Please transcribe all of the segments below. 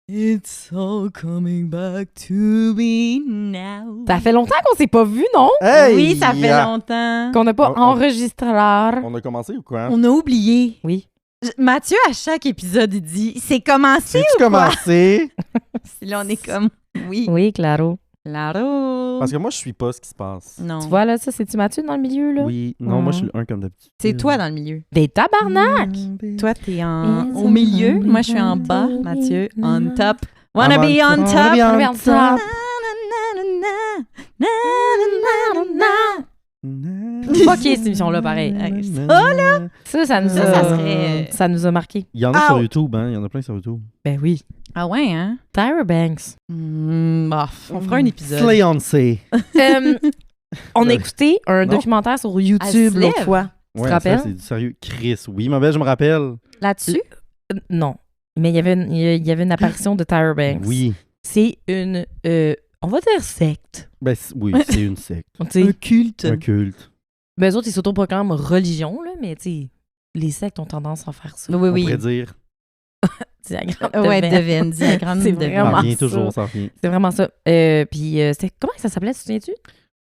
It's all coming back to me now. Ça fait longtemps qu'on s'est pas vu, non? Hey! Oui, ça fait longtemps. Qu'on n'a pas enregistré l'heure. On a commencé ou quoi? On a oublié. Oui. Mathieu, à chaque épisode, il dit « C'est commencé C'est-tu commencé? » Là, on est comme « Oui. Oui, Claro. Claro. » Parce que moi, je suis pas ce qui se passe. Non. Tu vois, là, ça, c'est-tu Mathieu dans le milieu, là? Oui. Non, moi, je suis le 1 comme d'habitude. C'est toi dans le milieu. Des tabarnak! Toi, t'es au milieu. Moi, je suis en bas. Mathieu, on top. Wanna be on top. Wanna be on top. Fucké, cette émission-là, pareil. Ça nous a marqué. Il y en a sur YouTube, hein? Il y en a plein sur YouTube. Ben oui. Ah ouais, hein? Tyra Banks. On fera un épisode. Fléancé. On a écouté un Non. documentaire sur Elle YouTube se l'autre lève. fois. Tu te rappelles? C'est du sérieux. Chris, oui, ma belle, je me rappelle. Là-dessus? Non. Mais il y avait une apparition de Tyra Banks. Oui. C'est une, on va dire secte. Ben, oui, c'est une secte. Tu sais, culte. Un culte. ben, eux autres, ils s'autoproclament religion, là, mais tu sais, les sectes ont tendance à faire ça. Oui, On oui. pourrait dire. Diagramme Ouais, de devine. Diagramme C'est de Venn. Ça vraiment revient ça. toujours, ça revient. C'est vraiment ça. Puis, c'était comment ça s'appelait, tu te souviens-tu?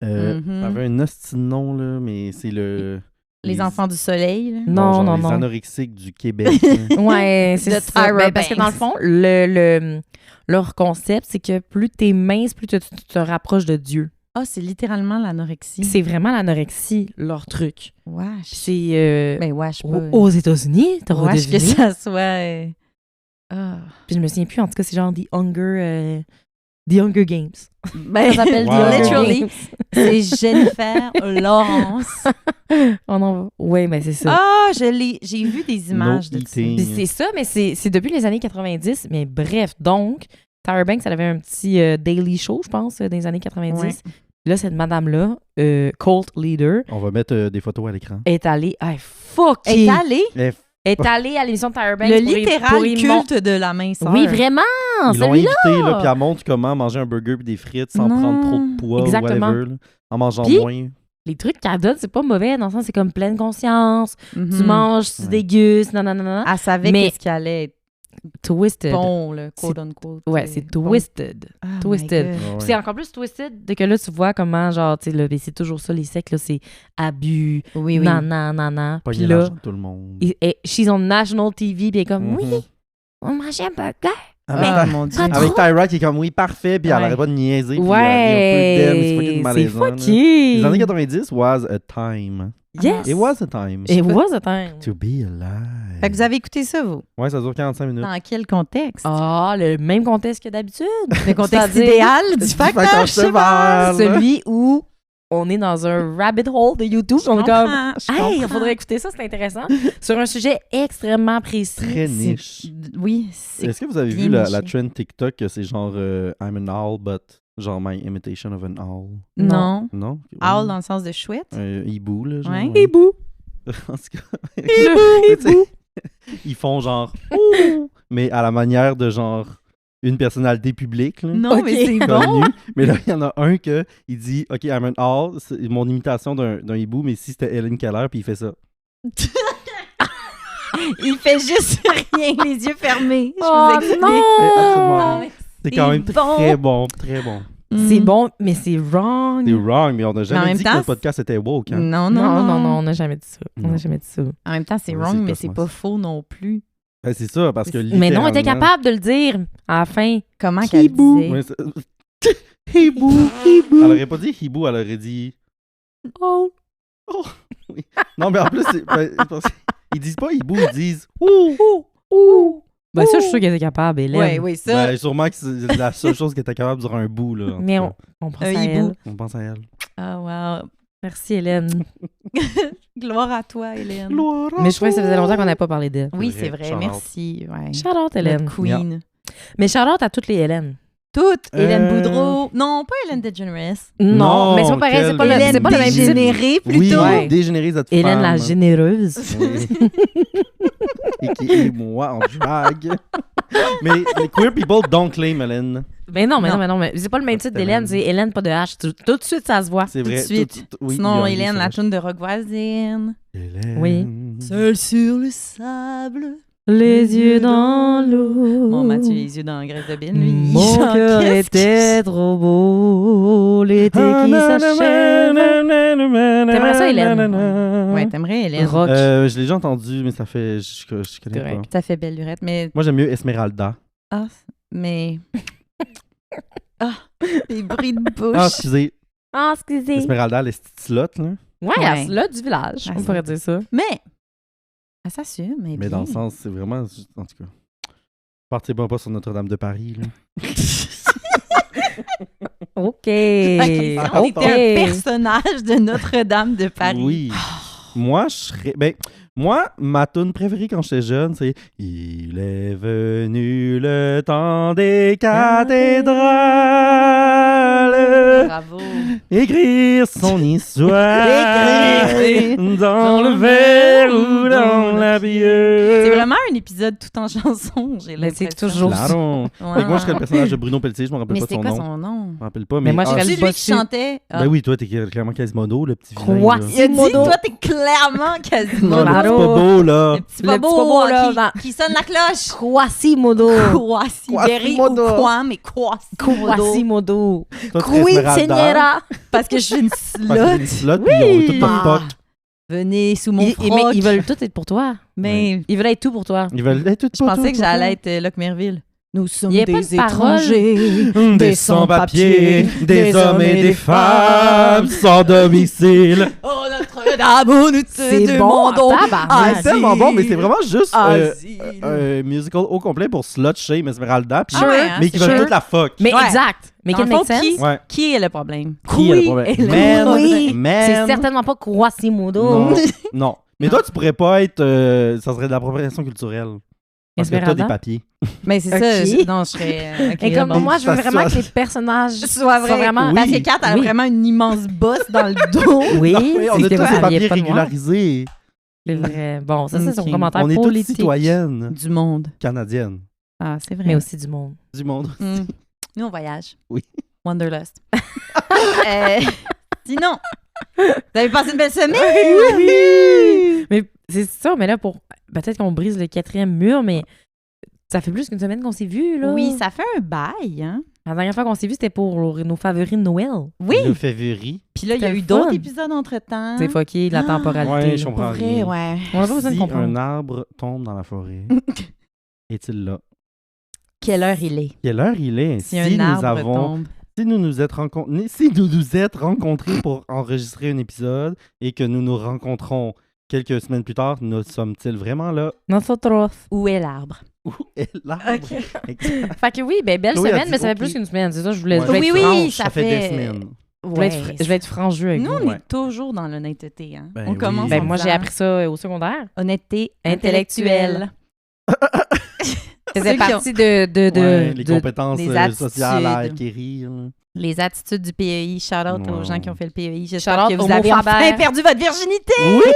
Mhm. Ça avait un hostie de nom, là, mais c'est le... Les enfants du soleil. Là. Non, genre non, les non. anorexiques du Québec. Là. Ouais, c'est De ça. Tyra Ben, parce que dans le Banks. fond, leur concept, c'est que plus t'es mince, plus tu te rapproches de Dieu. Ah, c'est littéralement l'anorexie. C'est vraiment l'anorexie, leur truc. Wesh. Puis c'est Ben, wesh, pas. aux États-Unis, t'auras Wesh, que deviné. ça soit... Ah. Puis je me souviens plus, en tout cas, c'est genre The Hunger Games. Ben, Ça s'appelle Wow. The Hunger Literally. Games. c'est Jennifer Lawrence. Oh non, ouais, mais c'est ça. Ah, j'ai vu des images No de ça. eating. Puis c'est ça, mais c'est depuis les années 90. Mais bref, donc, Tyra Banks, elle avait un petit daily show, je pense, dans les années 90. Ouais. Là, cette madame-là, cult leader, On va mettre des photos à l'écran. est allée... Ah, fuck! Elle est allée, Est allée à l'émission de Tyra Banks le pour littéral y culte de la minceur. Oui, vraiment! Ils l'ont Celui-là! invité, là, puis elle montre comment manger un burger puis des frites sans Non. prendre trop de poids Exactement. ou whatever. Là, en mangeant Puis, moins. Les trucs qu'elle donne, c'est pas mauvais. Dans le sens, c'est comme pleine conscience. Mhm. Tu manges, tu Ouais. dégustes, non, non, non, non. Elle savait Mais- qu'est-ce qui allait être Twisted. bon, le quote unquote. Ouais, c'est twisted. Oh my Twisted. God. Ouais, Puis ouais. c'est encore plus twisted de que là, tu vois comment, genre, tu sais, là, ben, c'est toujours ça, les sectes, là, c'est abus, Oui, oui. nanana. Pogner Puis là, l'argent de tout le monde. she's on national TV, puis elle est comme, Mhm. oui, on mangeait un burger. Ah, mon Dieu. Pas Avec Tyra qui est comme oui, parfait, puis elle Ouais. arrête pas de niaiser. Puis elle rit un peu d'elle, mais c'est fucking Ouais, c'est malaisant. là. fucké. Les années 90 was a time. Yes. It was a time. It was a time. To be alive. Fait que vous avez écouté ça, vous? Ouais, ça dure 45 minutes. Dans quel contexte? Ah, le même contexte que d'habitude. Le contexte C'est-à-dire idéal du Du facteur facteur cheval. cheval. Celui où on est dans un rabbit hole de YouTube. On est comme, hey, il comprends. faudrait écouter ça, c'est intéressant. Sur un sujet extrêmement précis. Très niche. Oui, c'est... Est-ce que vous avez bien vu la niché. trend TikTok que c'est genre I'm an owl, but genre my imitation of an owl? Non. Non? Owl dans le sens de chouette? Hibou, là. Genre, Ouais. Hibou. En tout cas, Hibou. ils font genre ouh, mais à la manière de genre une personnalité publique là, Non, Ok. mais c'est bon. connue. Mais là il y en a un que il dit OK, I'm an owl, c'est mon imitation d'un hibou, mais si c'était Helen Keller puis il fait ça. Il fait juste rien, les yeux fermés. Je Oh vous explique. non! C'est quand même bon. très bon, très bon. C'est bon, mais c'est wrong. C'est wrong, mais on n'a en jamais même dit temps, que notre podcast était woke. Hein? Non, Non, non, non, on n'a jamais dit ça. On Non. n'a jamais dit ça. En même temps, c'est Ouais, wrong, c'est mais le c'est cosmos. pas faux non plus. Ben, c'est ça, parce que Mais non, on était littéralement- capable de le dire à la fin. Comment qu'elle Hibou. disait? Ouais, hibou, hibou. Elle aurait pas dit hibou, elle aurait dit. Oh! Oui. Non, mais en plus, ils disent pas hibou, ils disent ouh. Ouh! Ben ça, je suis sûre qu'elle était capable, Hélène. Oui, oui, ça. Ben, sûrement que c'est la seule chose qu'elle était capable de dire un bout. Là, en tout Mais cas. on pense Un à hibou. elle. On pense à elle. Ah, wow. Merci, Hélène. Gloire à toi, Hélène. Mais je trouvais que ça faisait longtemps qu'on n'avait pas parlé d'elle. Oui, C'est c'est vrai. vrai. Shout out. Merci. Ouais. Shout-out, Hélène. Notre queen. Mais shout-out à toutes les Hélènes. Toutes. Hélène Euh, Boudreau. Non, pas Hélène DeGeneres. Non, mais c'est pas pareil, c'est pas, quelle- c'est pas le même type. dégénérée, plutôt. Oui, Ouais. dégénérer cette Hélène la femme. généreuse. Oui. Et qui est moi en drag. Mais les queer people don't claim Hélène. Mais non, mais Non. non, mais non, mais c'est pas le même titre Hélène. d'Hélène, c'est Hélène, pas de H. Tout de suite, ça se voit. C'est Tout de vrai. suite. oui, Sinon, il y a- Hélène, c'est la vrai. toune de Rock voisine. Hélène. Oui. Seul sur le sable, Les yeux dans l'eau. Mon Mathieu, les yeux dans la graisse de bine, lui. Mon genre, cœur qu'est-ce était trop beau, l'été qui s'achève. T'aimerais ça, Hélène? Ouais, t'aimerais, Hélène. Rock. Je l'ai déjà entendu, mais ça fait... Je connais Correct. pas. Ça fait belle lurette, mais... Moi, j'aime mieux Esmeralda. Ah, mais... Ah, des bruits de bouche. Ah, excusez. Ah, excusez. Esmeralda, les petites slots, là. Ouais, Ouais. à cela du village, Ouais, on ça. pourrait dire ça. Mais... Elle s'assume, mais Mais bien. dans le sens, c'est vraiment... En tout cas, partez-moi pas sur Notre-Dame de Paris, là. OK. Si on était un personnage de Notre-Dame de Paris. Oui. Moi, je serais... Ben, moi, ma tune préférée quand j'étais jeune, c'est « Il est venu le temps des cathédrales, Bravo. écrire son histoire Écrire dans le verre ou dans la C'est bière. » vraiment un épisode tout en chanson, j'ai Mais c'est l'impression. toujours ça. Claro. Ouais. Fait que moi, je serais le personnage de Bruno Pelletier, je me rappelle Mais pas c'était son quoi nom. son nom? Je me rappelle pas, Mais moi, je serais C'est le lui qui bossu. chantait. Ah. Ben oui, toi, t'es clairement Quasimodo, le petit vilain. Quoi? là. Il a dit, Quasimodo. toi, t'es clairement Non, Quasimodo. le petit Claro. bobo, là. Le petit Le petit bobo, bobo, là, qui sonne la cloche. Quasimodo. Quasimodo. Ou quoi, mais Quasimodo. Quasimodo. Toi, tu serais Queen Esmeralda. Señora. Parce que je suis une Parce que slot. c'est une slot, puis ils ont tout Ah. le poc. Venez sous mon Mais froc. ils veulent tout être pour toi. Mais Ils veulent être tout pour toi. Ils veulent être tout je pensais que j'allais être Locke Merville. Nous sommes Il y a pas des de parole. étrangers. des sans-papiers, des hommes et des femmes sans domicile. Oh, Notre-Dame, où nous te C'est bon, demandons. tabarnak. C'est tellement bon, mais c'est vraiment juste Asile. un musical au complet pour slut shame Esmeralda, puis- Ah ouais, hein, mais qui c'est veulent sûr. toute la fuck. Mais Ouais. exact. Mais Dans quel le fond, make sense? qui- Ouais. Qui est le problème? Qui est le Oui, problème? et le Man, Oui. man. C'est certainement pas Quasimodo. Non, non. Mais toi, tu pourrais pas être... ça serait de l'appropriation culturelle. Parce que t'as Esmeralda? des papiers. Mais c'est Ok. ça. Non, je serais. Et comme bon. moi, je veux Ça vraiment soit- que les personnages Soit vrai. vraiment. Oui. Parce que Kat, elle a Oui. vraiment une immense bosse dans le dos. Oui, Non, mais on a c'est que tous vous des saviez papiers pas de moi. régularisés. C'est vrai. Bon, ça, c'est son Ok. commentaire On est toutes politique. citoyennes Du monde. canadiennes. Ah, c'est vrai. Mais aussi du monde. Du monde. Mm. Nous, on voyage. Oui. Wanderlust. Sinon, vous avez passé une belle semaine? Oui! Mais c'est ça, mais là, pour peut-être qu'on brise le 4e mur, mais ça fait plus qu'une semaine qu'on s'est vus, là. Oui, ça fait un bail, hein? La dernière fois qu'on s'est vus, c'était pour nos favoris de Noël. Oui. Le février. Puis là, il y a C'était eu le d'autres fun. épisodes entre-temps. C'est fucké, la Ah. temporalité. Ouais, je comprends Pour vrai, rien. ouais. On n'a pas besoin de Si comprendre. un arbre tombe dans la forêt, est-il là? Quelle heure il est? Quelle heure il est? Si un arbre tombe. Si nous nous êtes rencontrés pour enregistrer un épisode et que nous nous rencontrons quelques semaines plus tard, nous sommes-ils vraiment là? Nosotros. Où est l'arbre? Où est l'arbre? Exact. Fait que oui, ben, belle Chloé a semaine, dit mais ça fait OK. plus qu'une semaine. C'est ça, je voulais Ouais. je vais Oui, être oui, franche. ça Ça fait fait- des semaines. Je vais être franche avec Nous, vous. on Ouais. est toujours dans l'honnêteté. Hein? Ben On oui. commence Ben, en moi, j'ai disant appris ça au secondaire. honnêteté Intellectuelle. intellectuelle. Ça faisait Ceux qui ont- partie de Ouais, les de- compétences des attitudes. sociales à acquérir. là. Les attitudes du PEI. Shout-out aux Wow. gens qui ont fait le PEI. J'espère Shout-out que vous Homo avez enfin Faber. perdu votre virginité. Oui!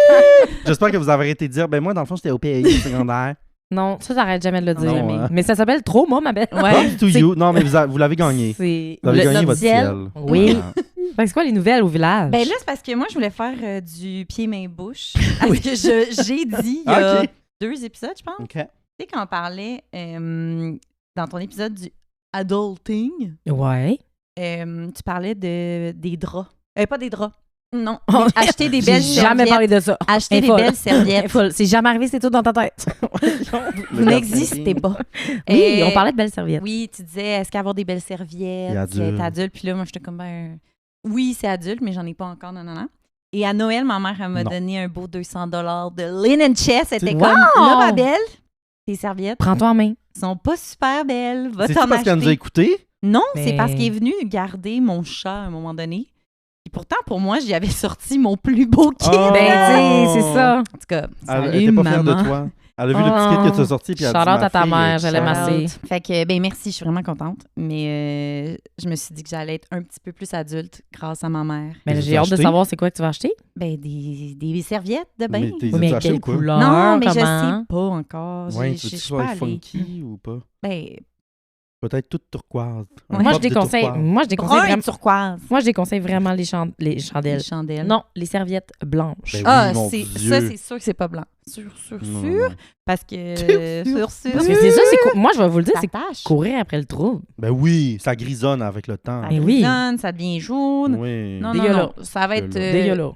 J'espère que vous avez arrêté de dire, ben moi, dans le fond, j'étais au PAI secondaire. Non, ça, t'arrêtes jamais de le dire. Non, hein. Mais ça s'appelle trauma, ma belle. Ouais. Come to c'est- you. Non, mais vous l'avez gagné. C'est Vous avez gagné votre ciel. ciel. Oui. Voilà. Fait que c'est quoi les nouvelles au village? Ben là, c'est parce que moi, je voulais faire du pied-main-bouche. Parce que j'ai dit il y a Ok. 2 épisodes, je pense. OK. Tu sais, quand on parlait dans ton épisode du adulting, Ouais. tu parlais des draps. Pas des draps. Non. Oh, mais acheter des J'ai belles jamais serviettes. parlé de ça. Acheter Elle est des folle. belles serviettes. Folle. C'est jamais arrivé, c'est tout dans ta tête. Vous n'existez pas. Oui, Et- on parlait de belles serviettes. Oui, tu disais, est-ce qu'avoir des belles serviettes, Et c'est adulte. adulte? Puis là, moi, j'étais comme, ben, oui, c'est adulte, mais j'en ai pas encore, non, non, non. Et à Noël, ma mère, elle m'a Non. donné un beau 200 de Linen Chest. Elle était Wow! comme, là, ma belle, tes serviettes Prends-toi en main. sont pas super belles. Va C'est t'en parce qu'elle nous a acheter. écoutés? Non, Mais- c'est parce qu'il est venu garder mon chat à un moment donné. Et pourtant, pour moi, j'y avais sorti mon plus beau kit. Oh! Ben, tu sais, c'est ça. En tout cas, Elle salut, était pas fière maman. de toi. Elle a vu le petit kit que tu as sorti puis elle a dit, Shout-out ma à ta fille, mère, je l'aime shout-out. assez. Fait que, ben merci, je suis vraiment contente. Mais je me suis dit que j'allais être un petit peu plus adulte grâce à ma mère. Mais Les j'ai hâte de acheter? savoir c'est quoi que tu vas acheter. Ben, des serviettes de bain. Mais t'es Oui, mais acheté quelle ou quoi? couleur, Non, mais je comment? sais pas encore. Ouais, Je tu veux suis que pas soit allée. funky ou pas? Ben, Peut-être toute turquoise. Un Moi, je pop de déconseille, turquoise. moi, je déconseille Brun et vraiment, turquoise. moi, je déconseille vraiment les Les chandelles. chandelles. Non, les serviettes blanches. Ben Ah, oui, mon c'est Dieu. ça, c'est sûr que c'est pas blanc. Sûr. Non, Sûr. non. Parce que. Sûr. Sûr. Parce que c'est ça, moi, je vais vous le dire, Ça c'est tâche. courir après le trouble. Ben oui, ça grisonne avec le temps. Ça Mais oui. grisonne, ça devient jaune. Oui. Non, Dégueulasse. non. Ça va être Dégueulasse.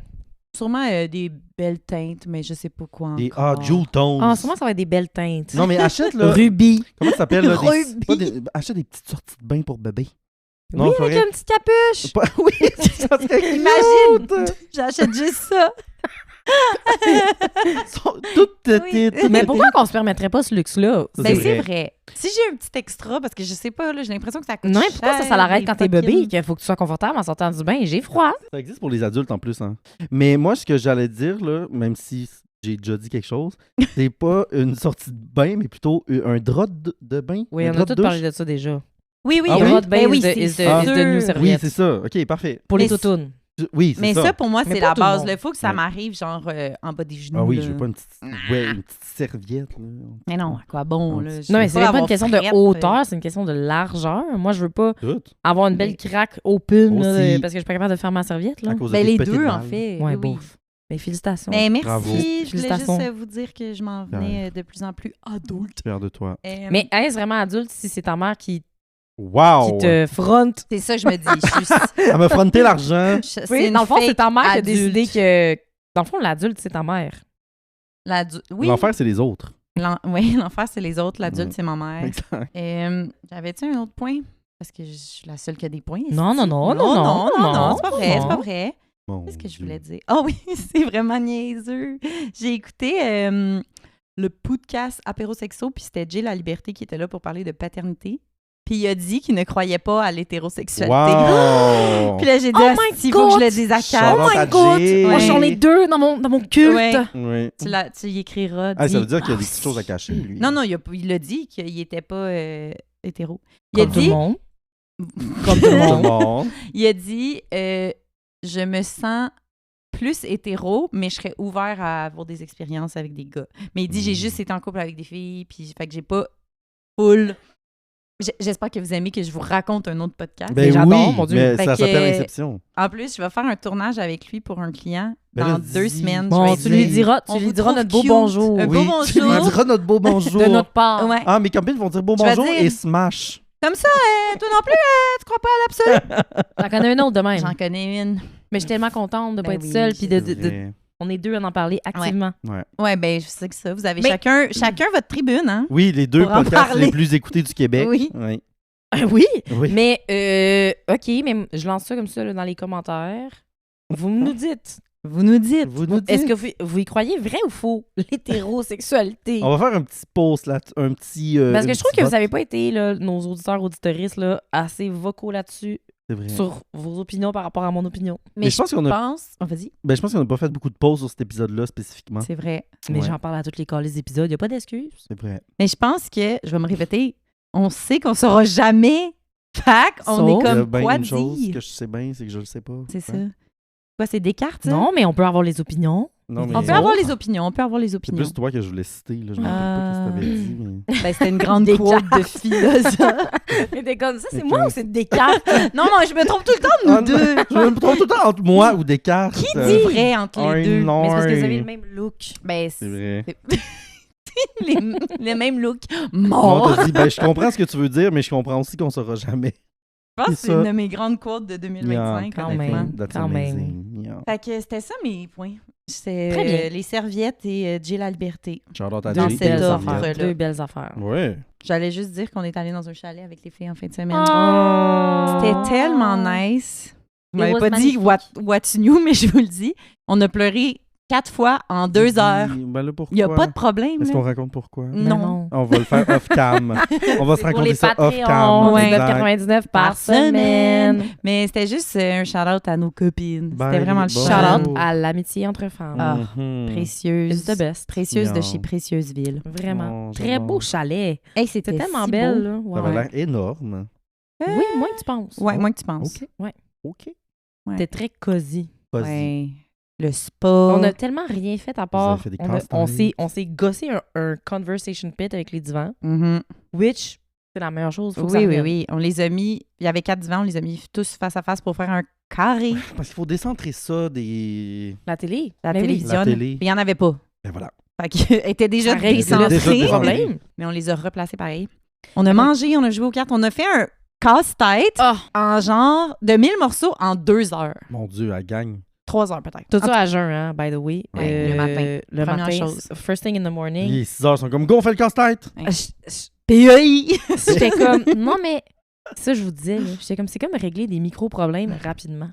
sûrement des belles teintes, mais je sais pas quoi Des encore. Jewel Tones. Ah, sûrement, ça va être des belles teintes. Non, mais achète, là. Rubis. Comment ça s'appelle, là? Ruby. Achète des petites sorties de bain pour bébé. Oui, c'est avec vrai. une petite capuche. Oui, ça serait Imagine. cute. J'achète juste ça. Sont toutes Oui. petites. Mais pourquoi qu'on se permettrait pas ce luxe-là? Ça, Ben, c'est c'est vrai. vrai. Si j'ai un petit extra, parce que je sais pas, là, j'ai l'impression que ça coûte Non, cher. mais pourquoi ça l'arrête des quand t'es fucking- bébé, qu'il faut que tu sois confortable en sortant du bain? J'ai froid. Ça existe pour les adultes en plus. Hein. Mais moi, ce que j'allais dire, là, même si j'ai déjà dit quelque chose, c'est pas une sortie de bain, mais plutôt un drap de bain. Oui, un on drap a de tous parlé douche. de ça déjà. Oui, Ah Le oui? drap de bain Ben oui, is the- c'est is the sûr. new Oui, serviette. c'est ça. OK, parfait. Pour les Mais toutounes. Oui, c'est Mais ça, pour moi, Mais c'est pas la tout le base. monde. Il faut que ça Ouais. m'arrive, genre, en bas des genoux. Ah oui, là. je veux pas une petite serviette. Là. Mais non, à quoi bon, là? Non, mais c'est même pas une question de frette, hauteur, c'est une question de largeur. Moi, je veux pas Tout. avoir une belle Mais- craque open là, Aussi. parce que je suis pas capable de faire ma serviette. Là. À cause de Ben, tes les petites deux, en balles. fait. Ouais, oui. bouffe. Mais félicitations. Mais merci. Bravo. Je voulais juste Félicitations. vous dire que je m'en venais de plus en plus adulte. Fier de toi. Mais est-ce vraiment adulte si c'est ta mère qui Wow! te fronte? c'est ça que je me dis. Je suis... Elle m'a fronté l'argent. c'est Oui, une dans le fond, c'est fake ta mère qui a adulte. décidé que. Dans le fond, l'adulte, c'est ta mère. Oui, L'enfer, c'est les autres. oui, l'enfer, c'est les autres. L'adulte, Ouais. c'est ma mère. Exact. J'avais-tu un autre point? Parce que je suis la seule qui a des points. Non, non, non, non, non, c'est pas vrai, non. c'est pas vrai. Mon Qu'est-ce que je Dieu. voulais dire? Ah oui, c'est vraiment niaiseux. J'ai écouté le podcast Apérosexo, puis c'était Jay La Liberté qui était là pour parler de paternité. Puis il a dit qu'il ne croyait pas à l'hétérosexualité. Wow! Puis là, j'ai dit, Oh ah, my il faut que je le God! dise à Shout Kat. out Oh à my God! Jay. Moi, Ouais. j'en ai deux dans mon culte. Ouais. Oui. Tu y écriras. Ah, ça dis- veut dire qu'il y a des Ah, petites choses à cacher, lui. Non, non, il a dit qu'il n'était pas hétéro. Il a Comme tout le dit, monde. Comme tout le monde. il a dit je me sens plus hétéro, mais je serais ouvert à avoir des expériences avec des gars. Mais il dit j'ai juste été en couple avec des filles, puis fait que j'ai pas full. J'espère que vous aimez que je vous raconte un autre podcast. Ben j'adore, oui, mon Dieu. mais Fait ça que- s'appelle Inception. En plus, je vais faire un tournage avec lui pour un client Ben dans là, 2 dis-y. semaines. Bon, Je vais tu lui dire, diras, on vous notre beau trouve cute. bonjour. Un beau Oui, tu lui bonjour. diras notre beau bonjour. De notre part. Ouais. Ah, mes copines vont dire beau Je vais bonjour dire- et smash. Comme ça, toi non plus, tu crois pas à l'absolu? J'en connais un autre de même. J'en connais une. Mais je suis tellement contente de pas Ben être oui, seule. Puis C'est de, vrai. on est deux à en parler activement. Ouais, ben je sais que ça. Vous avez Mais- chacun votre tribune, hein? Oui, les deux Pour en podcasts parler. les plus écoutés du Québec. Oui. Oui. Oui. Oui. Mais, OK, mais je lance ça comme ça là, dans les commentaires. Vous nous dites, Vous nous dites. Vous nous dites. est-ce que vous y croyez vrai ou faux, l'hétérosexualité? On va faire un petit post là, un petit. Parce que je trouve que vous vote. n'avez pas été, là, nos auditeurs, auditoristes, là, assez vocaux là-dessus, C'est vrai. sur vos opinions par rapport à mon opinion. Mais je pense qu'on a- pense... Oh, vas-y. Ben, je pense qu'on n'a pas fait beaucoup de pauses sur cet épisode-là spécifiquement. C'est vrai. Mais Ouais. j'en parle à toutes les calices d'épisodes, il n'y a pas d'excuses. C'est vrai. Mais je pense que, je vais me répéter, on sait qu'on saura jamais. Fac, on Sauf- est Il y a comme bien quoi une chose dire. que je sais bien, c'est que je le sais pas. C'est ça. Ouais. Quoi, c'est Descartes, ça? Non, mais on peut avoir les opinions. Non, mais On peut avoir les opinions, on peut avoir les c'est opinions. plus toi que je voulais citer. Là. Je me rappelle pas ce que t'avais dit. Mais... Ben, c'était une grande Descartes. quote de philosophe. Mais t'es comme ça, c'est Quelqu'un- moi ou c'est Descartes? Non, non, je me trompe tout le temps de nous Ah, deux. Je me trompe tout le temps entre moi ou Descartes. Qui dit vrai entre les I deux? know. Mais c'est parce que vous Ouais. avez le même look. Ben, C'est vrai. les mêmes looks. On Mort. t'a dit, ben, je comprends ce que tu veux dire, mais je comprends aussi qu'on saura jamais. Je pense que c'est c'est ça. une de mes grandes quotes de 2025, quand honnêtement. même. That's Quand même. amazing. Yeah. Fait que c'était ça mes points. C'est Très bien. les serviettes et Jill la liberté. Shout out à Dans Jay. cet belles ordre. affaires. là. Deux belles affaires. Ouais. J'allais juste dire qu'on est allé dans un chalet avec les filles en fin de semaine. Oh. C'était tellement nice. Vous It m'avez was pas dit magnifique. what you knew, mais je vous le dis. On a pleuré 4 fois en 2 heures. Ben là, pourquoi? Il n'y a pas de problème. Est-ce là. qu'on raconte pourquoi? Non. On va le faire off-cam. On va se C'est pour raconter les ça Patreons, off-cam. Ouais. Exact. 19,99 par semaine. Mais c'était juste un shout-out à nos copines. Ben, C'était vraiment le bon. shout-out. Shout-out à l'amitié entre femmes. Ah, Mhm. Précieuse. It's the best. Précieuse de Non. chez Précieuseville. Vraiment. Oh, Très j'adore. beau chalet. Hey, C'était c'était tellement si belle. beau. Là. Ça Ouais. avait l'air énorme. Oui, moins que tu penses. Ouais, moins que tu penses. OK. OK. C'était très cosy. Vas-y. Ouais. Le spa. On a tellement rien fait à part. avez fait des On casse-têtes. s'est gossé un conversation pit avec les divans, Mhm. which C'est la meilleure chose. Faut que Oui, ça oui, revienne. oui. On les a mis... Il y avait 4 divans, on les a mis tous face à face pour faire un carré. Parce qu'il faut décentrer ça des... La télé. La Ben oui. télévision. La télé. Mais il n'y en avait pas. Ben voilà. Fait qu'elle était déjà Ça règle déjà décentrée, décentrée. problème. mais on les a replacés pareil. On a mangé, on a joué aux cartes, on a fait un casse-tête Ah! en genre de 1000 morceaux en 2 heures. Mon Dieu, elle gagne. 3 heures peut-être. Tout ça à jeun, hein, by the way. Ouais, le matin. Le Première matin, chose. first thing in the morning. Les 6 heures sont comme, go, on fait le casse-tête! PEI! J'étais comme, non, mais ça, je vous disais, là, j'étais comme, c'est comme régler des micro-problèmes rapidement.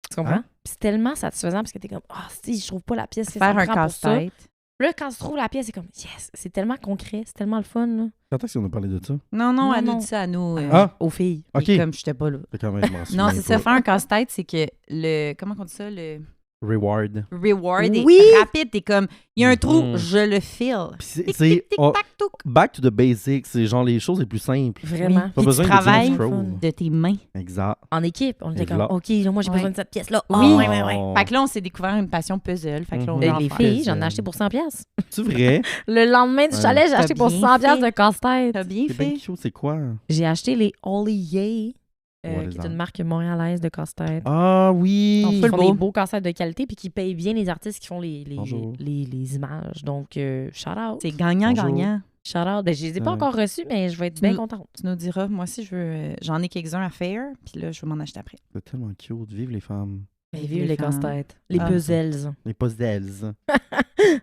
Tu comprends? Hein? Puis c'est tellement satisfaisant parce que t'es comme, ah, si, je trouve pas la pièce que Faire ça me un prend pour ça. casse-tête. Puis là, quand tu trouves la pièce, c'est comme, yes, c'est tellement concret, c'est tellement le fun, là, Quand est-ce qu'on a parlé de ça? Non, Non, elle non. nous dit ça à nous. Ah! aux filles. OK. Et comme j'étais pas là. Fait quand même, je m'en souviens Non, c'est ça. pas. Faire un casse-tête, c'est que le... Comment on dit ça? Le Reward. reward Oui! est rapide. T'es comme, il y a un trou, Mhm. je le file. Puis c'est... Tic, c'est- tic, tic, oh, tac, touc. back to the basics. C'est genre les choses les plus simples. Vraiment. Pas Puis tu besoin de travailles Jim Crow. de tes mains. Exact. En équipe, on était Et comme, voilà. OK, là, moi, j'ai Ouais. besoin de cette pièce-là. Oui. Ah, ouais, ouais, ouais. Oh. Fait que là, on s'est découvert une passion puzzle. Fait que là, on Mhm. veut Avec en les faire. filles, j'en ai acheté pour 100 pièces. C'est vrai? Le lendemain du Ouais. chalet, j'ai T'as acheté pour bien 100 pièces fait. de casse-tête. T'as bien C'est bien fait. cute, c'est quoi? J'ai acheté les Ollie Yay, Ouais, les qui est armes. une marque montréalaise de casse-tête. Ah oui! On Ils fait font le beau. des beaux casse-têtes de qualité puis qui payent bien les artistes qui font Bonjour. les images. Donc, shout out. C'est gagnant-gagnant. Shout out. Ben, je les ai pas Ouais. encore reçus, mais je vais être Tu bien nous- contente. Tu nous diras, moi aussi, je veux. J'en ai quelques-uns à faire, puis là, je vais m'en acheter après. C'est tellement cute. Vive les femmes. Mais Vive vive les les femmes. casse-têtes. Les Ah. puzzles. Les puzzles.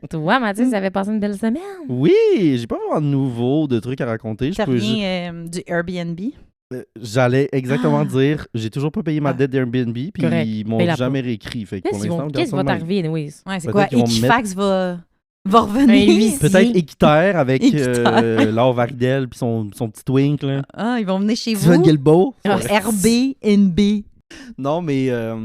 Toi, Mathis, ça avait passé une belle semaine. Oui! J'ai pas vraiment de nouveau de trucs à raconter. Ça vient du Airbnb. J'allais exactement dire, j'ai toujours pas payé ma Ah. dette d'Airbnb, puis Correct. ils m'ont Paye-la jamais réécrit. Fait que pour Qu'est-ce l'instant, qui va t'arriver, anyways? Ouais, c'est Peut-être quoi? qu'ils vont me Equifax va revenir. Un huissier. Peut-être Équiterre avec Équiterre. Laure Varidel puis son petit twink. Là. Ah, ils vont venir chez Sylvain vous. Guilbeault. Ah, Airbnb. Non, mais. Un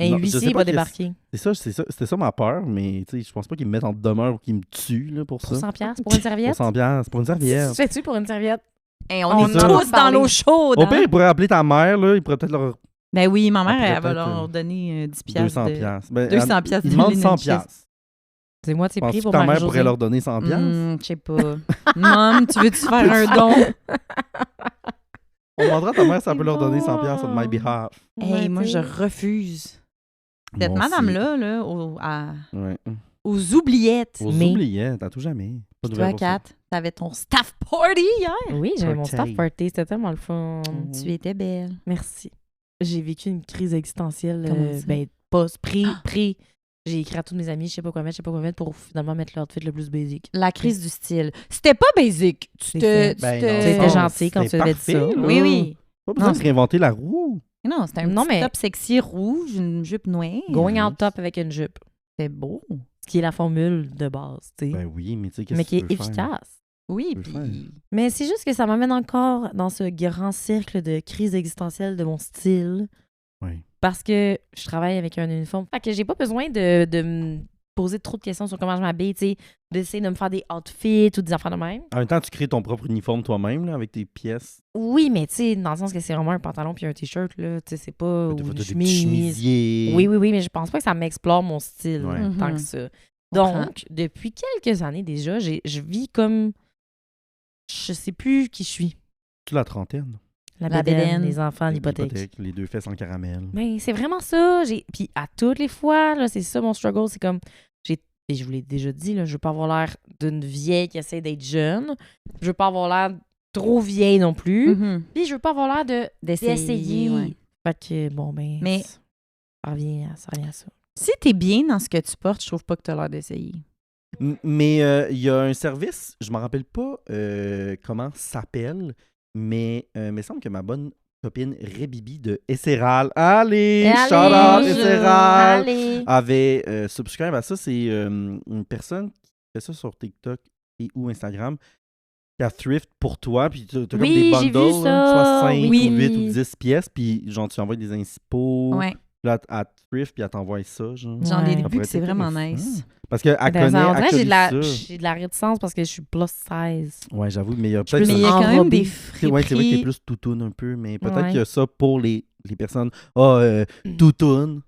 non, je huissier sais va pas débarquer. C'était ça ma peur, mais tu sais, je pense pas qu'ils me mettent en demeure ou qu'ils me tuent là, pour Pour ça. 100 piastres, pour une serviette? Pour 100 piastres, pour une serviette. Fais-tu pour une serviette? Hey, on On est en a tous dans parlé. l'eau chaude. Au hein? pire, ils pourraient appeler ta mère, là, ils pourraient peut-être leur Ben oui, ma mère, Après, elle va peut-être, leur donner 10 piastres. 200 piastres. Ben, 200 piastres Ils de demandent linen 100 cheese. piastres. C'est moi, c'est pris Penses-tu pour que ta mère Marie-Josée. pourrait leur donner 100 piastres? Je sais pas. Mom, tu veux-tu faire un don? On demandera à ta mère si elle C'est peut leur donner 100 bon. piastres on my behalf. Hey, moi, je Ouais, refuse. Cette Moi aussi. madame-là, là, Ouais. aux oubliettes. Aux Mais- oubliettes, à tout jamais. Pas de Puis toi, nouvelles pour ça. Kat, t'avais ton staff party hier. Oui, j'avais mon Party. staff party. C'était tellement le fun. Tu étais belle. Merci. J'ai vécu une crise existentielle. Comment ça? Ben, pré. J'ai écrit à tous mes amis, je sais pas quoi mettre pour finalement mettre l'outfit le plus basic. La crise du style. C'était pas basic. C'est fait. Ben non, C'était ça, gentil quand c'était tu avais dit parfait, ça. là. Oui, oui. Pas besoin Non, de réinventer la roue. Non, c'était un Non, petit mais- top sexy rouge, une jupe noire. Going out top avec une jupe. C'était beau. Ce qui est la formule de base, tu sais. Ben oui, mais tu sais, qu'est-ce mais que qui tu est peux faire? efficace. Oui, peux puis... faire. Mais c'est juste que ça m'amène encore dans ce grand cercle de crise existentielle de mon style. Oui. Parce que je travaille avec un uniforme. Fait que j'ai pas besoin de me poser trop de questions sur comment je m'habille, tu sais, d'essayer de me faire des outfits ou des affaires de même. En même temps, tu crées ton propre uniforme toi-même, là, avec tes pièces. Oui, mais tu sais, dans le sens que c'est vraiment un pantalon puis un t-shirt, là, tu sais, c'est pas Des ou fois, une t'as des petits chemise. chemisiers. Oui, mais je pense pas que ça m'explore mon style Ouais. tant Mhm. que ça. Comprends. Donc, depuis quelques années déjà, je vis comme... Je sais plus qui je suis. Tu la trentaine. La La bédaine, bédaine. les enfants, l'hypothèque. Les 2 fesses en caramel. Mais c'est vraiment ça. Puis à toutes les fois, là, c'est ça mon struggle. C'est comme, et je vous l'ai déjà dit, là, je veux pas avoir l'air d'une vieille qui essaie d'être jeune. Je veux pas avoir l'air trop vieille non plus. Mhm. Puis je veux pas avoir l'air d'essayer. ouais. Fait que, bon, ben, Mais- ça revient à ça. Si t'es bien dans ce que tu portes, je trouve pas que t'as l'air d'essayer. Mais il y a un service, je me rappelle pas comment ça s'appelle, mais il me semble que ma bonne copine Rébibi de Esseral, allez, shout-out Esseral, Allez! avait subscribe à ça. C'est une personne qui fait ça sur TikTok et ou Instagram, qui a thrift pour toi, puis tu as comme Oui, des j'ai vu bundles, ça, soit 5 oui. ou 8 ou 10 pièces, puis genre tu envoies des inspos, Ouais. là, à thrift, puis elle t'envoie ça, genre. J'en ai Ouais. vu Ça pourrait que c'est être vraiment intéressant. nice. Parce qu'elle Ben, connaît, en vrai, actually ça. j'ai de la réticence parce que je suis plus size. Ouais, j'avoue, mais il y a peux peut-être... Mais il y a quand même enrobé. des C'est ouais, c'est vrai que t'es friperies. plus toutoune un peu, mais peut-être Ouais. qu'il y a ça pour les personnes. Toutoune.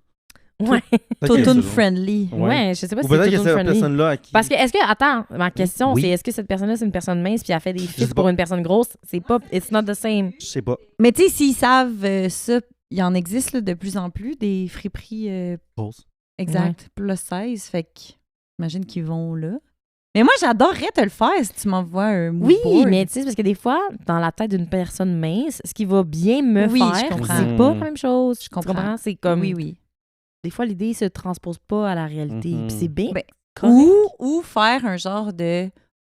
Ouais. Totoon friendly. Ouais, je sais pas Ou si peut-être c'est que tout c'est la friendly. personne-là à qui... Parce que, attends, ma question, Oui. c'est est-ce que cette personne-là, c'est une personne mince puis elle fait des sais fits pour pas. une personne grosse? C'est pas, it's not the same. Je sais pas. Mais tu sais, s'ils savent ça, il y en existe là, de plus en plus des friperies Grosse. exact, plus 16. Fait que j'imagine qu'ils vont là. Mais moi, j'adorerais te le faire si tu m'envoies un mood Oui, board. mais tu sais, parce que des fois, dans la tête d'une personne mince, ce qui va bien me Oui, faire, je comprends. c'est pas la même chose. Je Tu comprends. C'est comme... Oui. Des fois, l'idée se transpose pas à la réalité. Mhm. Puis c'est bien Ben, correct. Ou faire un genre de...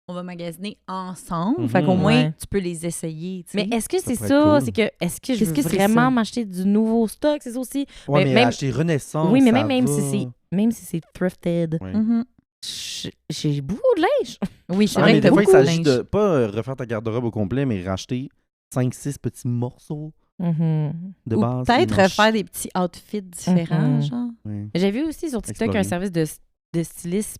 On va magasiner ensemble. Mhm. Fait qu'au moins, Ouais. tu peux les essayer. tu sais. Mais est-ce que c'est pourrait ça? être cool. C'est que, est-ce que je Qu'est-ce veux que c'est vraiment ça? m'acheter du nouveau stock? C'est ça aussi. Ouais, mais même- acheter Renaissance, oui, mais ça même va. si c'est thrifted, Ouais. Mhm. j'ai beaucoup de linge. Oui, c'est Ah, vrai mais que t'as des fois, il beaucoup de s'agit linge. de pas refaire ta garde-robe au complet, mais racheter 5-6 petits morceaux de Ou base. peut-être et refaire des petits outfits différents, Mhm. genre. Ouais. J'ai vu aussi sur TikTok Explorer. un service de styliste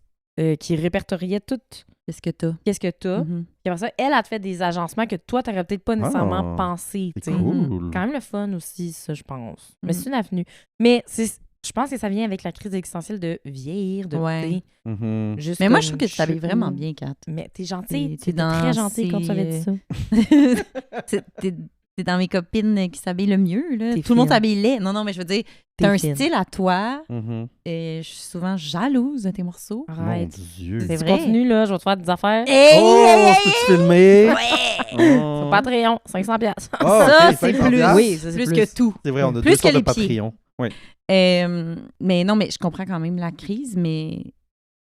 qui répertoriait tout Qu'est-ce que t'as? qu'est-ce que t'as. Mhm. Puis après ça, elle a te fait des agencements que toi, t'aurais peut-être pas nécessairement Ah, pensé. C'est tu sais. cool. Quand même le fun aussi, ça, je pense. Mais Mhm. c'est une avenue. Mais je pense que ça vient avec la crise existentielle de vieillir, de Ouais. tu sais, Mhm. juste Mais moi, comme je trouve que tu t'habilles suis vraiment où. bien, Kat. Mais t'es gentille. T'es T'es dans très gentille quand tu avais dit ça. T'es dans mes copines qui s'habillent le mieux. Là. T'es Tout le monde fine. s'habille laid. Non, mais je veux dire, t'as un fine. style à toi. Mhm. Et je suis souvent jalouse de tes morceaux. Mon Arrête. Dieu. C'est Si tu vrai. continues, là, je vais te faire des affaires. Oh, peux-tu filmer? Ouais! Oh. Sur Patreon, 500$. Ah, Ça, ok, c'est 500 plus. piastres. Oui, ça, c'est plus plus. que tout. C'est vrai, on a Plus deux que sortes de les pieds. Patreon. Oui. Mais non, mais je comprends quand même la crise, mais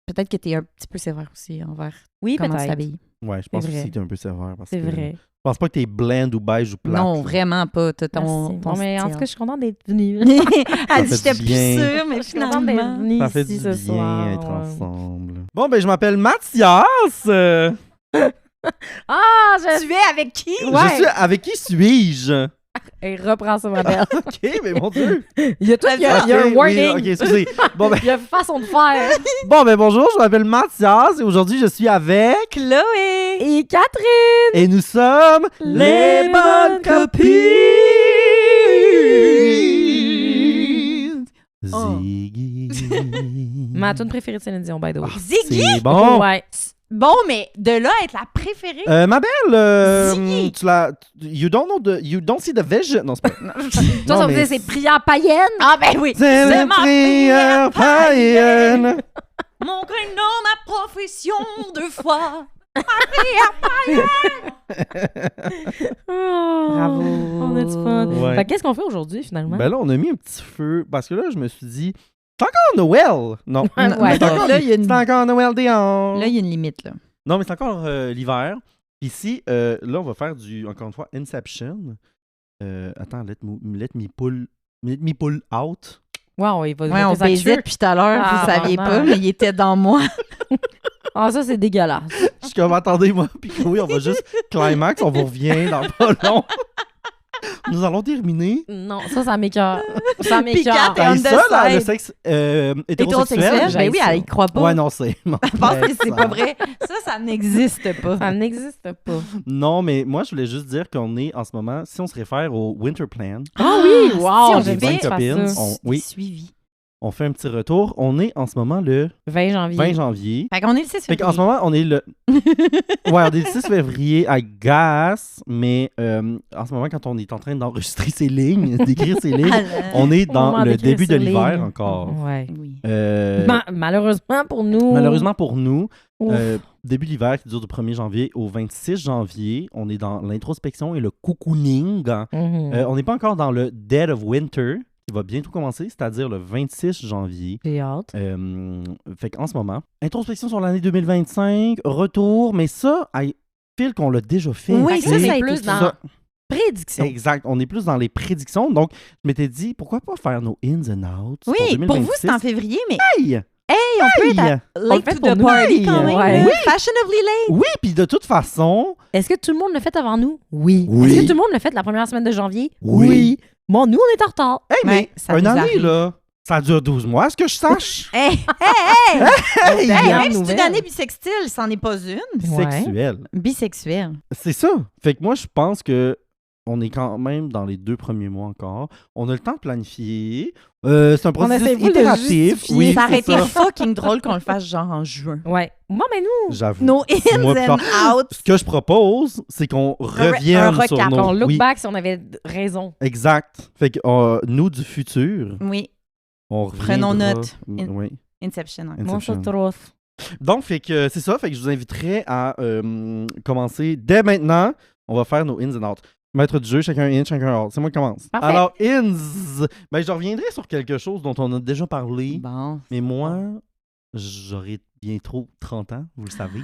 peut-être que t'es un petit peu sévère aussi envers Oui, comment tu peut-être. t'habilles. Ouais, je pense C'est vrai. aussi que t'es un peu sévère. Parce C'est que vrai. Je pense pas que t'es blend ou beige ou plate. Non, là. vraiment pas. T'as ton, Merci. ton Bon, mais en style. tout cas, je suis contente d'être venue. Elle dit, fait j'étais du plus bien. sûre, mais Je suis contente d'être finalement. venue Ça fait ici du ce bien soir. être ouais. ensemble. Bon, ben je m'appelle Mathias. Ah, je... Tu es avec qui? Ouais. Je suis... Avec qui suis-je? Hey, reprends ça, ma belle. OK, mais mon Dieu. Il y a tout, il y a Ok, un oui, wording. OK, excusez. Bon, ben, Il y a une façon de faire. bon, ben bonjour, je m'appelle Mathias et aujourd'hui, je suis avec... Chloé! Et Catherine. Et nous sommes... Les bonnes copines! Oh. Ziggy. Ma tune préférée de Céline Dion, by the way. Ziggy! C'est bon. Ouais. Bon, mais de là à être la préférée. Ma belle, Ziggy. tu l'as... You don't see the vision. Non, c'est pas... Toi, Non, ça veut mais dire c'est prière païenne. Ah ben oui! C'est ma prière païenne. Mon prénom, ma profession de foi. Bravo. On a du fun. Ouais. Fait que qu'est-ce qu'on fait aujourd'hui, finalement? Ben là, on a mis un petit feu parce que là, je me suis dit, c'est encore Noël. Non, Ouais, c'est encore, là, il y a une- c'est encore Noël dehors. Là, il y a une limite, là. Non, mais c'est encore l'hiver. Ici, là, on va faire encore une fois, Inception. Attends, let me pull out. Wow, il va Ouais, on baisait depuis tout à l'heure, Ah, vous saviez vraiment. pas, mais il était dans moi. Ah, ça, c'est dégueulasse. Je suis comme, attendez, moi, puis oui, on va juste climax, on vous revient dans pas long. Nous allons terminer. Non, ça m'écoeure. Ça Puis m'écoeure. Kat, T'as on ça, the là, le side. sexe hétérosexuel? Hétérosexuel? Ben oui, ça. elle y croit pas. Ouais, non, c'est... Je pense que c'est pas vrai. Ça n'existe pas. Ça n'existe pas. Non, mais moi, je voulais juste dire qu'on est en ce moment, si on se réfère au Winter Plan, Ah oui, si wow, on j'aime des bien bonnes que tu fasses copines, ça. oui. Suivi. on fait un petit retour. On est en ce moment le 20 janvier. 20 janvier. Fait qu'on est le 6 Fait février. qu'en ce moment, on est le... Ouais, on est le 6 février, I guess, mais en ce moment, quand on est en train d'enregistrer ces lignes, d'écrire ces lignes, on est Au dans moment le d'écrire début de sur l'hiver ligne. encore. Ouais. Oui. Malheureusement pour nous. Malheureusement pour nous, Ouf. début de l'hiver qui dure du 1er janvier au 26 janvier, on est dans l'introspection et le cocooning. Mhm. On n'est pas encore dans le Dead of Winter, qui va bientôt commencer, c'est-à-dire le 26 janvier. J'ai hâte. Fait qu'en ce moment, introspection sur l'année 2025, retour, mais ça, I feel qu'on l'a déjà fait. Oui, tu ça, sais. ça a été plus fait. dans Ça- prédiction. Exact, on est plus dans les prédictions. Donc, je m'étais dit, pourquoi pas faire nos ins and outs Oui, pour vous, 2026? c'est en février, mais Hey! hey, on peut être Hey! à- On le late fait to pour the nous. party quand même. Ouais. là. Oui. Fashionably late. Oui, puis de toute façon, Est-ce que tout le monde l'a fait avant nous? Oui. Oui. Est-ce que tout le monde l'a fait la première semaine de janvier? Oui. Bon, nous, on est en retard. hey, mais Ouais, ça une nous année, arrive. là, ça dure 12 mois, est-ce que je sache? Hey, Hey! hey, Grande même si c'est une nouvelle. année bisextile, c'en est pas une. Sexuel. Bisexuelle. C'est ça. Fait que moi, je pense que on est quand même dans les 2 premiers mois encore. On a le temps de planifier. C'est un processus essaie de itératif. justifier. Oui, Ça aurait c'est été ça. fucking drôle qu'on le fasse genre en juin. Ouais. Moi, mais nous, J'avoue. No 6 mois plus ins tard. and outs. Ce que je propose, c'est qu'on revienne sur recap, nos... on look Oui, back si on avait raison. exact. Fait que nous, du futur, Oui, on Prenons reviendra- note. Oui. Inception. hein. Moi, Inception. c'est trop. Donc, fait que c'est ça. Fait que je vous inviterai à commencer dès maintenant. On va faire nos ins and outs. Maître du jeu, chacun in, chacun out. C'est moi qui commence. Parfait. Alors, ins. Ben, je reviendrai sur quelque chose dont on a déjà parlé. Bon. Mais moi, j'aurai bientôt 30 ans, vous le savez.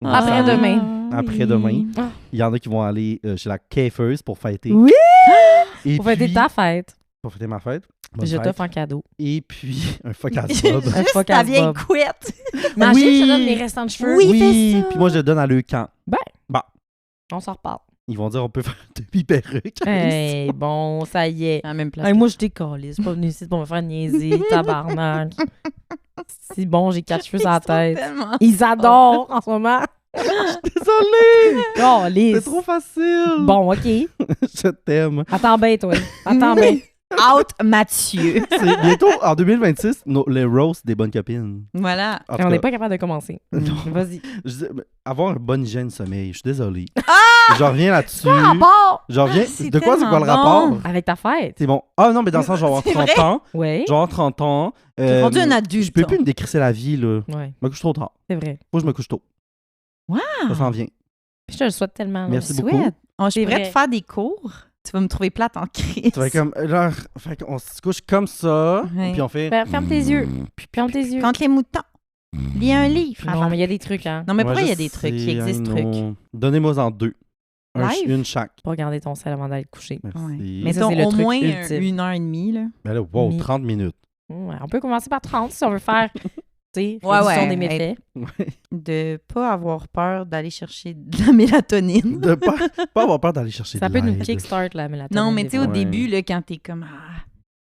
Après-demain. Après-demain. Oui. Il y en a qui vont aller chez la coiffeuse pour fêter. Oui! Et Pour fêter puis- ta fête. Pour fêter ma fête. Bonne Je fête. t'offre un cadeau. Et puis, un fuck ass bob. Un Juste fuck ta ass vieille bob. couette. Imagine, Oui. je te donne mes restants de cheveux. Oui, fais ça. Puis moi, je donne à le camp. On s'en reparle. Ils vont dire on peut faire une demi-perruque. Hey, bon, ça y est. À la même place. Hey, moi, je décolle. C'est pas venu ici pour me faire niaiser, tabarnak. C'est bon, j'ai 4 cheveux sur la tête. Tellement. Ils adorent en ce moment. Désolé! Oh, C'est trop facile! Bon, OK. Je t'aime. Attends bien, toi. Attends bien. Out Mathieu. C'est bientôt, en 2026, les roasts des bonnes copines. Voilà. En tout On n'est cas, pas capable de commencer. Non. Vas-y. je dis, avoir une bonne hygiène de sommeil, je suis désolé. Ah! Je reviens là-dessus. Rapport Je reviens. Ah, c'est de quoi c'est quoi le tellement rapport? bon. avec ta fête. C'est bon. Ah non, mais dans le sens, je vais avoir C'est 30 vrai? ans. Oui. Je vais avoir 30 ans. T'es rendu un Je adulte. peux plus me décrisser la vie, là. Oui, Je me couche trop tard. c'est vrai. Faut que je me couche tôt. Wow. Ça s'en vient. Puis je te le souhaite tellement. là. Merci beaucoup. Souhaite. Je C'est pourrais vrai. te faire des cours. Tu vas me trouver plate en crise. Tu vas comme, là, fait qu'on se couche comme ça, Ouais. puis on fait... Ferme tes yeux. Ferme tes yeux. Contre les moutons. Lis un livre. Non, mais il y a des trucs, hein. Non, mais Ouais, pourquoi il y a je des trucs qui sais, existent, I trucs? know. Donnez-moi en 2. Live? Une chaque. Pas regarder ton sel avant d'aller te coucher. Merci. Ouais. Mais Mettons ça, c'est le au truc moins ultime. 1h30, là. Ben là, wow, Mi- 30 minutes. Ouais, on peut commencer par 30 si on veut faire, tu sais, Ouais, réduction ouais. des méfaits. De pas avoir peur d'aller chercher de la mélatonine. De pas avoir peur d'aller chercher Ça de peut nous l'aide. kickstart la mélatonine. Non, mais tu sais, au Ouais. début, là, quand t'es comme...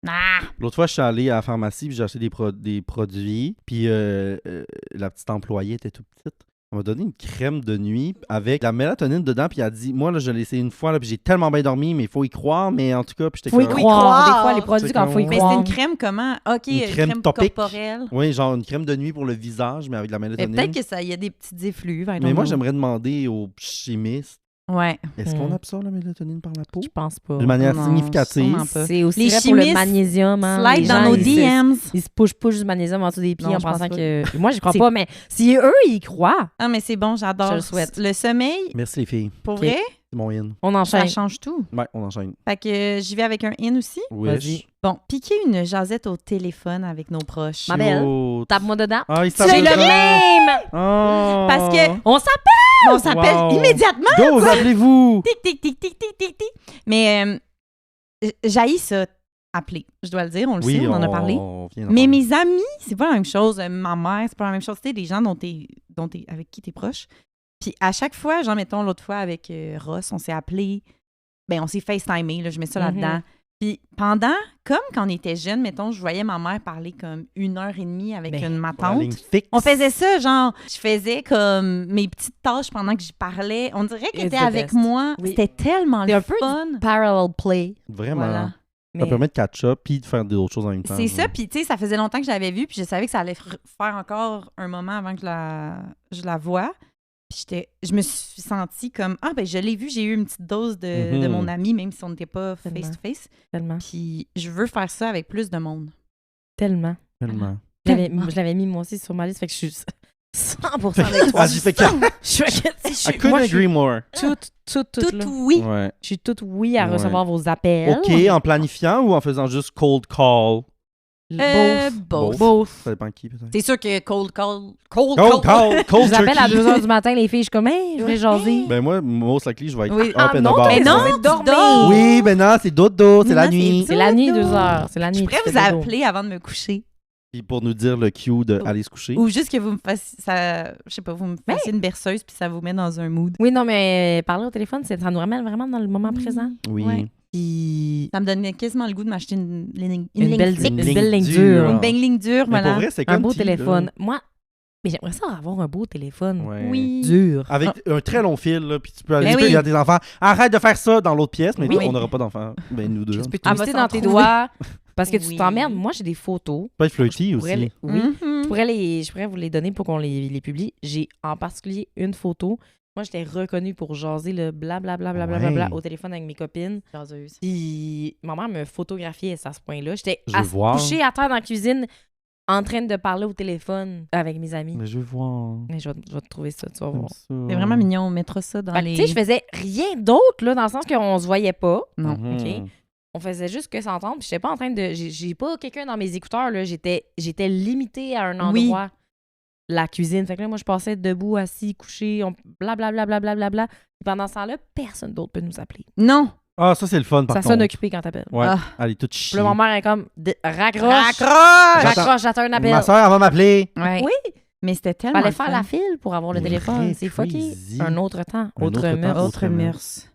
Ah! L'autre fois, je suis allé à la pharmacie puis j'ai acheté des produits. Puis la petite employée était toute petite. Elle m'a donné une crème de nuit avec la mélatonine dedans. Puis elle a dit, moi, là, je l'ai essayé une fois. Là, puis j'ai tellement bien dormi, mais il faut y croire. Mais en tout cas, puis j'étais Faut y comme... croire. croire. Des fois, les produits, C'est quand faut y comme- Mais croire. c'est une crème comment? OK, Une crème topique. corporelle. Oui, genre une crème de nuit pour le visage, mais avec de la Mais mélatonine. peut-être que ça y a des petites effluves. I don't Mais moi, know. j'aimerais demander aux chimistes, Ouais. est-ce qu'on Hmm. absorbe la mélatonine par la peau? Je pense pas. De manière Non, significative. sûrement pas. C'est aussi Les vrai pour le chimistes magnésium. Hein. Slide Les dans gens, nos ils se- DMs. Ils se push du magnésium en dessous des pieds Non, en je pense pensant pas. que... Moi, je crois C'est- pas, mais si eux, ils croient, Ah, mais c'est bon, j'adore. Je le souhaite. Le sommeil, Merci les filles. pour Ok. vrai, C'est mon in. on ça enchaîne. change tout. Ouais, on enchaîne. Fait que j'y vais avec un in aussi. Wish. Vas-y. Bon, piquer une jasette au téléphone avec nos proches. Ma belle. Cute. Tape-moi dedans. Ah, il C'est le s'appelle- même! Oh. Parce que On s'appelle! on s'appelle Wow. immédiatement. Go, appelez-vous! Tic, tic, tic, tic, tic, tic, tic. Mais j'haïs ça, appeler. Je dois le dire, on le sait, on en a parlé. vient d'en Mais parler. mes amis, c'est pas la même chose. Ma mère, c'est pas la même chose. Tu sais, des gens avec qui t'es proche. Puis à chaque fois, genre, mettons, l'autre fois avec Ross, on s'est appelé. Ben, on s'est FaceTimé, là, je mets ça Mhm. là-dedans. Puis pendant, comme quand on était jeune, mettons, je voyais ma mère parler comme 1h30 avec Ben, ma Pour la ligne tante. fixe. On faisait ça, genre, je faisais comme mes petites tâches pendant que j'y parlais. On dirait qu'elle It's était the avec best. moi. Oui. C'était tellement C'est le un peu fun. Parallel play. Vraiment. Voilà. Ça permet de catch-up puis de faire d'autres choses en même temps. C'est ça, puis tu sais, ça faisait longtemps que je l'avais vu, puis je savais que ça allait faire encore un moment avant que je la voie. Puis je me suis sentie comme, ah ben je l'ai vu, j'ai eu une petite dose de Mhm. mon ami, même si on n'était pas Tellement. face-to-face. Tellement. Puis je veux faire ça avec plus de monde. Tellement. Tellement. Je l'avais mis moi aussi sur ma liste, fait que je suis 100% avec toi. Vas-y, fait que Je suis I couldn't agree more. toute là. oui. Ouais. Je suis toute oui à Ouais. recevoir vos appels. OK, en planifiant ou en faisant juste cold call? Both. Both. Ça dépend qui, peut-être. C'est sûr que cold call. Cold call! Je Cold vous appelle à turkey! 2h du matin, les filles, je suis comme, hey, je voulais jaser. Ben moi, most likely, je vais être Oui. up Ah and non, about. mais non, Ouais. c'est dormir. dors. Oui, ben non, c'est dodo, c'est la Non, nuit. C'est la nuit, Dodo. 2h. C'est la nuit. Je pourrais tu vous fais dodo. appeler avant de me coucher. Puis pour nous dire le cue d'aller se coucher. Ou juste que vous me fassiez, je sais pas, vous me fassiez une berceuse puis ça vous met dans un mood. Oui, non, mais parler au téléphone, ça nous ramène vraiment dans le moment présent. Oui. Ouais. Puis Ça me donne quasiment le goût de m'acheter une ligne une belle fixe. Une ligne ligne dure. dure. Une belle ligne dure, Mais voilà. pour vrai, c'est Un comme beau qui, là? téléphone. Moi, Mais j'aimerais ça avoir un beau téléphone. Ouais. Oui. Dur. Avec un très long fil, là, puis tu peux aller Ben oui. dire à tes enfants, arrête de faire ça dans l'autre pièce, mais Oui. on n'aura pas d'enfants. Ben, nous deux. Tu peux Elle va twister s'en dans tes trouver. doigts parce que tu Oui. t'emmerdes. Moi, j'ai des photos. Pas être flirty Je pourrais aussi. les- Oui. Mhm. Je pourrais vous les donner pour qu'on les publie. J'ai en particulier une photo. Moi, j'étais reconnue pour jaser le blablabla Ouais. au téléphone avec mes copines. Jaseuse. Puis ma mère me photographiait à ce point-là. J'étais Je veux voir. couchée à terre dans la cuisine en train de parler au téléphone avec mes amis. Mais je veux voir. Mais je vais te trouver ça, tu vas Comme voir. ça. C'est vraiment mignon. On mettra ça dans Fait que, les... tu sais, je faisais rien d'autre, là, dans le sens qu'on se voyait pas. Non. Mhm. OK. On faisait juste que s'entendre. Puis j'étais pas en train de... J'ai pas quelqu'un dans mes écouteurs, là. J'étais limitée à un Oui. endroit. La cuisine. Fait que là, moi, je passais debout, assis, couché, blablabla. Et pendant ce temps-là, personne d'autre peut nous appeler. Non. Ah, ça, c'est le fun, par Ça contre. sonne occupé quand t'appelles. Ouais. Ah. Elle est toute Puis chiée. là, ma mère est comme, raccroche. Raccroche! Raccroche, j'attends un appel. Ma soeur, elle va m'appeler. Ouais. Oui. Mais c'était tellement Fallait le faire fun. la file pour avoir le Mais téléphone. très C'est fucké. crazy. Un autre temps. Un Autre autre temps, mœurs. Autre mœurs.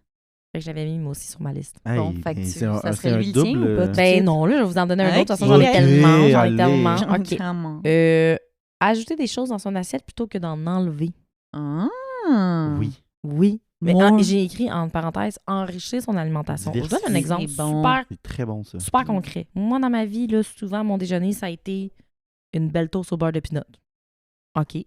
Fait que j'avais mis moi aussi sur ma liste. Hey, Bon, fait que c'est un- ça c'est serait un lui le tien double, ou pas? tout de Ben suite? non, là, je vais vous en donner un autre. De toute façon, Ok. j'en ai tellement. J'en ai Allez. tellement. OK. Vraiment. Ajouter des choses dans son assiette plutôt que d'en enlever. Ah. Oui. Oui. Mais Moi- j'ai écrit entre parenthèses enrichir son alimentation. Je donne un Diversifier. exemple C'est bon. super, C'est très bon, ça. super concret. Moi, dans ma vie, là, souvent, mon déjeuner, ça a été une belle toast au beurre de pinot. OK.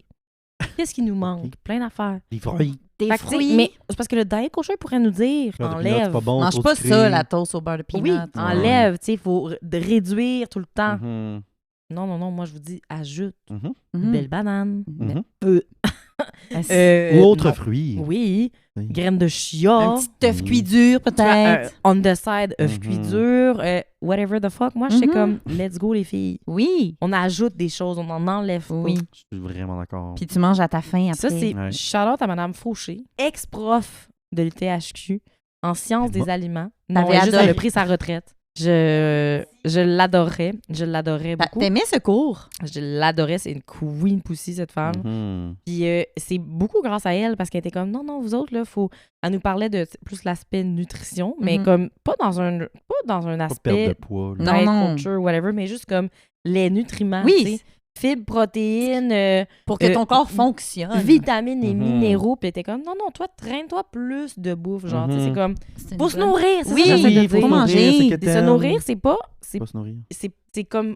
Qu'est-ce qui nous manque? Ok. Plein d'affaires. Des fruits. Des Fait que, tu sais, fruits. mais c'est parce que le diet coach pourrait nous dire Beurre de peanut, c'est enlève. pas bon, Mange trop pas sucré. ça, la toast au beurre de peanut. Oui, Ouais. enlève. Tu sais, il faut réduire tout le temps. Mhm. Non. Moi, je vous dis, ajoute Mhm. une belle banane. Mhm. Euh, Ou autre non. fruit. Oui. Oui. Graines de chia. Un petit œuf Mhm. cuit dur, Tu vois, peut-être. on the side, œuf Mhm. cuit dur, whatever the fuck. Moi, j'étais Mhm. comme, let's go, les filles. Oui. On ajoute des choses, on en enlève pas. Oui. Je suis vraiment d'accord. Puis tu manges à ta faim après. Ça, c'est Ouais. shout-out à Mme Fauché, ex-prof de l'UTHQ en sciences des aliments. Non, T'avais juste, adoré. elle a pris sa retraite. Je l'adorais. Je l'adorais beaucoup. T'aimais ce cours? Je l'adorais. C'est une queen pussy, cette femme. Mhm. Puis c'est beaucoup grâce à elle parce qu'elle était comme non, vous autres, là, faut. Elle nous parlait de plus l'aspect nutrition, mais Mhm. comme pas dans un Pas perdre de aspect poids. là. Non, diet non. culture, whatever, mais juste comme les nutriments. Oui. tu sais. Fibres, protéines, Pour que ton corps fonctionne. vitamines et Mhm. minéraux. Puis elle était comme non, toi, traîne-toi plus de bouffe. Genre, tu sais, Mhm. c'est comme. C'est une Faut se bonne- nourrir, c'est Oui, ça que j'essaie de faut dire. faut manger. c'est que Et se t'aimes. nourrir, c'est pas. Pas se nourrir. C'est comme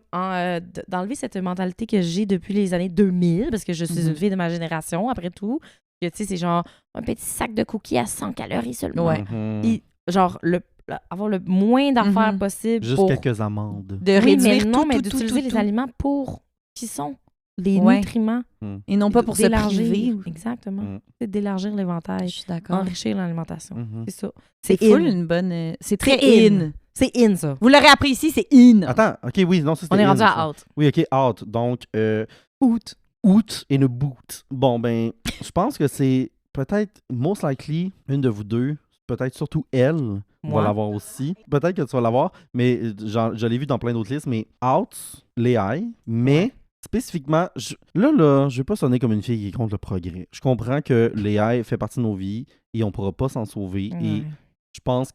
d'enlever cette mentalité que j'ai depuis les années 2000, parce que je suis Mhm. une fille de ma génération, après tout. Que, tu sais, c'est genre un petit sac de cookies à 100 calories seulement. Ouais. Mhm. Et, genre, avoir le moins d'affaires Mhm. possible Juste pour... quelques amandes. De Oui, réduire mais non, tout, mais tout, d'utiliser tout, les tout. aliments pour qui sont les Ouais. nutriments. Et non pas pour se d'élargir. priver. Exactement. Mm. C'est d'élargir Je l'éventail, suis d'accord. enrichir l'alimentation. Mhm. C'est ça. C'est in. full une bonne... c'est très C'est in. in. C'est in, ça. Vous l'aurez appris ici, c'est in. Attends, ok, oui, non, ça c'était On est rendu in, à ça. out. Oui, ok, out. Donc, out et une boot. Bon, ben, je pense que c'est peut-être, most likely, une de vous deux, peut-être surtout elle, Moi. va l'avoir aussi. Peut-être que tu vas l'avoir, mais je l'ai vu dans plein d'autres listes, mais out, Léa, mais spécifiquement, là, je veux pas sonner comme une fille qui est contre le progrès. Je comprends que Léa fait partie de nos vies et on pourra pas s'en sauver. Et Ouais. je pense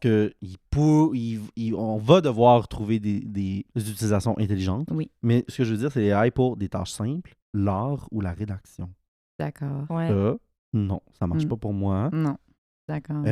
on va devoir trouver des utilisations intelligentes. Oui. Mais ce que je veux dire, c'est AI pour des tâches simples, l'art ou la rédaction. D'accord. Ouais. Ça, non, ça marche Mm. pas pour moi. Non. D'accord.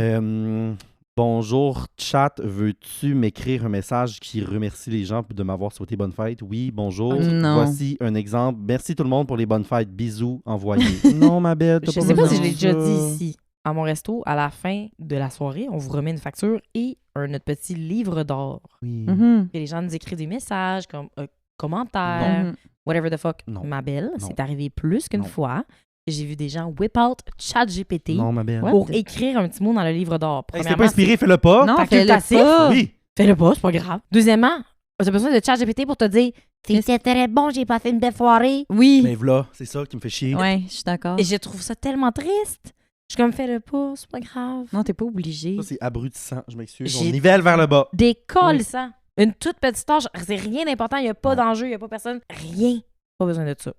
Bonjour, chat, veux-tu m'écrire un message qui remercie les gens de m'avoir souhaité bonne fête? Oui, bonjour. Non. Voici un exemple. Merci tout le monde pour les bonnes fêtes. Bisous envoyés. Non, ma belle, t'as Je pas sais pas si besoin je l'ai de déjà ça. dit ici. À mon resto, à la fin de la soirée, on vous remet une facture et notre petit livre d'or. Oui. Mhm. Et les gens nous écrivent des messages comme commentaires, Mhm. whatever the fuck. Non. Ma belle, Non. c'est arrivé plus qu'une Non. fois. J'ai vu des gens whip out ChatGPT Non, ma belle. Ouais. pour écrire un petit mot dans le livre d'or. Hey, si t'es Premièrement, pas inspiré, fais-le pas. Non, facultatif. fais-le pas. Oui. fais-le pas, c'est pas grave. Deuxièmement, t'as besoin de ChatGPT pour te dire c'était très bon, j'ai passé une belle soirée. Oui. Mais voilà, c'est ça qui me fait chier. Ouais, je suis d'accord. Et je trouve ça tellement triste. Je suis comme fais-le pas, c'est pas grave. Non, t'es pas obligé. Ça, c'est abrutissant. Je m'excuse. On J'ai- nivelle vers le bas. Décolle ça. Une toute petite tâche, c'est rien d'important, il n'y a pas d'enjeu, il n'y a pas personne, rien. Pas besoin de ça.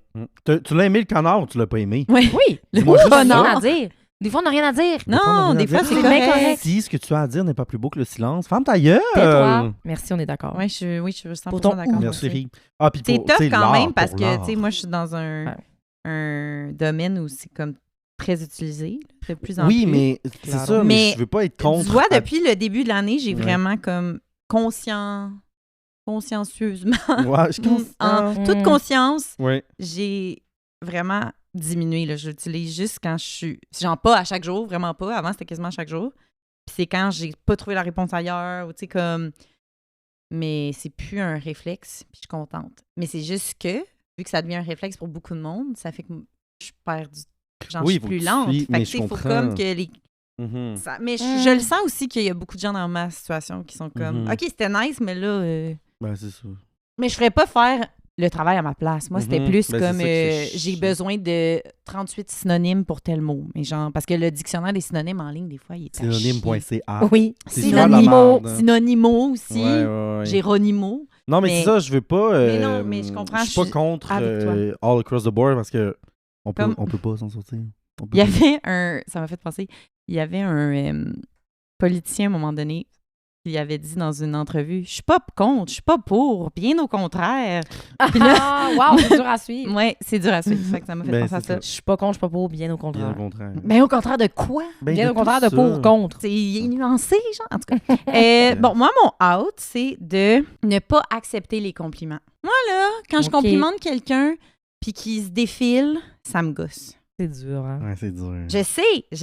Tu l'as aimé le canard ou tu l'as pas aimé? Oui. Oui, Le Dis-moi juste rien bonheur. à dire. Des fois, on n'a rien à dire. Non, des fois, c'est bien correct. correct. Si ce que tu as à dire n'est pas plus beau que le silence, ferme ta gueule! Tais-toi. Merci, on est d'accord. Ouais, je suis 100% Pour ton d'accord. Merci, fille. Ah, puis C'est pour, tough tu sais, quand l'art même parce pour que, l'art. tu sais, moi, je suis dans un... Ouais. un domaine où c'est comme très utilisé, de plus en Oui, plus. mais c'est Claro. ça, mais Mais je veux pas être contre. Tu vois, depuis le début de l'année, j'ai Ouais. vraiment comme consciencieusement, Ouais, je pense. en toute conscience, Ouais. j'ai vraiment diminué. Là. Je l'utilise juste quand je suis... Genre pas à chaque jour, vraiment pas. Avant, c'était quasiment à chaque jour. Puis c'est quand j'ai pas trouvé la réponse ailleurs ou tu sais comme... Mais c'est plus un réflexe, puis je suis contente. Mais c'est juste que, vu que ça devient un réflexe pour beaucoup de monde, ça fait que je perds du... Genre, Oui, je suis faut plus que tu lente. suives, Fait que, mais tu sais, je il faut comprends. comme que les... Mhm. Mais je le sens aussi qu'il y a beaucoup de gens dans ma situation qui sont comme Mhm. OK, c'était nice, mais là. Ben, c'est ça. Mais je ferais pas faire le travail à ma place. Moi, c'était Mhm. plus Ben, c'est comme ça qui fait j'ai chier. besoin de 38 synonymes pour tel mot. Mais genre, parce que le dictionnaire des synonymes en ligne, des fois, il est à chier. Synonyme.ca. Oui. C'est super de la merde, hein. Synonymo aussi. Ouais, ouais, ouais. Géronimo. Non, mais mais- c'est ça, je veux pas. Mais non, mais je comprends, Je suis pas je suis contre avec toi. all across the board parce que on peut, Comme- on peut pas s'en sortir. On peut Il y pas. avait un... Ça m'a fait penser. Il y avait un politicien, à un moment donné, qui avait dit dans une entrevue « Je suis pas contre, je suis pas pour, bien au contraire. » Puis là- Ah, wow, c'est dur à suivre. Ouais, c'est dur à suivre. Fait que ça m'a fait Ben, penser à c'est ça. ça. Je suis pas contre, je suis pas pour, bien au Bien au contraire. contraire. Mais au contraire de quoi? Ben, Bien au tout contraire de ça. pour, contre. C'est il est nuancé, genre, en tout cas. Bon, moi, mon out, c'est de ne pas accepter les compliments. Moi, là, quand je Ok. complimente quelqu'un puis qu'il se défile, ça me gosse. C'est dur, hein? Ouais, c'est dur. Je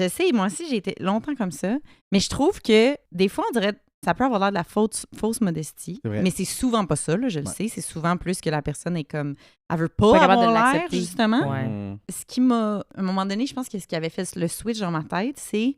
sais, moi aussi, j'ai été longtemps comme ça, mais je trouve que des fois, on dirait ça peut avoir l'air de la fausse modestie, C'est vrai. mais c'est souvent pas ça, là, je le Ouais. sais. C'est souvent plus que la personne est comme... Elle veut pas, Pas capable avoir de l'air, l'accepter. justement. Ouais. Mhm. Ce qui m'a... À un moment donné, je pense que ce qui avait fait le switch dans ma tête, c'est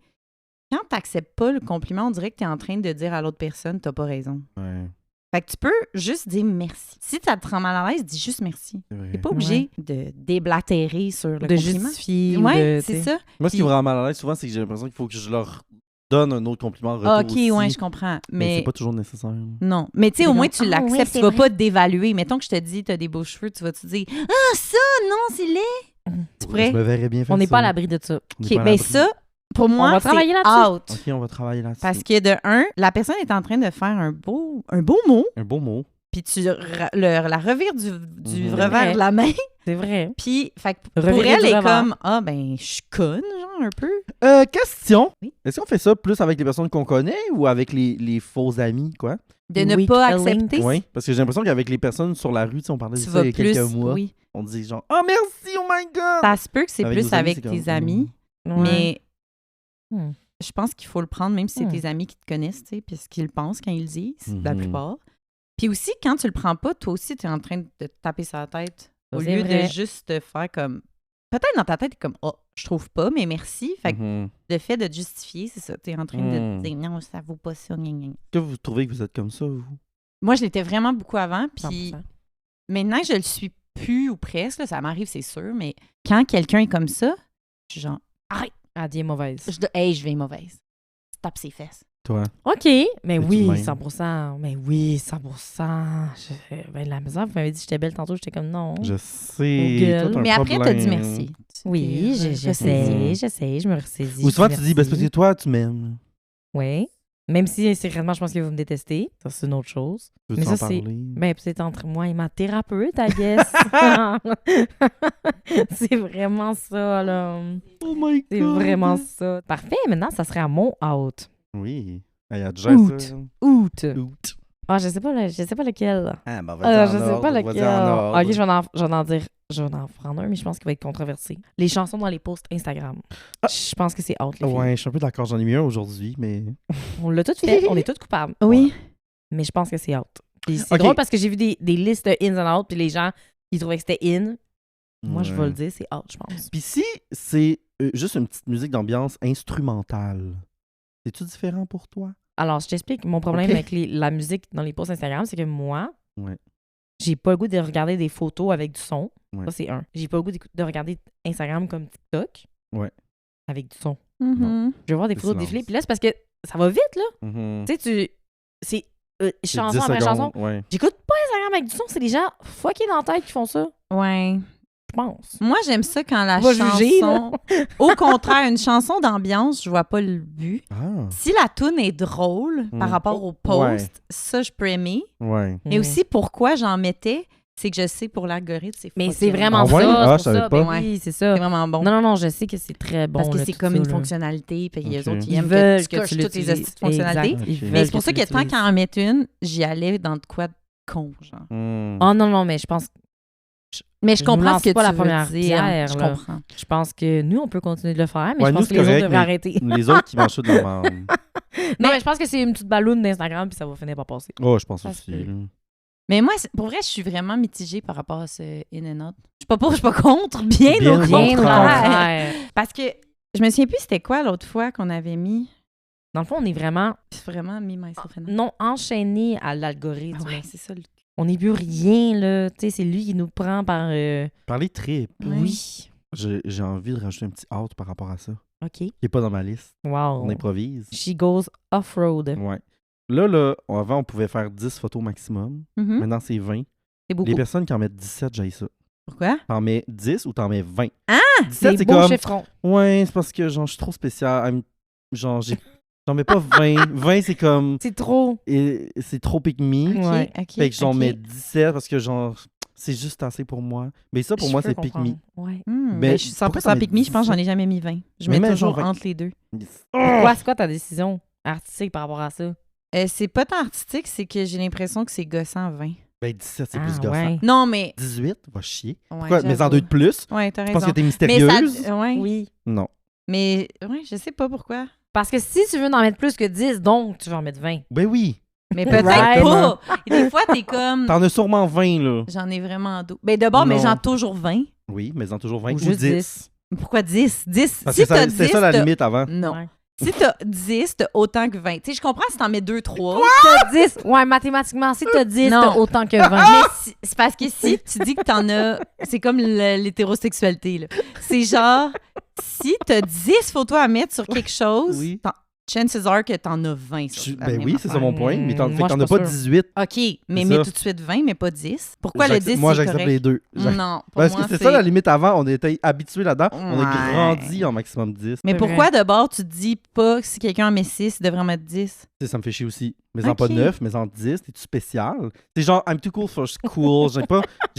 quand t'acceptes pas le compliment, on dirait que t'es en train de dire à l'autre personne « t'as pas raison Ouais, ». Fait que tu peux juste dire merci. Si ça te rend mal à l'aise, dis juste merci. c'est vrai. T'es pas obligé de déblatérer sur le De compliment. justifier. ou Ouais, de, c'est tu sais. ça. Moi, ce qui Puis- me rend mal à l'aise souvent, c'est que j'ai l'impression qu'il faut que je leur donne un autre compliment en retour. Ah, OK, aussi. ouais, je comprends. Mais Mais c'est pas toujours nécessaire. non. Mais tu sais, au C'est moins, comme, tu ah, l'acceptes. ouais, Tu c'est vas vrai. pas dévaluer. Mettons que je te dis, t'as des beaux cheveux, tu vas te dire « Ah, ça, non, c'est laid! » Tu pourrais? Je me verrais bien faire On n'est ça. pas à l'abri de ça. On n'est OK, pas à ben l'abri. ça, pour On moi, va c'est travailler là-dessus. out. OK, on va travailler là-dessus. Parce que de un, la personne est en train de faire un beau mot, Un beau mot. puis tu la revires du Mhm. revers vrai. de la main, C'est vrai. puis fait que pour Revirer elle, du elle est revers. comme « Ah, ben, je suis conne, genre, un peu. Question. Oui. Est-ce qu'on fait ça plus avec les personnes qu'on connaît ou avec les faux amis, quoi? » De ne Weak pas link. accepter. Oui, parce que j'ai l'impression qu'avec les personnes sur la rue, tu sais, on parlait de Tu ça vas il y a plus, quelques mois, oui. on dit genre « Oh, merci, oh my God! Ça se peut que c'est Avec plus nos amis, avec c'est tes comme, amis, Ouais. mais Hmm. je pense qu'il faut le prendre, même si c'est tes amis qui te connaissent, tu sais, puis ce qu'ils pensent quand ils le disent, la Mhm. plupart. Puis aussi, quand tu le prends pas, toi aussi, tu es en train de te taper sur la tête au C'est lieu vrai. de juste te faire comme... Peut-être dans ta tête, t'es comme « Oh, je trouve pas, mais merci. » Fait que Mhm. le fait de te justifier, c'est ça. T'es en train de Hmm. te dire « Non, ça vaut pas ça. Gna, gna, gna. Est-ce que vous trouvez que vous êtes comme ça, vous? » Moi, je l'étais vraiment beaucoup avant, puis 100%. maintenant, je le suis plus ou presque. Là, ça m'arrive, c'est sûr, mais quand quelqu'un est comme ça, je suis genre « Arrête! Ah, Dieu est mauvaise. Hey, je vais mauvaise. » Tape ses fesses. Toi? OK, mais C'est oui, tout de même. 100%. Mais oui, 100%. Ben, la misère, vous m'avez dit que j'étais belle tantôt, j'étais comme non. Je sais. Google. toi, t'as un Mais après, t'as dit problème. merci. Oui, j'essaie, je me ressaisis. Ou souvent, je tu dis, ben, c'est parce que toi, tu m'aimes. Oui. Même si secrètement, je pense que vous me détestez. Ça, c'est une autre chose. Veux-tu Mais en ça, c'est- parler? Ben, peut-être entre moi et ma thérapeute, I guess. C'est vraiment ça, là. Oh my God! C'est vraiment ça. Parfait, maintenant, ça serait à mon out. Oui. Il y a déjà Out. ça. Out. Out. Ah, je sais pas lequel. Ah, ben, Je sais pas lequel. Ok, je vais en prendre un, mais je pense qu'il va être controversé. Les chansons dans les posts Instagram. Je pense que c'est out, les filles. Ouais, je suis un peu d'accord. J'en ai mis un aujourd'hui, mais... On l'a tout fait, on est tous coupables. Oui. Mais je pense que c'est out. Puis c'est Ok. drôle parce que j'ai vu des listes de ins and out, puis les gens, ils trouvaient que c'était in. Moi, je vais Ouais. le dire, c'est out, je pense. Puis si c'est juste une petite musique d'ambiance instrumentale, c'est-tu différent pour toi? Alors, je t'explique. Mon problème Ok. avec la musique dans les posts Instagram, c'est que moi, Ouais. j'ai pas le goût de regarder des photos avec du son. Ouais. Ça, c'est un. J'ai pas le goût de regarder Instagram comme TikTok. Ouais. Avec du son. Mhm. Je vais voir des Le photos silence. défiler. Puis là, c'est parce que ça va vite, là. Mhm. Tu sais, c'est C'est chanson 10 après chanson. secondes, ouais. J'écoute pas Instagram avec du son. C'est les gens fuckés dans la tête qui font ça. Ouais. Je pense. Moi, j'aime ça quand la On va juger, chanson... Au contraire, une chanson d'ambiance, je vois pas le but. Ah, Si la toune est drôle par Mm. rapport au Ouais. post, ça, je peux aimer. ouais. Mais aussi, pourquoi j'en mettais? C'est que je sais pour l'algorithme, c'est Mais fucking c'est vraiment Ah ouais? ça. Ah, c'est je savais pour ça. pas. Ben oui, c'est ça. C'est vraiment bon. Non, je sais que c'est très bon. Parce que là, c'est tout comme ça, une là. fonctionnalité, puis les Ok. autres, ils Ils aiment veulent que tu coches toutes les l'utilises. hosties de fonctionnalités. Exact. Ils Ok. veulent Mais c'est pour que ça tu que tant l'utilises. qu'à en mettre une, j'y allais dans de quoi de con, genre. Oh non, mais je pense Mais Je je nous comprends lance ce que pas tu la veux première dire. pierre, Je là. comprends. Je pense que nous, on peut continuer de le faire, mais Ouais, je pense nous, que les c'est autres correct, devraient arrêter. Les autres qui mangent ça de la merde. Non, mais je pense que c'est une petite balloune d'Instagram, puis ça va finir par passer. Oh, je pense Ça aussi. se peut. là. Mais moi, pour vrai, je suis vraiment mitigée par rapport à ce in and out. Je suis pas pour, je suis pas contre. Bien, Bien au au Bien au contraire. contraire. Parce que je me souviens plus c'était quoi l'autre fois qu'on avait mis. Dans le fond, on est vraiment J'ai vraiment mis myself in. non enchaîné à l'algorithme. Ah ouais, c'est ça. On n'est plus rien, là. Tu sais, c'est lui qui nous prend par... Parler trip. Ouais. Oui. J'ai envie de rajouter un petit out par rapport à ça. OK. Qui n'est pas dans ma liste. Wow. On improvise. She goes off-road. Ouais. Là, avant, on pouvait faire 10 photos maximum. Mhm. Maintenant, c'est 20. C'est beaucoup. Les personnes qui en mettent 17, j'ai ça. Pourquoi? T'en mets 10 ou t'en mets 20? Ah! 17, Des c'est beaux comme... chiffrons. Ouais, c'est parce que genre, je suis trop spécial. Genre, j'en mets pas 20. 20, c'est comme... C'est trop. Et c'est trop pick me. Ok, Ouais. ok. Fait que j'en ok. mets 17 parce que genre, c'est juste assez pour moi. Mais ça, pour moi, Je peux c'est pick me. comprendre. Ouais. Hmm, Mais ben, je suis pourquoi 100% t'en mets pick me, je pense que j'en ai 17? jamais mis 20. Je Mais mets mets toujours genre 20. entre les deux. Quoi, c'est quoi ta décision artistique par rapport à ça? C'est pas tant artistique, c'est que j'ai l'impression que c'est gossant 20. Ben 17, c'est Ah, plus gossant. ouais. Non, mais. 18, va chier. Ouais, Pourquoi? Mais en j'avoue. 2 de plus? Ouais, t'as Tu raison. penses que t'es Mais mystérieuse? ça. Ouais. Oui. Non. Mais, ouais, je sais pas pourquoi. Parce que si tu veux en mettre plus que 10, donc tu vas en mettre 20. Ben oui. Mais peut-être Right. pas. Et des fois, t'es comme. T'en as sûrement 20, là. J'en ai vraiment 12. Ben, d'abord, mais Non. j'en ai toujours 20. Oui, mais en toujours 20 Ou ou juste 10. Pourquoi 10? 10. Parce Si que t'as c'était 10, ça la t'as- limite avant. Non. Ouais. Si t'as 10, t'as autant que 20. Tu sais, je comprends si t'en mets 2, 3. T'as 10. Ouais, mathématiquement, si t'as 10, Non. t'as autant que 20. Mais c'est parce que si tu dis que t'en as... C'est comme l'hétérosexualité, là. C'est genre, si t'as 10 photos à mettre sur quelque chose, Oui. chances are que t'en as 20. sur la Ben même oui, c'est ça affaire. mon point. Mais Moi, fait que je t'en suis as pas pas sûre. 18. OK, mais C'est mets ça. tout de suite 20, mais pas 10. Pourquoi le 10, Moi, c'est j'accepte correct? les deux. Non, pour Parce moi, que c'est ça la limite avant. On était habitués là-dedans. On a Ouais. grandi en maximum 10. Mais C'est pourquoi d'abord tu te dis pas que si quelqu'un en met 6, il devrait en mettre 10? Tu sais, ça me fait chier aussi. Mais en pas Ok. 9, mais en 10, t'es-tu spécial? C'est genre, I'm too cool for school. J'ai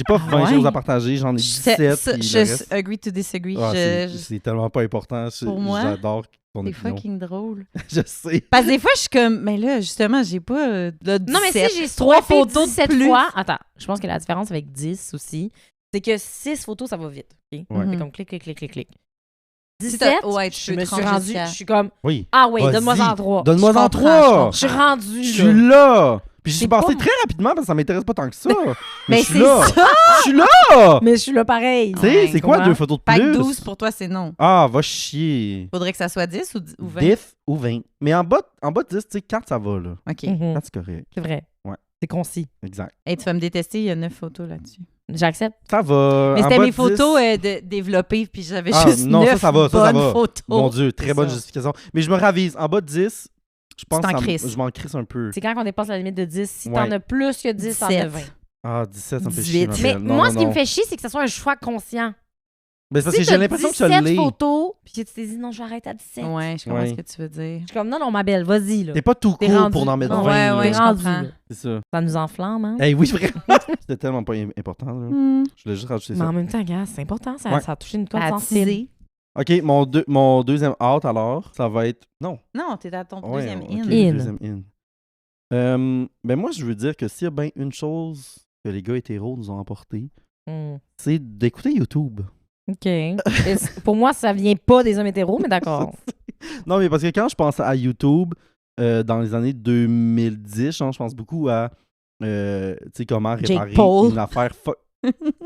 pas 20 ouais? choses à partager. J'en ai 17. puis le Je reste- agree to disagree. Ah, Je- c'est tellement pas important. Pour moi, J'adore ton C'est opinion. fucking drôle. Je sais. Parce que des fois, je suis comme, mais là, justement, j'ai pas de 17. Non, mais si j'ai 3 swappé photos de 17 plus. fois... Attends, je pense que la différence avec 10 aussi, c'est que 6 photos, ça va vite. OK? Ouais. C'est comme clic, clic, clic, clic, clic. Si 17, t'as- ouais, tu je peux me te suis rendre rendue, jusqu'à- je suis comme, Oui. ah oui, Vas-y. donne-moi en 3. Donne-moi Je en comprends, 3. Je suis rendue, Je là. suis là. Puis je suis C'est passé pas- très rapidement parce que ça m'intéresse pas tant que ça. Mais je suis c'est là. ça! Je suis là. Mais je suis là pareil. Tu sais, Ouais, c'est quoi comprends? 2 photos de Pack plus? 12, pour toi, c'est non. Ah, va chier. Faudrait que ça soit 10 ou 20? Diff ou 20. Mais en bas de 10, tu sais, 4, ça va, là. OK. Mhm. 4, c'est correct. C'est vrai. Ouais. C'est concis. Exact. Hey, tu vas me détester, il y a 9 photos là-dessus. J'accepte. Ça va. Mais En c'était bas mes de photos 10, de développées, puis j'avais Ah, juste non, 9 ça va, bonnes va. photos. Mon Dieu, très C'est bonne ça. justification. Mais je me ravise. En bas de 10, je pense Tu t'en que crisses. je m'en crisse un peu. C'est quand on dépasse la limite de 10. Si Ouais. t'en as plus que 10, t'en as 17. 20. Ah, 17, ça me fait 18. chier. ma Mais belle. Non, moi, non, ce qui me non. fait chier, c'est que ce soit un choix conscient. Mais c'est parce Si que j'ai t'as l'impression que ça 17 l'est. photos, puis que tu t'es dit non, je vais arrêter à 17. Ouais, je comprends Ouais. ce que tu veux dire. Je suis comme non, non, ma belle, vas-y. Là. T'es pas tout T'es court rendu. pour en mettre Non, 20. ouais, là. ouais, T'es je rendu, comprends. là. C'est ça. Ça nous enflamme, hein? Hey, oui, vraiment. C'était tellement pas important. Là. Hmm. Je voulais juste rajouter Mais ça. en même temps, gars, c'est important. Ça, Ouais. ça a touché une corde À sensible. teaser. OK, mon deuxième out, alors, ça va être... Non. Non, t'es à ton Ouais, deuxième ok, in. In. deuxième in. Ben moi, je veux dire que s'il y a bien une chose que les gars hétéros nous ont apporté, Hmm. c'est d'écouter YouTube. OK. Pour moi, ça vient pas des hommes hétéros, mais d'accord. Non, mais parce que quand je pense à YouTube, dans les années 2010, je pense beaucoup à tu sais, comment Jake réparer Paul. une affaire...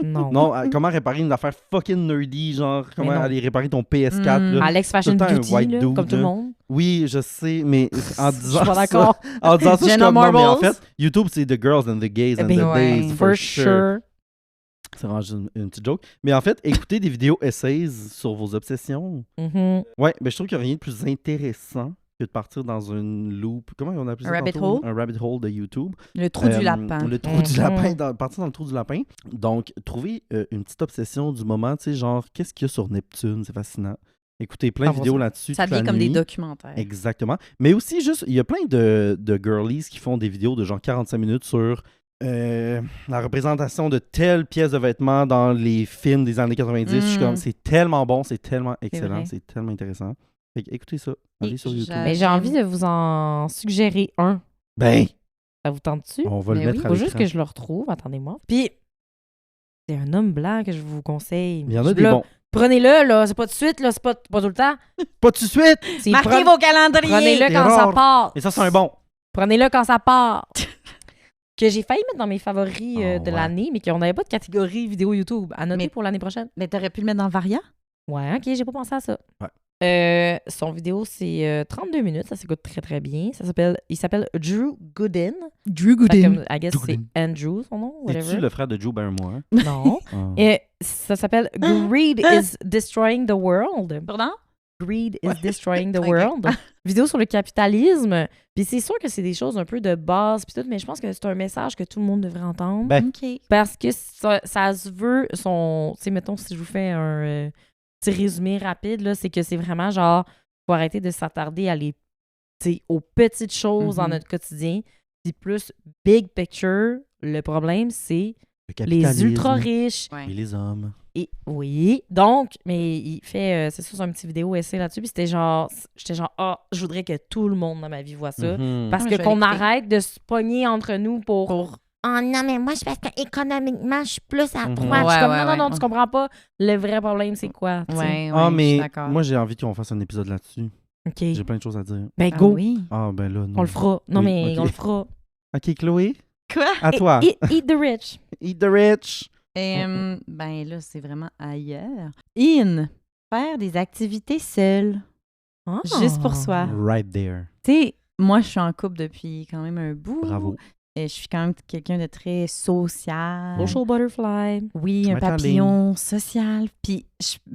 Non. Non, comment réparer une affaire fucking nerdy, genre comment non. aller réparer ton PS4. Mm. là. Alex Fashion Tout le temps un Beauty, white là, dude, comme tout le là. monde. Oui, je sais, mais en Je disant suis pas ça, d'accord. en disant ça, je suis Jenna comme, non, mais en Marbles. fait, YouTube, c'est the girls and the gays and Ben, the ouais. days, For sure. C'est vraiment juste une petite joke. Mais en fait, écoutez des vidéos essays sur vos obsessions. Mhm. Ouais, ben je trouve qu'il n'y a rien de plus intéressant que de partir dans une loop. Comment on appelle ça? Un rabbit tantôt? hole? Un rabbit hole de YouTube. Le trou du Euh, lapin. Le trou du Mhm. lapin, partir dans le trou du lapin. Donc, trouver une petite obsession du moment, tu sais, genre, qu'est-ce qu'il y a sur Neptune? C'est fascinant. Écoutez plein de Ah, bon, vidéos ça- là-dessus. Ça toute la devient comme des nuit. documentaires. Exactement. Mais aussi, juste, il y a plein de girlies qui font des vidéos de genre 45 minutes sur la représentation de telle pièce de vêtements dans les films des années 90. Je suis comme, c'est tellement bon, c'est tellement excellent, vrai. c'est tellement intéressant. Fait que écoutez ça. Allez sur YouTube. Mais j'ai envie de vous en suggérer un. Ben, Ça vous tente-tu? on va le Mais mettre oui. à Faut juste l'écran. que je le retrouve. Attendez-moi. Puis, c'est un homme blanc que je vous conseille. Il y en a des Là, bons. Prenez-le, là. C'est pas tout de suite, là. C'est pas tout le temps. Pas tout de suite! C'est Marquez vos calendriers! Prenez-le C'est quand ça rare. part. Et ça, c'est un bon. Prenez-le quand ça part. Que j'ai failli mettre dans mes favoris Oh, de ouais. l'année, mais qu'on n'avait pas de catégorie vidéo YouTube à noter Mais- pour l'année prochaine. Mais t'aurais pu le mettre dans Varia? Ouais, OK, j'ai pas pensé à ça. Ouais. Son vidéo, c'est 32 minutes. Ça s'écoute très, très bien. Il s'appelle Drew Gooden. Drew Fait comme, I guess Drew c'est Gooden. Andrew, son nom, Es-tu whatever. le frère de Joe Barrymore? Non. Ah. Et ça s'appelle Greed is Destroying the World. Pardon? Greed is Ouais. Destroying the Ok. World. Vidéo sur le capitalisme. Puis c'est sûr que c'est des choses un peu de base, puis tout, mais je pense que c'est un message que tout le monde devrait entendre. Ben, OK. Parce que ça se veut, tu sais, mettons, si je vous fais un petit résumé rapide, là, c'est que c'est vraiment genre, faut arrêter de s'attarder à aux petites choses dans Mhm. notre quotidien. Puis plus big picture, le problème, c'est le les capitalisme ultra riches. Ouais. et les hommes. Et oui, donc, mais il fait, c'est ça, c'est un petit vidéo essai là-dessus. Puis j'étais genre, je voudrais que tout le monde dans ma vie voit ça. Mhm. Parce Ouais, que je vais qu'on l'écouter. arrête de se pogner entre nous pour Oh non, mais moi, je pense qu'économiquement, je suis plus à Mhm. droite. Je suis comme, Ouais, non, ouais. non, tu comprends pas. Le vrai problème, c'est quoi? tu sais? Ouais, Ah, je suis mais d'accord. moi, j'ai envie qu'on fasse un épisode là-dessus. OK. J'ai plein de choses à dire. Ben, Ah go. oui. Ah, ben là, non. On le fera. Non, Oui, mais ok. on le fera. OK, Chloé, Quoi? à toi. Eat the rich. Eat the rich. Ben là, c'est vraiment ailleurs. Faire des activités seules. Ah. Juste pour soi. Right there. Tu sais, moi, je suis en couple depuis quand même un bout. Bravo. Et je suis quand même quelqu'un de très social. Social butterfly. Oui, un Mettre en papillon social. Puis,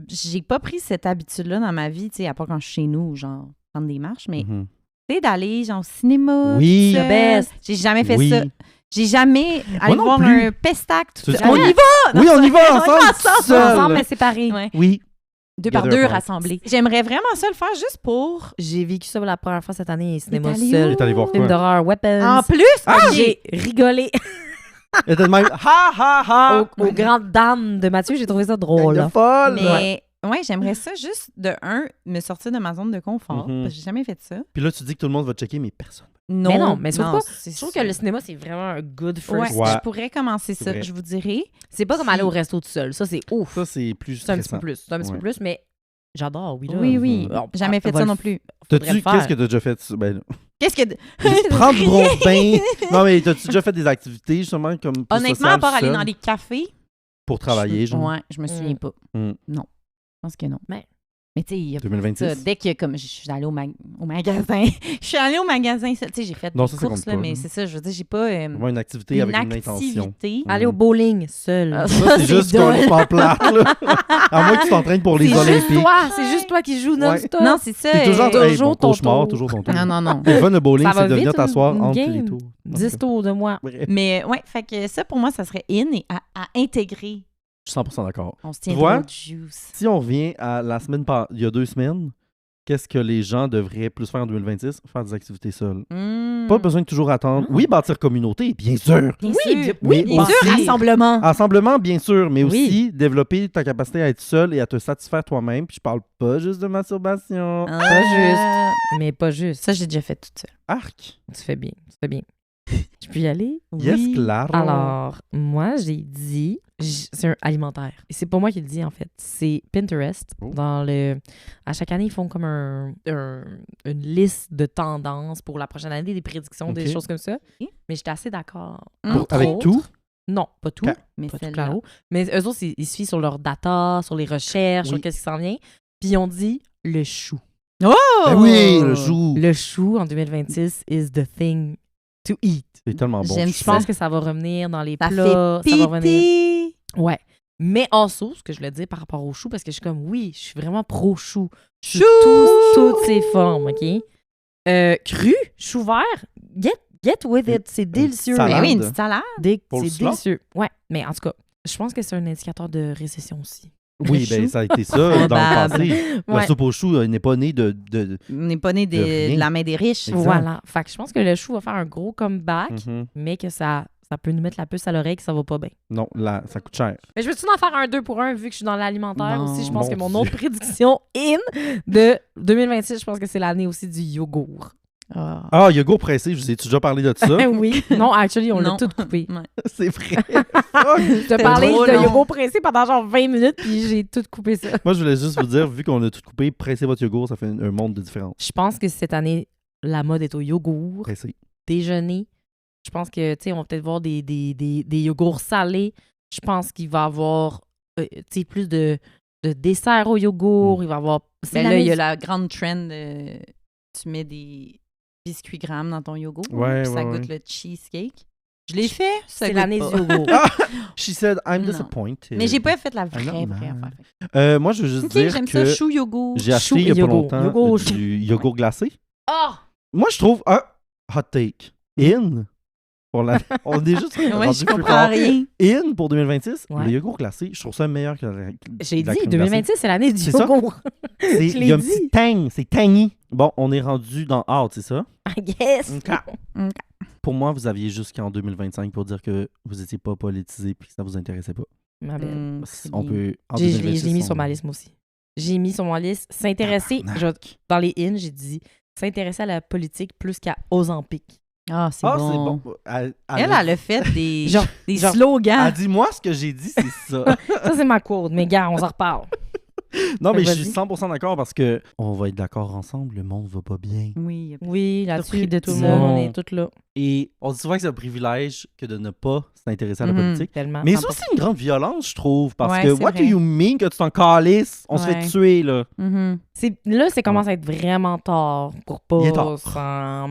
j'ai pas pris cette habitude-là dans ma vie, tu sais, à part quand je suis chez nous, genre, prendre des marches, mais Mhm. tu sais, d'aller, genre, au cinéma. Oui. toute The seule. best. J'ai jamais fait Oui. ça. J'ai jamais allé non voir plus. un pestac tout Tu- seul. On y Oui. va! Oui, on y va on y va ensemble, ensemble. seul. Ensemble, mais séparés. Ouais. Oui. Deux par Together deux apart. rassemblés. J'aimerais vraiment ça le faire juste pour. J'ai vécu ça pour la première fois cette année, cinéma allé seul. où? T'es allé voir Film quoi? d'horreur, Weapons. En plus, Ah, ok. J'ai rigolé Elle était de même. Ha, ha, ha. aux grandes dames de Mathieu. J'ai trouvé ça drôle. Gang de folle. Mais ouais, j'aimerais ça juste de me sortir de ma zone de confort. Mhm. Parce que j'ai jamais fait ça. Puis là, tu dis que tout le monde va checker, mais personne. Non, Mais non, mais sauf pas, c'est Je trouve ça. que le cinéma, c'est vraiment un good Ouais, first. Ouais. je pourrais commencer C'est ça, vrai. je vous dirais. C'est pas comme aller au resto tout seul. Ça, c'est ouf. Ça, c'est plus C'est un petit stressant. peu plus. C'est un petit Ouais. peu plus, mais j'adore, oui. Là. Oui, oui. Mhm. Jamais fait ça non plus. T'as-tu, qu'est-ce que t'as déjà fait? Ben, Qu'est-ce que. prendre du bronze bain. Non, mais t'as-tu déjà fait des activités, justement, comme plus Honnêtement, sociales, à part aller seul, dans les cafés. pour travailler, genre? Ouais, je me souviens pas. Mm. Non. Je pense que non. Mais- Mais tu sais, il y a 2026? ça, dès que comme je suis allée au magasin, je suis allée au magasin, tu sais, j'ai fait Non, des ça courses compte là, pas, mais là. c'est ça, je veux dire, j'ai pas Vraiment une activité avec une intention. activité. Aller au bowling seul. Ah, Ça, c'est juste qu'on dole. est pas plate, là. À moins que tu t'entraînes pour les C'est juste Olympiques. toi. C'est juste toi qui joues non-stop. Non, c'est ça. T'es toujours, toujours hey, bon, ton cauchemar, tour. toujours ton tour. Non, non, non. Le fun de bowling, Ça va c'est de venir vite, t'asseoir une entre game. les tours. 10 tours de moi. Bref, Mais ouais, fait que ça pour moi, ça serait in et à intégrer. je suis 100% d'accord. On se tient vois? au juice. Si on revient à la semaine il y a 2 semaines, qu'est-ce que les gens devraient plus faire en 2026? Faire des activités seules. Mm. Pas besoin de toujours attendre. Oui, bâtir communauté, bien sûr. Bien Oui, sûr. mais bien sûr, aussi- rassemblement. Rassemblement, bien sûr, mais Oui. aussi développer ta capacité à être seul et à te satisfaire toi-même. Puis je parle pas juste de masturbation. Pas juste. Mais pas juste. Ça, j'ai déjà fait toute seule. Arc. Tu fais bien. Tu fais bien. Je peux y aller? Yes, Oui. claro. Alors, moi, j'ai dit, c'est un alimentaire. Et c'est pas moi qui le dis, en fait. C'est Pinterest. Oh. À chaque année, ils font comme une liste de tendances pour la prochaine année, des prédictions, des Ok. choses comme ça. Ok. Mais j'étais assez d'accord. Entre Avec autres. tout? Non, pas tout. Quand- Mais Pas tout celle-là. claro. Mais eux autres, ils se fient sur leur data, sur les recherches, Oui. sur qu'est-ce qui s'en vient. Puis ils ont dit le chou. Oh! Ben oui, le chou. Le chou, en 2026, is the thing to eat. C'est tellement bon. J'aime Je pense que ça va revenir dans les Ça plats. fait Ça va revenir. péter. Ouais. Mais en sauce, ce que je voulais dire par rapport au chou, parce que je suis comme, oui, je suis vraiment pro-chou. Sous toutes ses formes, OK? Cru, chou vert, get with it. C'est délicieux. salade. Ben oui, une petite salade. Pour le C'est slot? délicieux. Ouais, mais en tout cas, je pense que c'est un indicateur de récession aussi. Oui, Le ben chou. ça a été ça dans le Probable. passé. La Ouais. soupe au chou n'est pas née de... On n'est pas né De rien. de la main des riches. Exact. Voilà. Fait que je pense que le chou va faire un gros comeback, Mhm. mais que ça Ça peut nous mettre la puce à l'oreille que ça va pas bien. Non, là, ça coûte cher. Mais je veux-tu en faire un 2 pour 1 vu que je suis dans l'alimentaire Non. aussi? Je pense Mon que mon Dieu. autre prédiction de 2026, je pense que c'est l'année aussi du yogourt. Ah. Ah, yogourt pressé, je vous ai déjà parlé de ça? Oui. Non, actually, on l'a Non. tout coupé. Ouais. C'est vrai. Fuck. Je te parlais trop de long. yogourt pressé pendant genre 20 minutes, puis j'ai tout coupé ça. Moi, je voulais juste vous dire, vu qu'on a tout coupé, pressez votre yogourt, ça fait un monde de différence. Je pense que cette année, la mode est au yogourt. Pressé. Déjeuner. Je pense que, tu sais, on va peut-être voir des yogourts salés. Je pense qu'il va y avoir, tu sais, plus de desserts au yogourt. Il va y avoir... Ben là, il y a la grande trend. Tu mets des biscuits grammes dans ton yogourt. Ouais, puis ça ouais, goûte ouais. le cheesecake. Je l'ai fait. Ça C'est goûte l'année pas. du yogourt. She said, I'm Non. disappointed. Mais j'ai pas fait la vraie normal. affaire. Moi, je veux juste Ok, dire j'aime que ça, chou yogourt. j'ai acheté Chou il y a et pas yogourt. longtemps Yogourt au chou. du yogourt glacé. Ah! Moi, je trouve hot take. In pour la... On est juste Ouais, rendu je plus comprends fort. rien. In pour 2026, Ouais. le yogourt glacé, je trouve ça meilleur que la J'ai la dit, crème 2026, c'est l'année du C'est ça? yogour. glacée. je Il y a un l'ai petit dit. tang, c'est tangy. Bon, on est rendu dans out, c'est ça? I guess. Ok. Pour moi, vous aviez jusqu'en 2025 pour dire que vous n'étiez pas politisé et que ça vous intéressait pas. Ma belle. C'est On bien. peut. en Je l'ai 2026, mis on- sur ma liste, moi aussi. J'ai mis sur ma liste s'intéresser, dans les in, j'ai dit s'intéresser à la politique plus qu'à Ozempic. Ah, c'est Ah, bon. c'est bon. Elle a fait des, Genre- des genre- slogans. dis-moi ce que j'ai dit, c'est ça. Ça, c'est ma quote, mais gars, on s'en reparle. Non, mais je Vas-y. suis 100% d'accord parce que on va être d'accord ensemble, le monde va pas bien. Oui. Oui, là-dessus, Surpris de tout tout le ça. monde, on est tous là. Et on dit souvent que c'est un privilège que de ne pas s'intéresser à la Mhm. politique. Tellement. Mais c'est aussi une grande violence, je trouve, parce Ouais, que c'est what do vrai. you mean que tu t'en calisses? On se fait Ouais. tuer, là. Mhm. Là, c'est commence à être vraiment tard pour Il est pas tard. s'en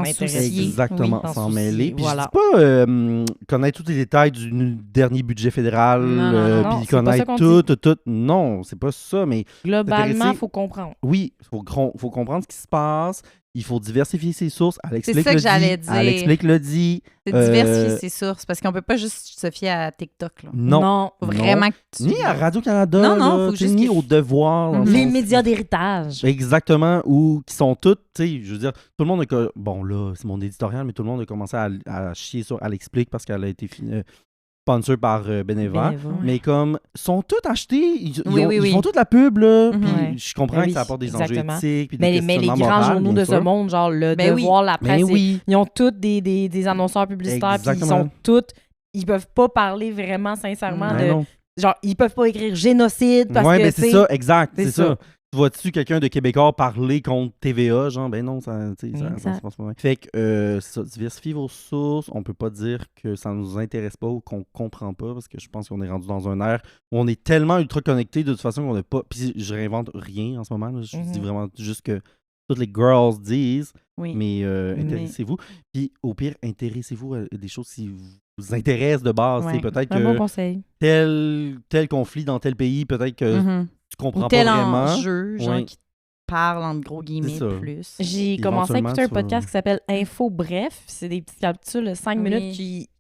soucier. intéresser. Exactement, Oui, s'en sans mêler. souci, Puis voilà. je dis pas connaître tous les détails du dernier budget fédéral, Non, non, puis c'est pas ça connaître qu'on tout. Non, c'est pas ça, mais Globalement, S'intéresser- il faut comprendre. oui, il faut comprendre ce qui se passe. Il faut diversifier ses sources. Elle explique ça que le j'allais dit. dire. Elle explique le dit. C'est diversifier ses sources parce qu'on peut pas juste se fier à TikTok. Là. Non. Faut Non. vraiment que tu... Ni à Radio-Canada, Non, non, là, faut tu sais, juste ni qu'il- au devoir. dans le Les sens- médias d'héritage. Exactement, ou qui sont toutes, tu sais, je veux dire, tout le monde a... Bon, là, c'est mon éditorial, mais tout le monde a commencé à chier sur Elle explique parce qu'elle a été sponsor par Beneva. Beneva. Mais comme, sont toutes achetées, ils Oui. font toute la pub, là, Mhm. puis Ouais. je comprends Ben que oui, ça apporte des exactement. enjeux éthiques, puis Mais des les questionnements grands moraux, journaux bien de ce sûr. monde, genre le Ben oui. Devoir, la Mais presse, oui, ils ont tous des annonceurs publicitaires, puis ils Exactement. sont tous... Ils peuvent pas parler vraiment sincèrement Ben de... non. Genre, ils peuvent pas écrire génocide parce Ouais, que, ben tu c'est sais, ça, exact, c'est c'est ça. ça. Tu vois-tu quelqu'un de Québécois parler contre TVA, genre, ben non, ça, tu sais, ça Exact. se passe pas bien. Fait que, c'est ça, diversifier vos sources, on peut pas dire que ça nous intéresse pas ou qu'on comprend pas, parce que je pense qu'on est rendu dans un ère où on est tellement ultra connecté de toute façon qu'on n'a pas, puis je réinvente rien en ce moment, là, je dis Mhm. vraiment juste que toutes les girls disent, Oui. mais intéressez-vous, puis au pire, intéressez-vous à des choses qui vous intéressent de base, Ouais. c'est peut-être un bon que conseil. tel conflit dans tel pays, peut-être que Mhm. tu comprends Ou tel pas vraiment. enjeu, genre Ouais. qui parle entre gros guillemets C'est ça. plus. J'ai commencé à écouter un Éventuellement, tu podcast qui s'appelle Info Bref. C'est des petites capsules, 5 Oui. minutes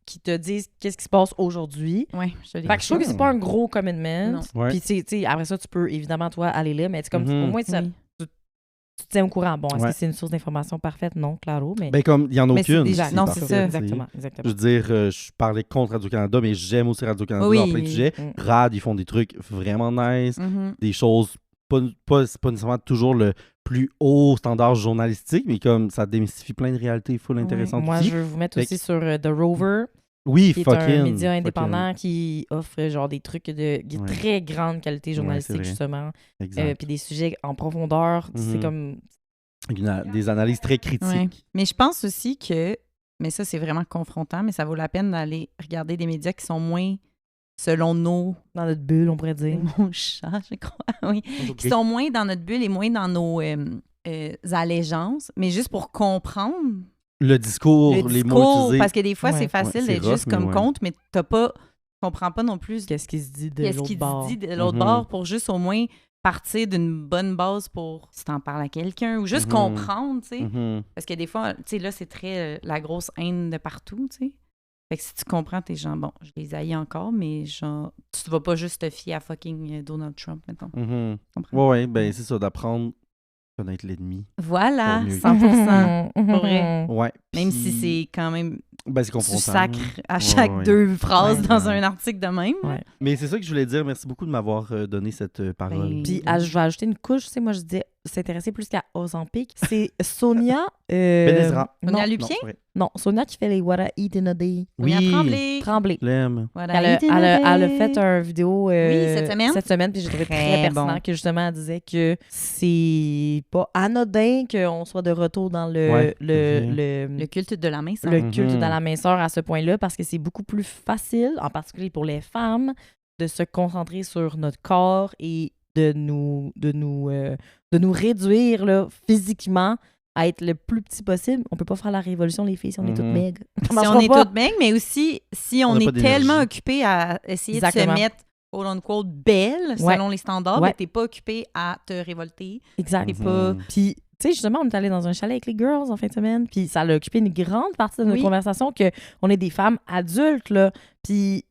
qui te disent qu'est-ce qui se passe aujourd'hui. Oui, je l'ai Fait que je trouve que c'est ça. pas un gros commitment. Non. Ouais. Puis, tu sais, après ça, tu peux évidemment, toi, aller là, mais c'est comme Mhm. au moins, Oui. tu te tiens au courant. Bon, est-ce Ouais. que c'est une source d'information parfaite? Non, claro, mais. Ben comme il y en a Mais c'est aucune. déjà- non, c'est parfait, ça. tu sais. Exactement, Je exactement. veux dire, je parlais contre Radio-Canada, mais j'aime aussi Radio-Canada Oui. dans plein de sujets. Mm. RAD, ils font des trucs vraiment nice, Mhm. des choses, c'est pas nécessairement toujours le plus haut standard journalistique, mais comme ça démystifie plein de réalités full intéressantes Moi, aussi. je veux vous mettre Fait aussi sur The Rover, Oui, qui est fucking. un média indépendant qui offre genre des trucs de Ouais. très grande qualité journalistique, vrai. justement. Exact. Puis des sujets en profondeur. C'est Mhm. comme. Des analyses très critiques. Ouais. Mais je pense aussi que, mais ça c'est vraiment confrontant, mais ça vaut la peine d'aller regarder des médias qui sont moins, selon nos, Dans notre bulle, on pourrait dire. mon chat, je crois, oui, qui sont moins dans notre bulle et moins dans nos allégeances, mais juste pour comprendre Le discours, le les mots discours, utilisés. parce que des fois Ouais. c'est facile Ouais, c'est d'être rough, juste mais comme ouais. contre, mais tu comprends pas non plus Qu'est-ce qui se dit de qu'est-ce l'autre qu'il bord. dit de l'autre Mhm. bord pour juste au moins partir d'une bonne base pour si t'en parles à quelqu'un ou juste Mhm. comprendre, tu sais. Mhm. Parce que des fois, tu sais, là, c'est très la grosse haine de partout, tu sais. Fait que si tu comprends, t'es genre, bon, je les haïs encore, mais genre, tu vas pas juste te fier à fucking Donald Trump, mettons. Mhm. Tu comprends? Ouais, ben c'est ça, d'apprendre à connaître l'ennemi. Voilà, Pour mieux. 100%. Pour vrai. Ouais. Même puis- si c'est quand même Ben, c'est tu confrontant. sacres à Ouais, chaque ouais. 2 phrases Ouais, dans ouais. un article de même. Ouais. Mais c'est ça que je voulais dire. Merci beaucoup de m'avoir donné cette parole. Ben, Puis je vais ajouter une couche, tu sais, moi je disais s'intéresser plus qu'à Ozempic. C'est Sonia. Benezra. Non, Sonia Non, Lupien? c'est vrai. non, Sonia qui fait les What I Eat in a Day. Sonia Oui. Tremblay. Tremblay. Je l'aime. Voilà. Elle a fait un vidéo cette semaine. Cette semaine, puis j'ai trouvé Très très pertinent bon. que justement elle disait que c'est pas anodin qu'on soit de retour dans Ouais, Le culte de la main, ça. le culte Mhm. dans la minceur à ce point-là, parce que c'est beaucoup plus facile, en particulier pour les femmes, de se concentrer sur notre corps et de nous réduire là, physiquement à être le plus petit possible. On peut pas faire la révolution, les filles, si on est toutes Mhm. maigres. Ça Si marchera on est pas. toutes maigres, mais aussi si On on n'a pas est d'énergie. tellement occupé à essayer Exactement. de se mettre quote-unquote belle Ouais. selon les standards, Ouais. mais t'es pas occupé à te révolter. Exact. T'es pas... Puis, tu sais, justement, on est allé dans un chalet avec les girls en fin de semaine, puis ça a occupé une grande partie de notre Oui. conversation qu'on est des femmes adultes, là, puis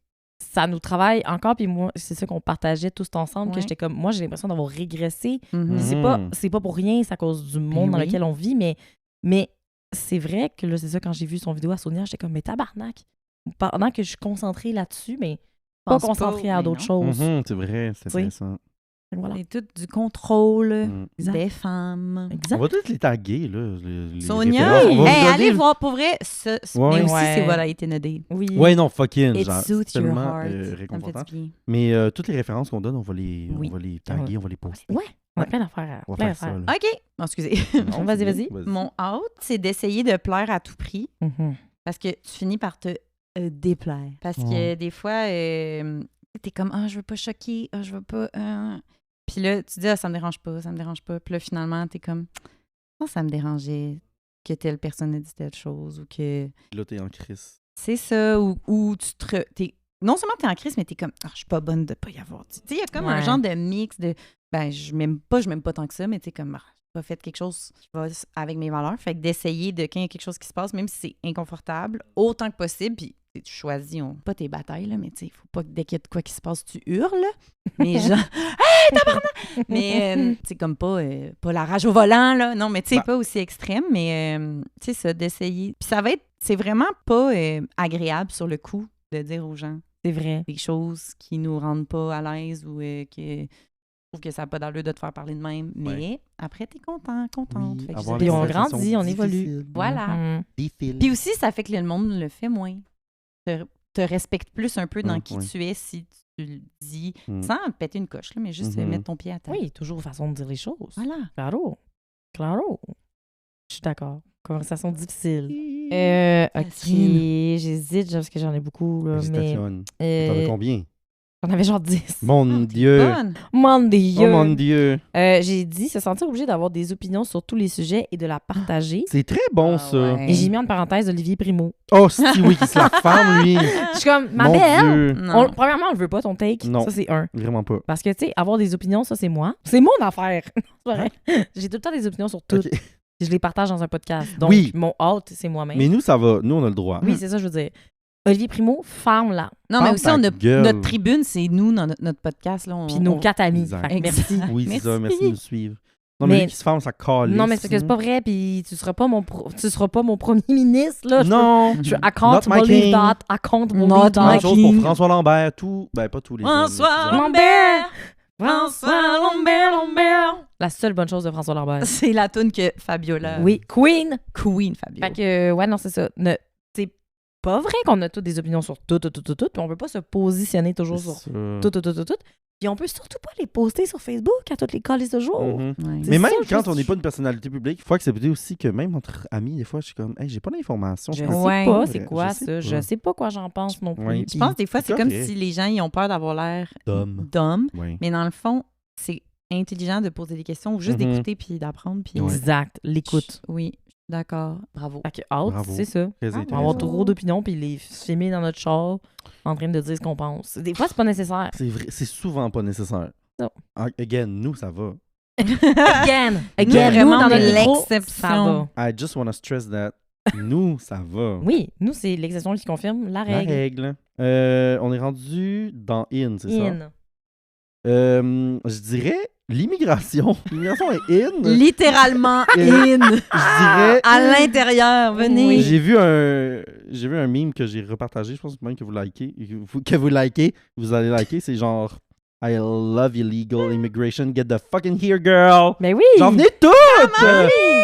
ça nous travaille encore, puis moi, c'est ça qu'on partageait tous ensemble, que Ouais. j'étais comme, moi, j'ai l'impression d'avoir régressé. Mhm. Puis Mhm. c'est pas pour rien, c'est à cause du monde dans oui. lequel on vit, mais c'est vrai que là, c'est ça, quand j'ai vu son vidéo à Sonia, j'étais comme, mais tabarnak, pendant que je suis concentrée là-dessus, mais pas Pense concentrée pas, à mais d'autres non. choses. Mhm, c'est vrai, c'est Tu sais. intéressant. Voilà. C'est tout du contrôle Mm. Exact. des femmes. On Exact. va tous les taguer, là. Les Sonia, références. On va hey, vous donner- allez voir pour vrai. Ouais. Mais aussi, Ouais. c'est What I Eat in a Day. Oui. Ouais, non, fucking. It genre, suits c'est your tellement heart. Ça me fait réconfortant. du bien. Mais toutes les références qu'on donne, on va les taguer, on va les poster. Ouais, on a Ouais. plein d'affaires. On va plein faire ça. d'affaires. là. OK. Non, excusez. Non, Vas-y, c'est vas-y. bien, Mon out, c'est d'essayer de plaire à tout prix Mhm. parce que tu finis par te déplaire. Parce que Ouais. des fois, t'es comme « Ah, je veux pas choquer. Ah, je veux pas... Puis là, tu dis « Ah, ça me dérange pas, ça me dérange pas. » Puis là, finalement, t'es comme « Oh, ça me dérangeait que telle personne ait dit telle chose ou que... » Là, t'es en crise. C'est ça, ou tu te... Non seulement t'es en crise, mais t'es comme « Ah, je suis pas bonne de pas y avoir dit. » Tu sais, il y a comme un Ouais. genre de mix de... Ben, je m'aime pas tant que ça, mais tu sais, comme... Ah, j'ai pas fait quelque chose qui va avec mes valeurs. Fait que d'essayer de, quand il y a quelque chose qui se passe, même si c'est inconfortable, autant que possible, puis tu choisis, pas tes batailles, là, mais tu sais, faut pas que dès qu'il y a de quoi qui se passe, tu hurles. Mais genre, hey, tabarnak! Mais c'est comme pas la rage au volant, là. Non, mais tu sais, Bah. pas aussi extrême, mais tu sais, ça, d'essayer. Puis ça va être, c'est vraiment pas agréable sur le coup de dire aux gens C'est vrai. des choses qui nous rendent pas à l'aise ou que. Je trouve que ça n'a pas d'allure de te faire parler de même, mais Ouais. après, t'es contente. Oui, Fait que avoir je Puis des on dirais ça. conversations grandit, on évolue. difficiles. Voilà. Mhm. Difficile. Puis aussi, ça fait que le monde le fait moins. Te respecte plus un peu dans qui ouais. tu es si tu le dis, Mm. sans péter une coche, là, mais juste Mhm. mettre ton pied à terre. Oui, toujours façon de dire les choses. Voilà. Claro. Claro. Je suis d'accord. Conversation difficile. OK, Facile. j'hésite parce que j'en ai beaucoup, là, mais Agitation. T'en as combien? j'en avais genre 10. Mon Ah, t'es Dieu! bonne. Mon Oh Dieu! mon Dieu! J'ai dit se sentir obligé d'avoir des opinions sur tous les sujets et de la partager. C'est très bon, Ah ça. ouais. Et j'ai mis en parenthèse Olivier Primo. Oh, si oui, qui se la forme, lui. Je suis comme, ma Mon belle! Dieu. Non. Premièrement, on le veut pas ton take. Non. Ça, c'est un. Vraiment pas. Parce que, tu sais, avoir des opinions, ça, c'est moi. C'est mon affaire. C'est pas vrai. J'ai tout le temps des opinions sur tout. Ok. Je les partage dans un podcast. Donc, Oui. mon out, c'est moi-même. Mais nous, ça va. Nous, on a le droit. Oui, c'est ça, je veux dire. Olivier Primo, ferme-la. Non, mais Ferme aussi, ta on a, gueule. notre tribune, c'est nous, dans notre podcast. Là, Puis nos 4 amis. Exact. Fait que merci. Oui, c'est ça. Merci de nous suivre. Non, Mais- mais lui qui se forme, ça calisse. Non, mais c'est parce que c'est pas vrai, puis tu seras pas mon premier ministre, là. Non! Je I can't Not my believe king. that. I can't believe Not that. my Même chose pour king. François Lambert, tout. Ben, pas tous les François hommes, Lambert! François Lambert. La seule bonne chose de François Lambert. C'est la toune que Fabiola... Oui, Queen. Queen Fabiola. Fait que, ouais, non, c'est ça. C'est pas vrai qu'on a toutes des opinions sur tout, puis on peut pas se positionner toujours sur C'est tout. ça. Puis on peut surtout pas les poster sur Facebook à toutes les calices de jour. Mhm. Ouais. C'est Mais même ça, quand je on n'est suis- pas une personnalité publique, il faut accepter aussi que même entre amis, des fois, je suis comme, hey, j'ai pas d'informations. Je pense sais Ouais. pas que c'est quoi ça. Je sais pas quoi j'en pense non plus. Ouais. Je pense que des fois, c'est C'est comme correct. si les gens ils ont peur d'avoir l'air D'homme. Oui. mais dans le fond, c'est intelligent de poser des questions ou juste Mhm. d'écouter puis d'apprendre. Puis... Ouais. Exact, l'écoute. Oui, d'accord. Bravo. Fait que out, Bravo. c'est ça. Très On va intéressant. avoir trop d'opinions puis les filmer dans notre char en train de dire ce qu'on pense. Des fois, c'est pas nécessaire. C'est vrai, c'est souvent pas nécessaire. Non. Again, nous, ça va. Again, Nous, nous, vraiment, dans on est notre micro, l'exception. ça va. I just want to stress that. Nous, ça va. Oui, nous, c'est l'exception qui confirme la La règle. règle. On est rendu dans In, c'est ça? In. Je dirais l'immigration. L'immigration est in. Littéralement Et- in. Je dirais... À l'intérieur, venez. Oui. J'ai vu un meme que j'ai repartagé, je pense même que vous likez, vous allez liker, c'est genre I love illegal immigration, get the fucking here girl. Mais oui! J'en venais toutes!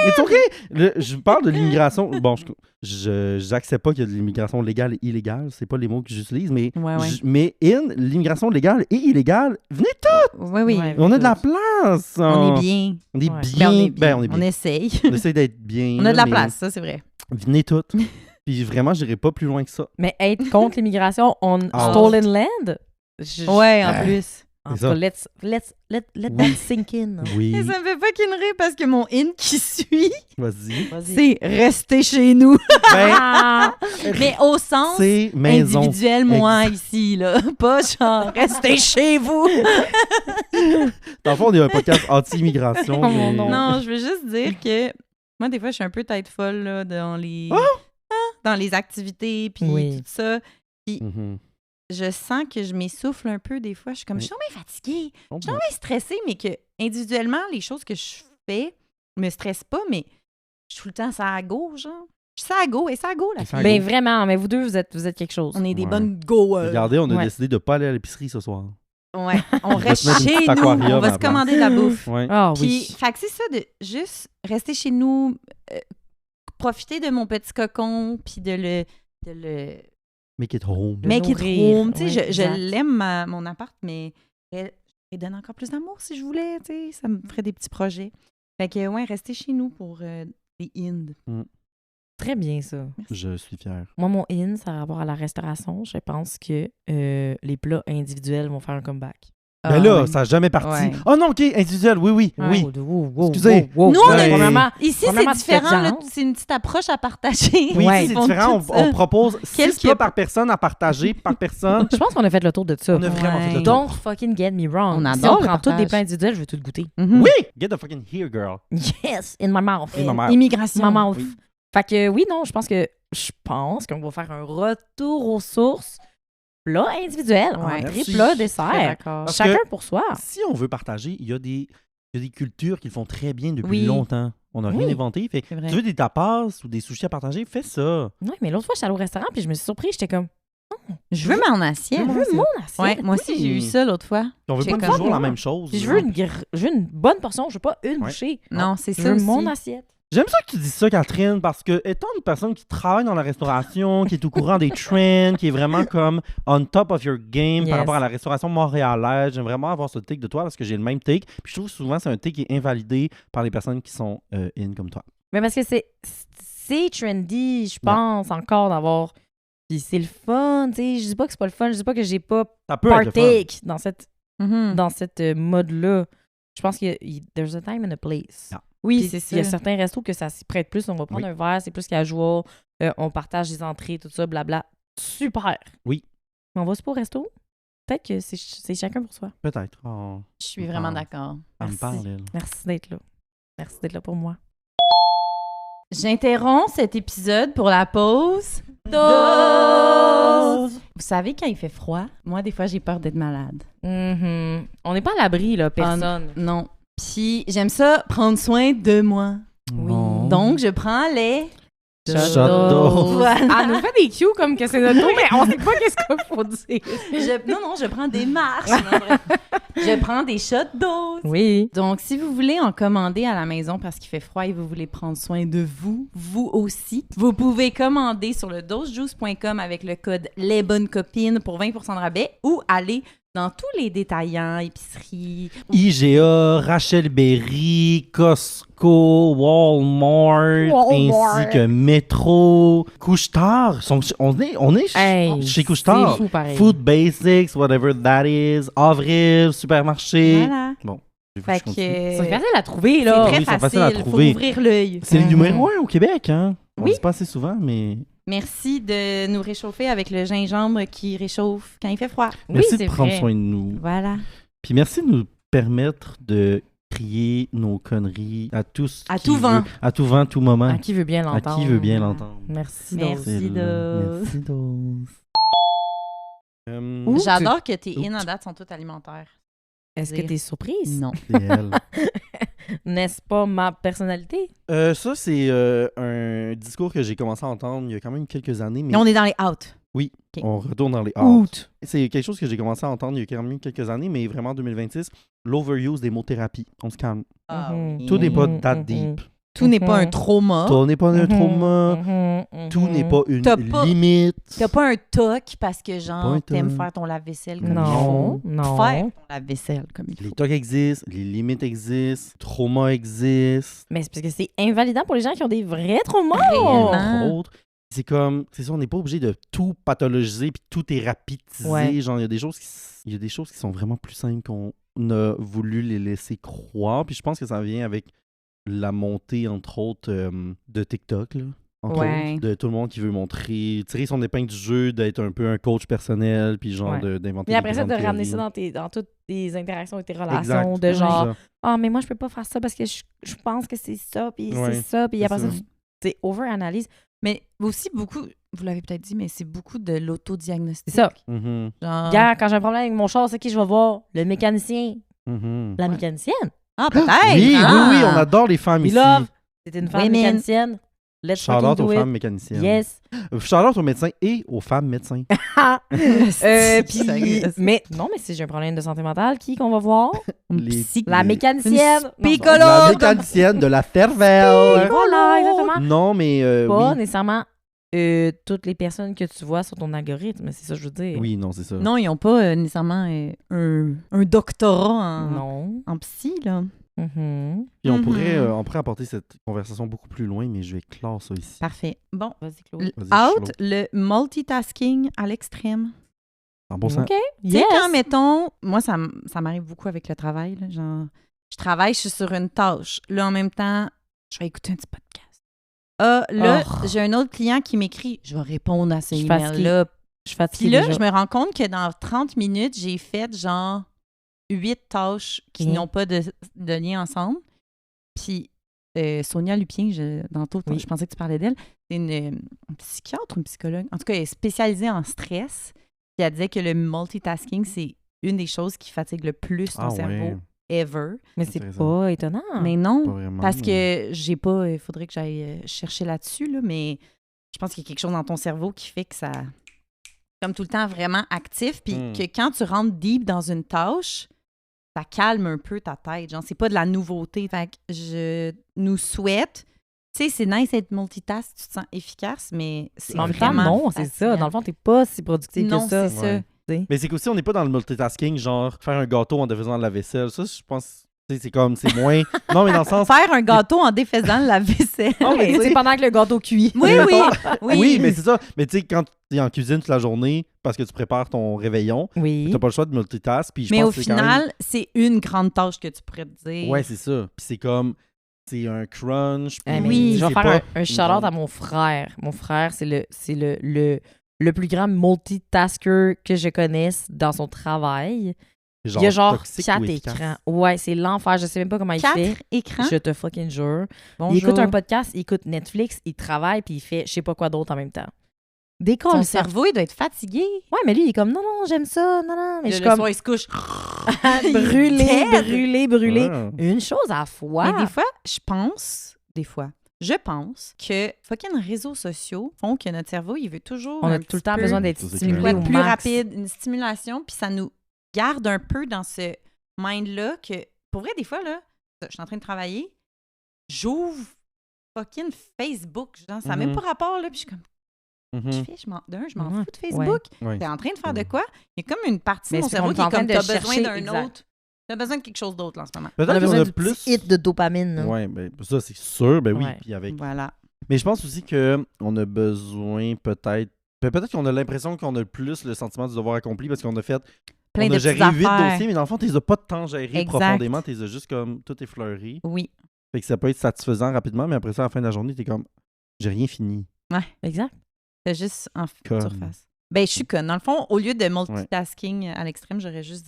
It's okay! Je parle de l'immigration. Bon, j'accepte pas qu'il y a de l'immigration légale et illégale, c'est pas les mots que j'utilise, mais, Ouais, ouais. mais l'immigration légale et illégale, venez toutes! Oui, oui. Ouais. On a de la place! On est bien. On est Ouais. bien. Ben, on est bien. Ben, on est bien. On essaye. On essaie d'être bien. On a de la mais place, ça, c'est vrai. Venez toutes. Puis vraiment, j'irai pas plus loin que ça. Mais être contre l'immigration on Ah. stolen land? Ouais, en plus. En C'est tout cas, ça. let Oui. that sink in. Oui. Et ça me fait pas rire parce que mon in qui suit, Vas-y. c'est rester chez nous. Ben, Ah! Mais au sens c'est maison. individuel, moi, ici, là. Pas genre rester chez vous. Dans le fond, on est un podcast anti-immigration. Oh, mais... Non, je veux juste dire que moi, des fois, je suis un peu tête folle là, dans les dans les activités puis Oui. tout ça. Mhm. Je sens que je m'essouffle un peu des fois. Je suis comme, Oui. je suis vraiment fatiguée. Oh, Je suis vraiment stressée, mais que individuellement, les choses que je fais me stressent pas, mais je suis tout le temps ça à go, genre. Je suis ça à go et ça à go, là. Et ça à Ben go. vraiment, mais vous deux, vous êtes quelque chose. On est des Ouais. bonnes go. Regardez, on a Ouais. décidé de pas aller à l'épicerie ce soir. Ouais, on va reste se mettre une chez petite nous. aquarium On à va la se commander de la bouffe. Ouais. Ah Puis, oui. fait que c'est ça, de juste rester chez nous, profiter de mon petit cocon, puis de le Make it home. Le make it nourrir. home. Tu sais, Ouais, je exact. l'aime, mon appart, mais je donne encore plus d'amour si je voulais, tu sais. Ça me ferait des petits projets. Fait que, ouais, rester chez nous pour les Indes. Très bien, ça. Je suis fier. Moi, mon in, ça a rapport à la restauration. Je pense que les plats individuels vont faire un comeback. Ben là, ça n'a jamais parti. Ouais. Oh non, OK, individuel, oui. Excusez. Nous, on Ouais. Premièrement, Ici, c'est Premièrement, différent. là, différence. c'est une petite approche à partager. Oui, Ouais. ici, c'est différent. On propose 6 Quelques- plats par personne à partager par personne. je pense qu'on a fait le tour de ça. On a vraiment fait le Ouais. tour. Don't fucking get me wrong. On Si adore on le prend tous des partage. plats individuels, je veux tout goûter. Mhm. Oui! Get the fucking here, girl. Yes, in my mouth. In my mouth. Immigration. In my mouth. Oui. Fait que oui, non, je pense qu'on va faire un retour aux sources. Plat individuel, Ouais. entrée, Merci. plat, Très dessert. d'accord. Parce Chacun que- pour soi. Si on veut partager, il y a des cultures qui le font très bien depuis Oui. longtemps. On n'a rien Oui. inventé. Fait, C'est vrai. tu veux des tapas ou des sushis à partager, fais ça. Oui, mais l'autre fois, je suis allée au restaurant puis je me suis surprise. J'étais comme, Je veux mon assiette. je veux mon assiette. Ouais, moi aussi, j'ai eu ça l'autre fois. On veut J'ai pas comme- toujours la Ouais. même chose. Puis je veux une bonne portion. Je veux pas une Ouais. bouchée. Non, c'est Je ça veux aussi. mon assiette. J'aime ça que tu dis ça, Catherine, parce que étant une personne qui travaille dans la restauration, qui est au courant des trends, qui est vraiment comme on top of your game Yes. par rapport à la restauration montréalaise, j'aime vraiment avoir ce take de toi parce que j'ai le même take. Puis je trouve souvent que c'est un take qui est invalidé par les personnes qui sont in comme toi. Mais parce que c'est trendy, je pense, encore d'avoir. Puis c'est le fun, tu sais. Je dis pas que c'est pas le fun. Je dis pas que j'ai pas Ça peut être le fun. partake dans cette Mhm. mode-là. Je pense qu'il y a there's a time and a place. Yeah. Oui, Puis c'est ça. il y a certains restos que ça s'y prête plus. On va prendre Oui. un verre, c'est plus casual. On partage des entrées, tout ça, blabla. Super. Oui. Mais on va pas au resto? Peut-être que c'est chacun pour soi. Peut-être. Oh, Je suis vraiment d'accord. elle me Merci. parle, elle. Merci d'être là. Merci d'être là pour moi. J'interromps cet épisode pour la pause. Dose! Vous savez, quand il fait froid, moi, des fois, j'ai peur d'être malade. Mhm. On n'est pas à l'abri, là, personne. Non. Puis, j'aime ça, prendre soin de moi. Oui. Non. Donc, je prends les... Shot d'eau. Voilà. Elle nous fait des cues comme que c'est notre tour, mais on sait pas qu'est-ce qu'il faut dire. Non, je prends des marches. Non, bref. Je prends des shots d'eau. Oui. Donc, si vous voulez en commander à la maison parce qu'il fait froid et vous voulez prendre soin de vous, vous aussi, vous pouvez commander sur le dosejuice.com avec le code Les Bonnes Copines pour 20% de rabais ou aller dans tous les détaillants, épiceries. IGA, Rachel Berry, Costco, Walmart, ainsi que Metro, Couche-Tard. On est Hey, chez Couche-Tard. c'est fou, pareil. Food Basics, whatever that is. Avril, supermarché. Voilà. Bon. Fait que C'est c'est facile à trouver, là. très Oui, c'est facile facile. à Faut trouver. ouvrir l'œil. C'est le Mhm. numéro 1 au Québec, hein? On Oui. le dit pas assez souvent, mais Merci de nous réchauffer avec le gingembre qui réchauffe quand il fait froid. merci c'est de prendre vrai. soin de nous. Voilà. Puis merci de nous permettre de crier nos conneries à tous. À qui tout vent. veut- À tout vent, tout moment. À qui veut bien À l'entendre. qui veut bien l'entendre. Merci, Merci. Dose. C'est là. Dose. Merci, Dose. Ouh, J'adore que tes Ouh. in en date sont toutes alimentaires. Est-ce que t'es surprise? Non. C'est elle. N'est-ce pas ma personnalité? Ça, c'est un discours que j'ai commencé à entendre il y a quand même quelques années. Mais Mais on est dans les out. Ok. on retourne dans les Out. C'est quelque chose que j'ai commencé à entendre il y a quand même quelques années, mais vraiment en 2026, l'overuse des mots thérapie. On se calme. Mhm. Tout n'est pas Mhm, that mhm. deep. Tout n'est pas un trauma. Tout n'est pas un trauma. Mhm, Tout mhm. n'est pas une T'as pas- limite. T'as pas un toc parce que Pas un genre t'aimes toc. faire ton lave-vaisselle comme il Non, faut. non. Faire ton lave-vaisselle comme il Les faut. tocs existent, les limites existent, le trauma existe. Mais c'est parce que c'est invalidant pour les gens qui ont des vrais traumas. Réellement. Entre autres. C'est comme, c'est ça, on n'est pas obligé de tout pathologiser puis tout thérapitiser. Ouais. Genre, il y a des choses qui sont vraiment plus simples qu'on a voulu les laisser croire. Puis je pense que ça vient avec la montée, entre autres, de TikTok, là. Entre Ouais. autres, de tout le monde qui veut tirer son épingle du jeu, d'être un peu un coach personnel, puis genre Ouais. d'inventer Mais après des ça, de grandes ramener ça théories. dans toutes tes interactions et tes Exact. relations, de C'est genre, ça. ah, mais moi, je peux pas faire ça parce que je pense que c'est ça, puis Ouais, c'est ça, puis c'est après ça, ça. tu over-analyse. Mais aussi beaucoup, vous l'avez peut-être dit, mais c'est beaucoup de l'autodiagnostic. C'est ça. Mhm, Genre... Gars, quand j'ai un problème avec mon char, c'est qui je vais voir? Le mécanicien. mhm. La Ouais. mécanicienne. Ah, peut-être! Oui, ah. oui, on adore les femmes We ici. love. C'est une femme Women. mécanicienne. Let's Shout-out fucking aux do femmes it. mécaniciennes. Yes. Shout-out aux médecins et aux femmes médecins. Puis, Ça- mais non, mais si j'ai un problème de santé mentale, qui qu'on va voir? Les- La les- mécanicienne. Une Non, psychologue. La mécanicienne de la cervelle. Voilà, exactement. Non, mais Pas oui. nécessairement toutes les personnes que tu vois sur ton algorithme, c'est ça que je veux dire. Oui, non, c'est ça. Non, ils n'ont pas nécessairement un doctorat en, Non. en psy, là. Mhm. Puis on Mhm. pourrait apporter cette conversation beaucoup plus loin, mais je vais clore ça ici. Parfait. Bon, Vas-y, Claude. Vas-y, out, le multitasking à l'extrême. 100%. OK. Tu sais, Yes. quand, mettons, moi, ça m'arrive beaucoup avec le travail, là, genre, je travaille, je suis sur une tâche. Là, en même temps, je vais écouter un petit podcast. Ah, là, Oh. j'ai un autre client qui m'écrit, je vais répondre à ce Je suis fatiguée. email-là. Je suis fatiguée Puis là, déjà. je me rends compte que dans 30 minutes, j'ai fait genre 8 tâches qui Mhm. n'ont pas de lien ensemble. Puis Sonia Lupien, tantôt, Oui. je pensais que tu parlais d'elle, c'est une psychiatre ou une psychologue. En tout cas, elle est spécialisée en stress. Puis elle disait que le multitasking, c'est une des choses qui fatigue le plus ton Ah cerveau ouais, ever. Mais c'est Intéressant. pas étonnant. Mais non, pas vraiment. parce que j'ai pas. Il faudrait que j'aille chercher là-dessus, là, mais je pense qu'il y a quelque chose dans ton cerveau qui fait que ça. Comme tout le temps vraiment actif, puis que quand tu rentres deep dans une tâche, ça calme un peu ta tête. Genre, c'est pas de la nouveauté. Fait que je nous souhaite. Tu sais, c'est nice d'être multitask, tu te sens efficace, mais c'est Mais en même temps, vraiment non, c'est ça. fatigant. Dans le fond, t'es pas si productif Non, que ça. c'est Ouais. ça. Mais c'est qu'aussi, on n'est pas dans le multitasking, genre faire un gâteau en défaisant de la vaisselle. Ça, je pense, tu sais, c'est moins. Non, mais dans le sens. Faire un gâteau en défaisant la vaisselle. Non, mais tu sais- C'est pendant que le gâteau cuit. Oui, oui, oui. Oui, mais c'est ça. Mais tu sais, quand tu es en cuisine toute la journée parce que tu prépares ton réveillon, Oui. t'as pas le choix de multitask. Puis je Mais pense au que c'est quand même- final, c'est une grande tâche que tu pourrais te dire. Ouais, c'est ça. Puis c'est comme. C'est un crunch. Eh, puis mais je vais c'est faire pas un une shout-out grande- à mon frère. Mon frère, c'est le plus grand multitasker que je connaisse dans son travail. genre il y a genre toxique 4 ou efficace. écrans. Ouais, c'est l'enfer. Je sais même pas comment il 4 fait. écrans. Je te fucking jure. Bonjour. Il écoute un podcast, il écoute Netflix, il travaille, puis il fait je sais pas quoi d'autre en même temps. Décolle Ton ça. cerveau, il doit être fatigué. Ouais, mais lui, il est comme non, non, j'aime ça, non, non. Mais je suis le comme soir, il se couche. brûlé. Ah. Une chose à la fois. Mais je pense que fucking réseaux sociaux font que notre cerveau, il veut toujours On a un tout le petit temps peu besoin d'être Ça, c'est stimulé clair. au plus max. rapide, une stimulation, puis ça nous garde un peu dans ce mind-là que, pour vrai, des fois, là, je suis en train de travailler, j'ouvre fucking Facebook, genre, ça n'a même Mhm. pas rapport, là, puis je suis comme, Mhm. je fais, je m'en Ouais. fous de Facebook. Ouais. T'es en train de faire de Ouais. quoi? Il y a comme une partie Mais de mon c'est cerveau qu'on qui est est en train comme, de t'as besoin chercher, d'un exact. autre. T'as besoin de quelque chose d'autre, là, en ce moment. On a Peut-être qu'on besoin a du plus. petit hit de dopamine. là. Ouais, ben, ça, c'est sûr. Ben oui. Ouais. Puis avec. Voilà. Mais je pense aussi qu'on a besoin peut-être. Peut-être qu'on a l'impression qu'on a plus le sentiment du devoir accompli parce qu'on a fait. Plein on de a petites géré 8 affaires. dossiers, mais dans le fond, tu les as pas de temps gérés Exact. profondément. Tu les as juste comme tout effleuré. Oui. Fait que ça peut être satisfaisant rapidement, mais après ça, à la fin de la journée, t'es comme. J'ai rien fini. Exact. C'est juste en Conne. surface. Ben, je suis conne. Dans le fond, au lieu de multitasking à l'extrême, j'aurais juste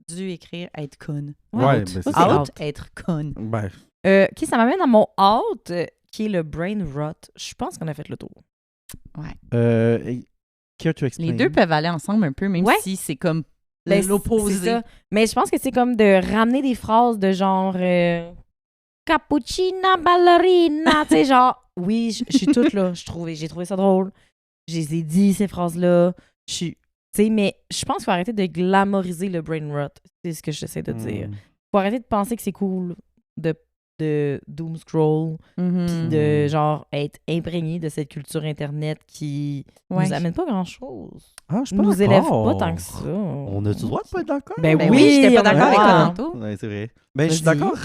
dû écrire être conne. Ouais, Out. ben, Ça, c'est ça. Out, être conne. Ben, OK, ça m'amène à mon out, qui est le brain rot. Je pense qu'on a fait le tour. care to explain? Les deux peuvent aller ensemble un peu, même Ouais. si c'est comme Ben, l'opposé. c'est ça. Mais je pense que c'est comme de ramener des phrases de genre cappuccina ballerina, tu sais, genre oui, je suis toute là, j'ai trouvé ça drôle. Je les ai dit ces phrases-là. Je suis, tu sais, mais je pense qu'il faut arrêter de glamoriser le brain rot. C'est ce que j'essaie de dire. Faut arrêter de penser que c'est cool de doom scroll Mhm. puis de genre être imprégné de cette culture internet qui Ouais. nous amène pas grand-chose. Ah, je suis pas Nous élève d'accord. pas tant que ça. On a-tu le droit de pas être d'accord? Ben Ben oui, oui, j'étais pas on a d'accord le avec droit. toi tantôt. Ouais, c'est vrai. Ben, je suis Vas-y. d'accord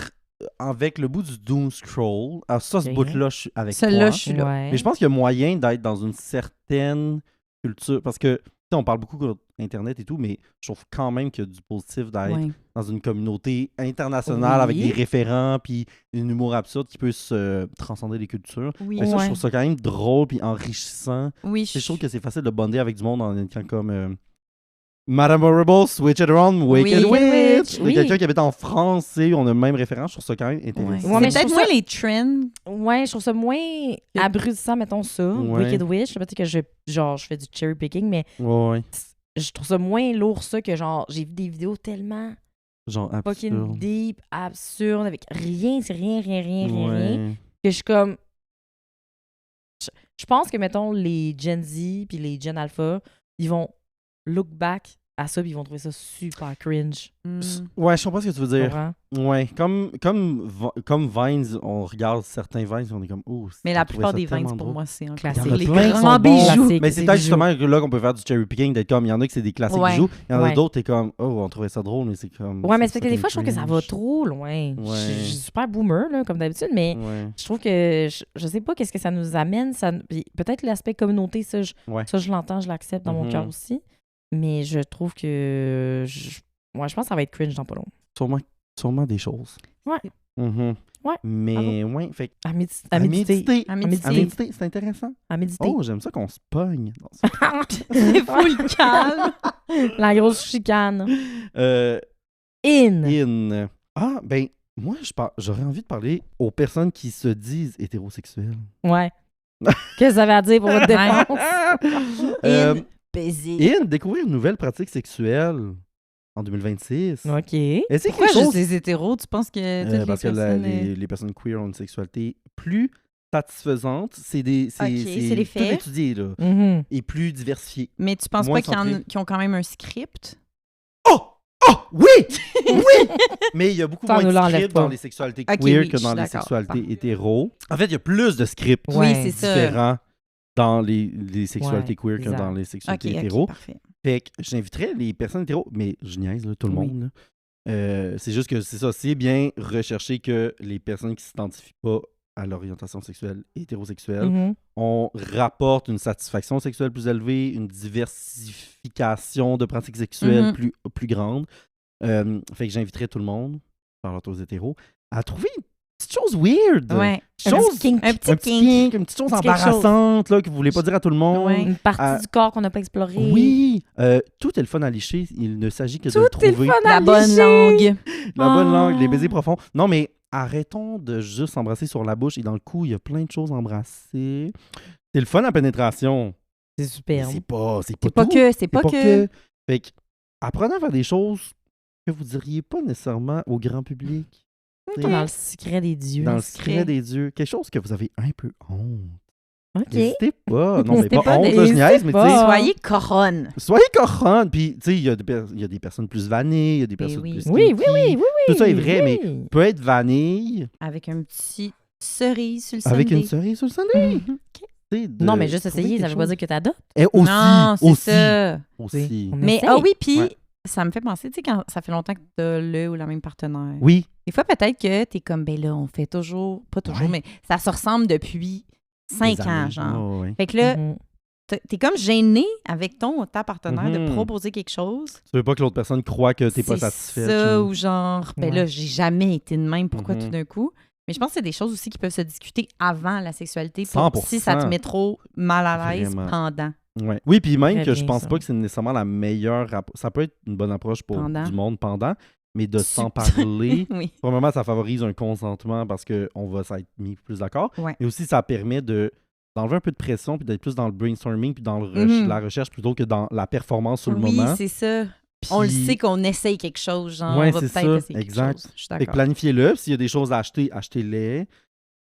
avec le bout du doom scroll. Alors ça, ce Ok. bout-là, je suis avec Celle-là, toi. je suis là. Ouais. Mais je pense qu'il y a moyen d'être dans une certaine culture. Parce que, tu sais, on parle beaucoup d'Internet et tout, mais je trouve quand même qu'il y a du positif d'être Ouais. dans une communauté internationale Oui. avec des référents puis un humour absurde qui peut se transcender les cultures. Oui. Mais ça, je Ouais. trouve ça quand même drôle puis enrichissant. Oui, Je trouve que c'est facile de bonder avec du monde en étant comme Madame Horrible, Switch It Around, Wicked Oui. Witch. Oui. Quelqu'un qui habite en France, tu sais, on a le même référence. Je trouve ça quand même Ouais. intéressant. Ouais, mais C'est je peut-être trouve moins ça- les trends. Ouais, je trouve ça moins abrutissant, mettons ça. Ouais. Wicked Witch, peut-être que je fais du cherry picking, mais Ouais. je trouve ça moins lourd ça que genre j'ai vu des vidéos tellement Genre fucking absurde. deep, absurdes, avec rien, c'est rien, Ouais. que je suis comme. Je pense que, mettons, les Gen Z puis les Gen Alpha, ils vont look back à ça puis ils vont trouver ça super cringe. Mm. Ouais, je comprends ce que tu veux Tu dire. comprends? Ouais, comme Vines, on regarde certains Vines et on est comme, oh, Mais j'ai la trouvé plupart ça des tellement vins, pour drôle. moi, c'est encore Classique. Il y en a les plein qui grands sont bons. bijoux. Classique. Mais c'est des peut-être bijoux. justement là qu'on peut faire du cherry picking, d'être comme, il y en a que c'est des classiques Ouais. bijoux, il y en a Ouais. d'autres, t'es comme, oh, on trouvait ça drôle, mais c'est comme. Ouais, mais c'est parce que des fucking fois, je trouve que ça va cringe. trop loin. Ouais. Je suis super boomer, là, comme d'habitude, mais Ouais. je trouve que je sais pas qu'est-ce que ça nous amène. Puis peut-être l'aspect communauté, ça, Ouais. je l'entends, je l'accepte dans mon Mhm. cœur aussi. Mais je trouve que. Ouais, je pense que ça va être cringe dans pas long. Sûrement des choses. Ouais. Mhm. Ouais. Mais, ouais, fait que- À à méditer. méditer. À À méditer. méditer, c'est intéressant. À méditer. Oh, j'aime ça qu'on se pogne. Non, c'est- C'est full calme. La grosse chicane. Euh, In. in. Ah, ben, moi, j'aurais envie de parler aux personnes qui se disent hétérosexuelles. Ouais. Qu'est-ce que ça veut à dire pour votre défense? Euh, Baiser. in, découvrir une nouvelle pratique sexuelle en 2026. OK. Est-ce que Pourquoi quelque chose... juste les hétéros? Tu penses que toutes parce que les personnes... les personnes queer ont une sexualité plus satisfaisante. C'est les tout faits. étudié, là. Mhm. Et plus diversifié. Mais tu penses Moins pas centré. qu'ils ont quand même un script? Oh! Oh! Oui! Oui! Mais il y a beaucoup Ça moins nous de l'enlève scripts pas. dans les sexualités Ok, queer oui, que je dans suis les d'accord. sexualités Parfait. hétéros. En fait, il y a plus de scripts Oui, c'est ça. différents dans les sexualités Ouais, queer que bizarre. dans les Ok, sexualités ok, hétéros. parfait. Fait que j'inviterais les personnes hétéros, mais je niaise, là, tout le Oui. monde. Là. C'est juste que c'est ça, c'est bien recherché que les personnes qui ne s'identifient pas à l'orientation sexuelle hétérosexuelle, Mhm. on rapporte une satisfaction sexuelle plus élevée, une diversification de pratiques sexuelles Mhm. plus grande. Fait que j'inviterais tout le monde, Charlotte aux hétéros, à trouver une petite chose weird. Ouais. Une chose, kink. Un petit un petit kink. kink, une petite chose Petit quelque chose. embarrassante là, que vous voulez pas dire à tout le monde. Ouais. Une partie Ah. du corps qu'on n'a pas explorée. Oui, tout est le fun à licher. Il ne s'agit que de Tout le est le trouver. fun à La bonne licher. langue. La bonne Oh. langue, les baisers profonds. Non, mais arrêtons de juste s'embrasser sur la bouche et dans le cou, il y a plein de choses à embrasser. C'est le fun à pénétration. C'est Mais super. c'est pas C'est pas tout. que, c'est C'est pas que. Fait que, apprenez à faire des choses que vous diriez pas nécessairement au grand public. Tu sais, Dans le secret des dieux. dans le secret. secret des dieux. Quelque chose que vous avez un peu honte. OK. N'hésitez pas. Non, mais N'hésitez pas pas, honte, là, je n'hésitez niaise, mais tu sais, pas. Soyez coronne. soyez coronne. Puis, tu sais, il y a des personnes plus vannées, il y a des personnes oui. plus Oui, kinky. oui. Tout ça est vrai, mais oui. peut être vanille Avec un petit cerise sur le avec une sundae. cerise sur le sundae. Mhm. Tu sais, de Non, mais juste trouver essayer, ça quelque veut pas chose. dire que t'adoptes. Et aussi, Non, c'est aussi, ça. aussi. On Mais, essaye. ah oui, puis Ouais. ça me fait penser, tu sais, quand ça fait longtemps que t'as le ou la même partenaire. Oui, Des fois, peut-être que t'es comme, ben là, on fait toujours, pas toujours, Ouais. mais ça se ressemble depuis 5 des ans, années. genre. Ouais, ouais. Fait que là, Mhm. t'es comme gêné avec ta partenaire de Mhm. proposer quelque chose. Tu veux pas que l'autre personne croie que t'es pas C'est satisfaite. ça, genre. ou genre, ben Ouais. là, j'ai jamais été de même, pourquoi Mhm. tout d'un coup? Mais je pense que c'est des choses aussi qui peuvent se discuter avant la sexualité. 100%. Si ça te met trop mal à l'aise Vraiment. pendant. Ouais. Oui, puis même Très que je bien, pense ça. pas que c'est nécessairement la meilleure... Ça peut être une bonne approche pour Pendant. du monde pendant, mais de s'en Subtil. parler... Oui. Premièrement, ça favorise un consentement parce qu'on va s'être mis plus d'accord. Ouais. Et aussi, ça permet d'enlever un peu de pression puis d'être plus dans le brainstorming puis dans Mhm. la recherche plutôt que dans la performance sur le Oui, moment. c'est ça. On le Puis- sait qu'on essaye quelque chose, genre, Ouais, on va c'est peut-être ça, essayer exact. quelque chose. Je suis Fait que d'accord. planifiez-le. S'il y a des choses à acheter, achetez-les.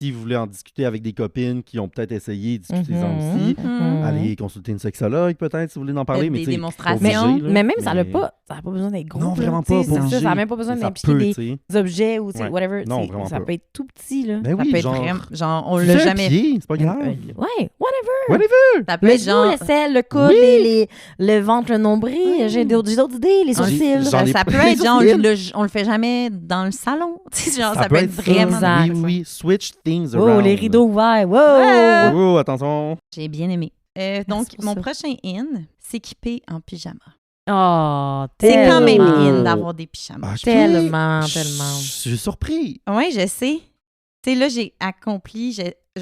Si vous voulez en discuter avec des copines qui ont peut-être essayé, discutez-en aussi. Mhm. Allez consulter une sexologue peut-être si vous voulez en parler. Faites Mais des tu sais, démonstrations. pas obligé, là. Mais même, ça n'a Mais- pas besoin d'être gros. Non, là. vraiment Tu sais, pas, c'est ça, obligé. ça n'a même pas besoin Mais ça d'impliquer peut, des tu sais. objets ou tu sais, Ouais. whatever. Non, tu sais, vraiment ça pas. peut être tout petit, là. Ben Ça oui, peut être genre, vraiment... Genre, on fais l'a un jamais... pied, c'est pas grave. Ouais, whatever. Ça peut Le être joue, genre... le sel, le coude, Oui. le ventre, le nombril. J'ai d'autres idées, les sourcils. J'en ai Ça peut plein être de genre, sourcils. on le fait jamais dans le salon. Tu sais, genre, ça peut être ça. vraiment... Exact. Oui, oui, switch things Oh, around. les rideaux ouverts. Wow! Ouais. Oh, attention. J'ai bien aimé. Donc, pour mon ça. prochain in, s'équiper en pyjama. Oh, C'est quand même tellement. in d'avoir des pyjamas. Ok. Tellement. Je suis surpris. Oui, je sais. Tu sais, là, j'ai accompli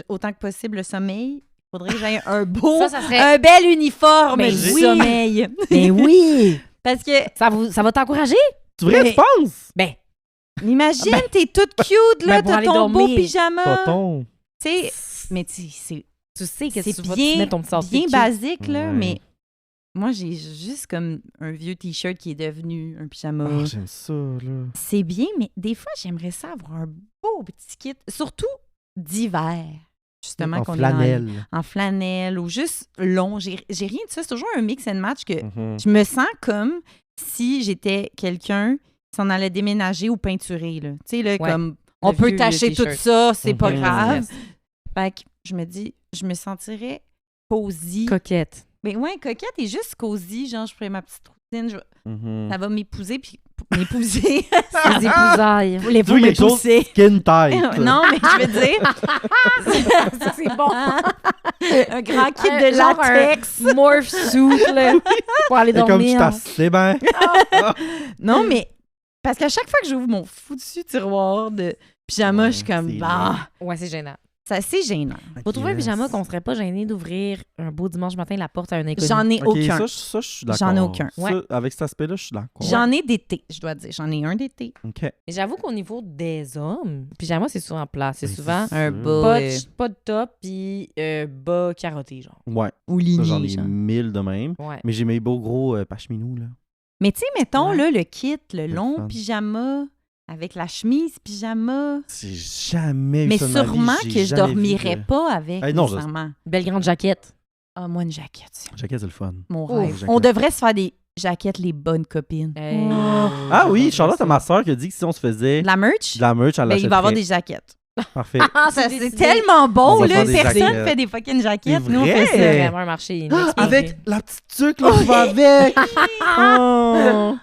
autant que possible le sommeil. Il faudrait que j'aie un beau, Ça serait. un bel uniforme Ben du oui. sommeil. Ben oui! Parce que, Ça va t'encourager? Tu vrai, Mais- tu penses? Ben, imagine, t'es toute cute, là, ben, pour t'as aller ton beau dormir. pyjama. Tonton. Tu sais, mais tu sais, tu sais que c'est tu vas te mettre ton petit bien outfit cute. basique, là, Ouais. mais moi, j'ai juste comme un vieux T-shirt qui est devenu un pyjama. Ah, j'aime ça, là. C'est bien, mais des fois, j'aimerais ça avoir un beau petit kit, surtout d'hiver, justement, En qu'on flanelle. est en flanelle ou juste long. J'ai rien de ça. C'est toujours un mix and match que Mhm. je me sens comme si j'étais quelqu'un qui s'en allait déménager ou peinturer. Là. Tu sais, là, Ouais. comme on Le peut vieux tâcher tout t-shirt. ça, c'est pas Mhm. grave. Fait que je me dis, je me sentirais cosy. Coquette. Mais ouais, coquette et juste cosy. Genre, je ferais ma petite routine. Mhm. Ça va m'épouser, puis m'épouser. Les épousailles. Les Tu veux quelque chose skin tight. Non, mais je veux dire, Ça, c'est bon. un grand kit de Genre latex. un morph suit, là, pour aller Et comme tu dormir. t'assais bien. Non, mais parce qu'à chaque fois que j'ouvre mon foutu tiroir de pyjama, Ouais, je suis comme, c'est bah, Ouais, c'est gênant. c'est assez gênant. Faut trouver un Yes. pyjama qu'on serait pas gêné d'ouvrir un beau dimanche matin la porte à un inconnu. J'en ai Ok, aucun. ça, je suis d'accord. J'en ai aucun. Ça, Ouais. avec cet aspect-là, je suis d'accord. J'en ai d'été, je dois dire. J'en ai un d'été. OK. Mais j'avoue qu'au niveau des hommes, pyjama, c'est souvent plat. C'est Ben, souvent c'est Un sûr. bas. pas de top puis bas carotté, genre. Ouais, Ou ça, j'en ai genre. 1000 de même. Ouais. Mais j'ai mes beaux gros pacheminou, là. Mais tu sais, mettons, Ouais. là, le kit, le Le long fun. pyjama, avec la chemise pyjama. C'est jamais eu Mais ça de ma vie. sûrement J'ai que je jamais vu dormirais de- pas avec, Hey, non, je- nécessairement. Belle grande jaquette. Ah, moi, une jaquette. Jaquette, c'est le fun. Mon Oh, rêve. jaquette. On devrait se faire des jaquettes, les bonnes copines. Hey. Ah oui, Charlotte, ma soeur, qui a dit que si on se faisait De la merch? de la merch, elle Ben, il va y avoir l'achèterait. des jaquettes. Parfait. Ah, Ça, c'est décidé. tellement On beau, va là. faire des Personne jaquettes. fait des fucking jaquettes. C'est Nous, on vrai? fait C'est ça. vraiment un marché inexploré. Avec la petite tuque, là, qui va avec. Oh.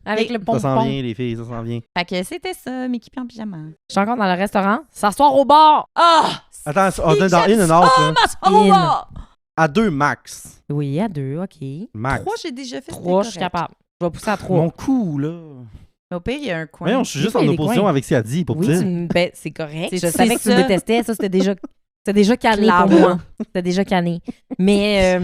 Avec le Ça s'en pompon. vient, les filles, ça s'en vient. Fait que c'était ça, m'équiper en pyjama. Je suis encore dans le restaurant. S'asseoir au bar. Ah! Attends, on est dans In and Out, là. m'asseoir au In. bar! À 2 max. Oui, à 2, OK. Max. 3, j'ai déjà fait. 3, je c'était suis correct. capable. Je vais pousser à 3. Mon cou, là. Mais au pire, il y a un coin. Voyons, je suis juste Il y a en des opposition coins. avec ce qu'elle dit, pour Oui, dire. ben, c'est correct. C'est- Je savais que tu me ça. détestais. Ça, c'était déjà cané pour Clairement. moi. C'était déjà cané. Mais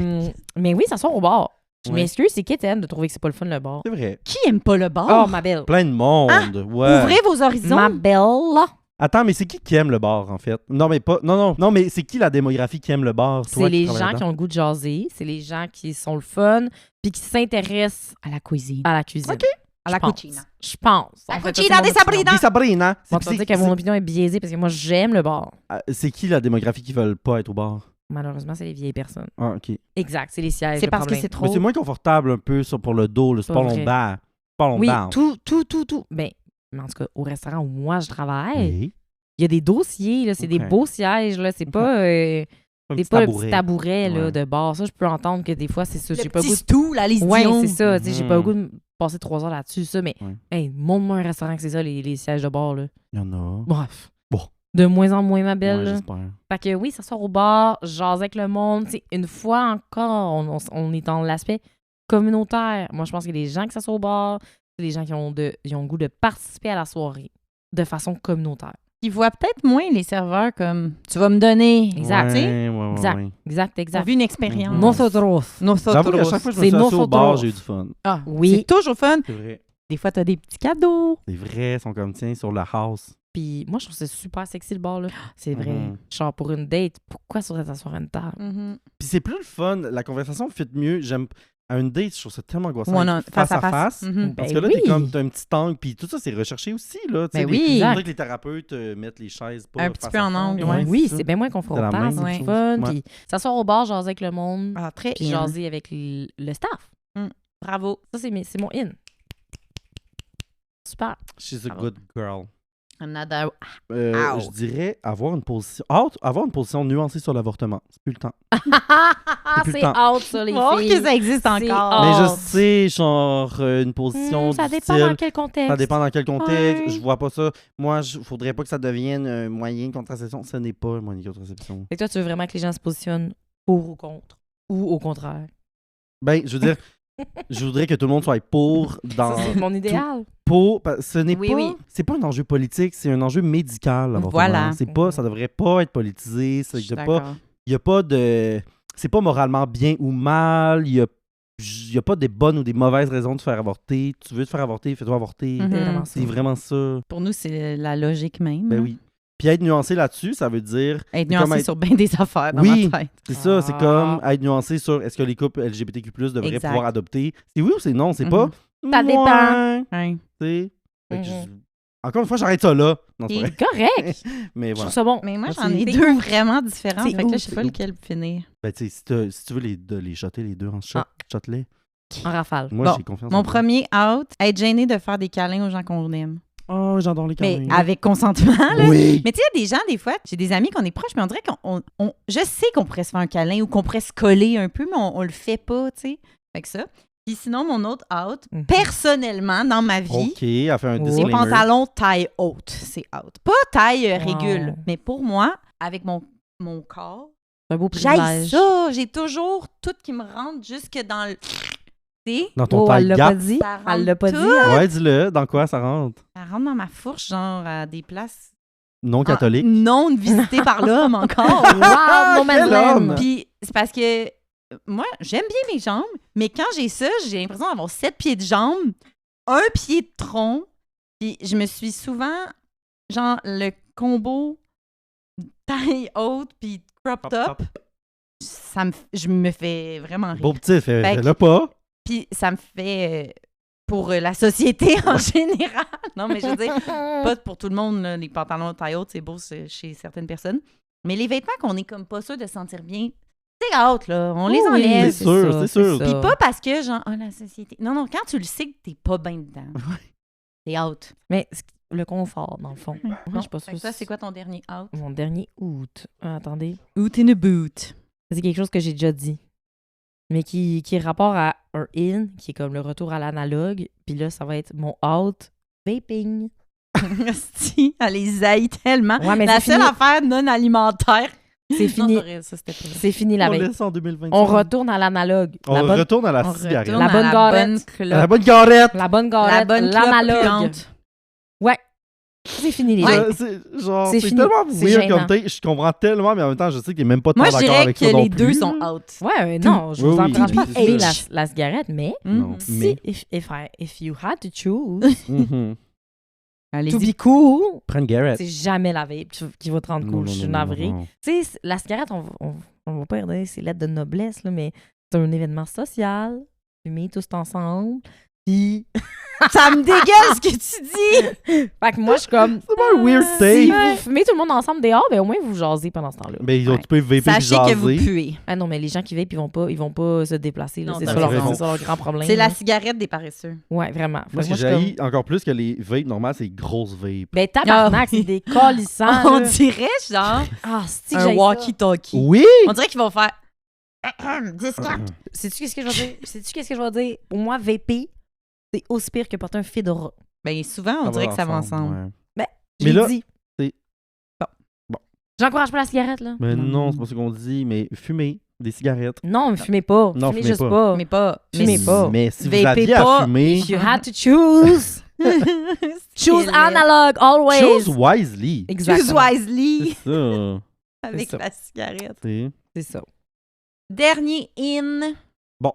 oui, s'asseoir au bar. Je Ouais. m'excuse, c'est Kéten de trouver que c'est pas le fun, le bar. C'est vrai. Qui aime pas le bar? Oh, ma belle. Plein de monde. Ouais. Ouvrez vos horizons. Ma belle. Attends, mais c'est qui aime le bar, en fait? Non, mais pas. Non, mais c'est qui la démographie qui aime le bar? toi C'est les travailles gens là-dedans? qui ont le goût de jaser. C'est les gens qui sont le fun puis qui s'intéressent À la cuisine. à la cuisine. OK. À la Je pense. cucina. Je pense. La En fait, cucina ça, des c'est mon opinion. Sabrina. Dis Sabrina. On va te dire que mon opinion est biaisée parce que moi, j'aime le bar. C'est qui la démographie qui veulent pas être au bar? Malheureusement, c'est les vieilles personnes. Ah, OK. Exact, c'est les sièges. C'est le parce que problème. c'est trop. Mais c'est moins confortable un peu ça, pour le dos. C'est Pas pas vrai. lombaire. Pas Oui, lombaire. tout. Ben, mais en tout cas, au restaurant où moi je travaille, Oui. il y a des dossiers, là, c'est des Ok. beaux sièges, là. C'est Ok. pas, Un c'est petit pas le tabouret. petit tabouret là, Ouais. de bar. Ça, je peux entendre que des fois, c'est ça. Le J'ai pas le petit goût stool, là, les de... Ouais, Dion. c'est ça. Tu sais, j'ai pas le Mhm. goût de passer 3 heures là-dessus, ça. Mais, Ouais. hey, montre-moi un restaurant que c'est ça, les sièges de bar, là. Il y en a. Bref. Bon. De moins en moins, ma belle. Ouais, là. j'espère. Fait que oui, ça sort au bar, jaser avec le monde. T'sais, une fois encore, on est dans l'aspect communautaire. Moi, je pense que les gens qui s'assoient au bar, c'est les gens qui ont le goût de participer à la soirée de façon communautaire. Ils voient peut-être moins les serveurs comme tu vas me donner. Exact. Tu sais, Ouais, Exact. ouais. Exact, on a exact. vu une expérience. Mhm. Nosotros. J'avoue qu'à chaque fois que je me C'est suis assis au bar, nosotros. j'ai eu du fun. Ah, Oui. c'est toujours fun. C'est vrai. Des fois, t'as des petits cadeaux. Les vrais sont comme, tiens, sur la house. Puis moi, je trouve que c'est super sexy le bar, là. C'est vrai. Mhm. Genre, pour une date, pourquoi sur t'asseoir à une table? Mhm. Puis c'est plus le fun. La conversation fit mieux. À une date, je trouve ça tellement angoissant. Ouais, non, face à face. Mhm. Parce Ben que là, oui. t'as un petit angle, puis tout ça, c'est recherché aussi, là. Tu sais, Ben oui. C'est vrai que les thérapeutes mettent les chaises pas Un petit face peu à en face. angle, Ouais, ouais. oui, ça. c'est bien moins C'est confortable, la même c'est chose. fun. Ouais. Puis s'asseoir au bar, jaser avec le monde, Ah, très puis in. jaser avec le staff. Bravo. Ça, c'est mon in. Super. She's a Bravo. good girl. Another... Je dirais avoir une position nuancée sur l'avortement. C'est plus le temps. plus le C'est temps. out, ça, les Voir filles. que ça existe C'est encore. Mais je Oh. sais, genre, une position Ça du dépend style, dans quel contexte. ça dépend dans quel contexte. Ouais. Je vois pas ça. Moi, faudrait pas que ça devienne un moyen de contraception. Ce n'est pas un moyen de contraception. Et toi, tu veux vraiment que les gens se positionnent pour ou contre? Ou au contraire? Ben, je veux dire, je voudrais que tout le monde soit pour dans... Ça, c'est mon idéal. Ce n'est Oui, pas... oui. C'est pas un enjeu politique, c'est un enjeu médical, l'avortement. Voilà. C'est pas... Ça devrait pas être politisé. Je suis Il d'accord. y a pas de... C'est pas moralement bien ou mal. Il y a pas des bonnes ou des mauvaises raisons de faire avorter. Tu veux te faire avorter, fais-toi avorter. Mhm. C'est vraiment ça. C'est vraiment ça. Pour nous, c'est la logique même. Ben là. oui. Puis être nuancé là-dessus, ça veut dire... Être C'est comme nuancé être- sur bien des affaires dans Oui. ma tête. C'est ça, c'est Ah. comme être nuancé sur est-ce que les couples LGBTQ+, devraient Exact. pouvoir adopter. C'est oui ou c'est non, c'est pas... Ça dépend. Ouais, Ouais. tu sais. Fait que Mhm. encore une fois, j'arrête ça là. Non, c'est Et- vrai. Correct. Mais Je voilà. trouve ça bon. Mais moi, Merci. j'en ai C'est deux ouf. vraiment différents. C'est Fait que là, ouf, je sais c'est pas ouf. lequel finir. Ben, tu sais, si tu veux les shotter les deux en Ah. shot-les, En rafale. moi, Bon, j'ai confiance. Mon en toi. premier out, être gêné de faire des câlins aux gens qu'on aime. Oh, j'adore les Mais câlins. avec consentement, là. Oui. Mais tu sais, il y a des gens, des fois, j'ai des amis qu'on est proches, mais on dirait je sais qu'on pourrait se faire un câlin ou qu'on pourrait se coller un peu, mais on le fait pas, tu sais. Fait que ça. Puis sinon, mon autre out, Mhm. personnellement, dans ma vie, OK, elle fait un Oh. les disclaimer. pantalons taille haute, c'est out. Pas taille Wow. régule, mais pour moi, avec mon corps, C'est un beau j'aille privilège. ça. J'ai toujours tout qui me rentre jusque dans le... Tu sais, Dans ton Oh, taille elle l'a pas gap. dit. Ça rentre Elle l'a pas tout. dit. hein? Ouais, dis-le. Dans quoi ça rentre? ça rentre dans ma fourche, genre à des places Non catholique. non visitées par l'homme encore. Wow, no man's Quel land. homme! Puis c'est parce que moi, j'aime bien mes jambes, mais quand j'ai ça, j'ai l'impression d'avoir 7 pieds de jambes, un pied de tronc. Puis je me suis souvent, genre, le combo taille haute puis crop top, je me fait vraiment rire. Beau petit, Fait que- fais-le pas. Puis ça me fait pour la société en général. Non, mais je veux dire, pas pour tout le monde, là, les pantalons de taille haute, c'est beau chez certaines personnes. Mais les vêtements qu'on est comme pas sûr de sentir bien, c'est haute, là. On les Oui, enlève. c'est sûr, ça, c'est sûr. ça. Puis pas parce que, genre, oh, la société. Non, non, quand tu le sais que t'es pas bien dedans, c'est out. Mais le confort, dans le fond. Moi, je suis pas Fait que sûre. ça, c'est quoi ton dernier out? Mon dernier août. Attendez. Out in a boot. C'est quelque chose que j'ai déjà dit. Mais qui est rapport à un in, qui est comme le retour à l'analogue. Puis là, ça va être mon out vaping. Si, elle les haït tellement. Ouais, mais La c'est seule fini. affaire non alimentaire. C'est fini. Non, c'est vrai, ça, c'était pas vrai. C'est fini la On vape. laisse en 2025. On retourne à l'analogue. On La bonne, retourne à la On cigarette. retourne La à bonne garette. bonne À clope. la bonne garette. la bonne La garette. bonne clope L'analogue. puante. Ouais. C'est fini les Ouais. gens. C'est C'est fini. tellement C'est weird gênant. comme take. Je comprends tellement, mais en même temps, je sais que t'es même pas Moi, tant je d'accord dirais avec que ça non les deux plus, sont là. out. Ouais, non, je Oui, vous oui, encourage pas c'est à aimer ça. la cigarette, mais Non, si, mais... if you had to choose Mhm. to Allez-y. be cool, Prends une Garrett. c'est jamais la vape qui va te rendre cool. Je suis navrée. non. Tu sais, la cigarette, on va pas dire c'est lettre de noblesse, là, mais c'est un événement social. Fumer tous ensemble. Puis. Ça me dégueule ce que tu dis! Fait que moi, je suis comme. C'est pas un weird Si take. vous fumez tout le monde ensemble dehors, ben au moins vous jasez pendant ce temps-là. Mais Ouais. tu peux vaper et Sachez que vous jaser. puez. Ah non, mais les gens qui vapent, ils vont pas se déplacer. là. Non, C'est t'as ça, raison. leur grand problème. C'est la là. cigarette des paresseux. Ouais, vraiment. Fait Moi, que ce que je suis j'ai encore plus que les vapes normales, c'est grosses vapes. Ben, tabarnak, Ah oui. c'est des colissants. On là. dirait, genre, Ah, c'est que un j'haïs ça. walkie-talkie. Oui! On dirait qu'ils vont faire... Discret. Sais-tu qu'est-ce que je vais dire? Sais-tu qu'est-ce que je vais dire? Pour moi, vaper, c'est aussi pire que porter un fedora. Ben, souvent, on dirait que ça va ensemble. ouais. Je Mais l'ai là, dit. c'est- Bon. Bon. J'encourage pas la cigarette, là. Mais Non. non, c'est pas ce qu'on dit, mais fumer des cigarettes. Non, mais fumez pas. Non, fumez fumez juste pas. pas. Mais pas... Fumez pas. Mais si vous Vapez aviez pas. à fumer, If you had to choose, choose Quel- analog always. choose wisely. Choose wisely C'est ça. avec ça. la cigarette. C'est- C'est ça. Dernier in. Bon,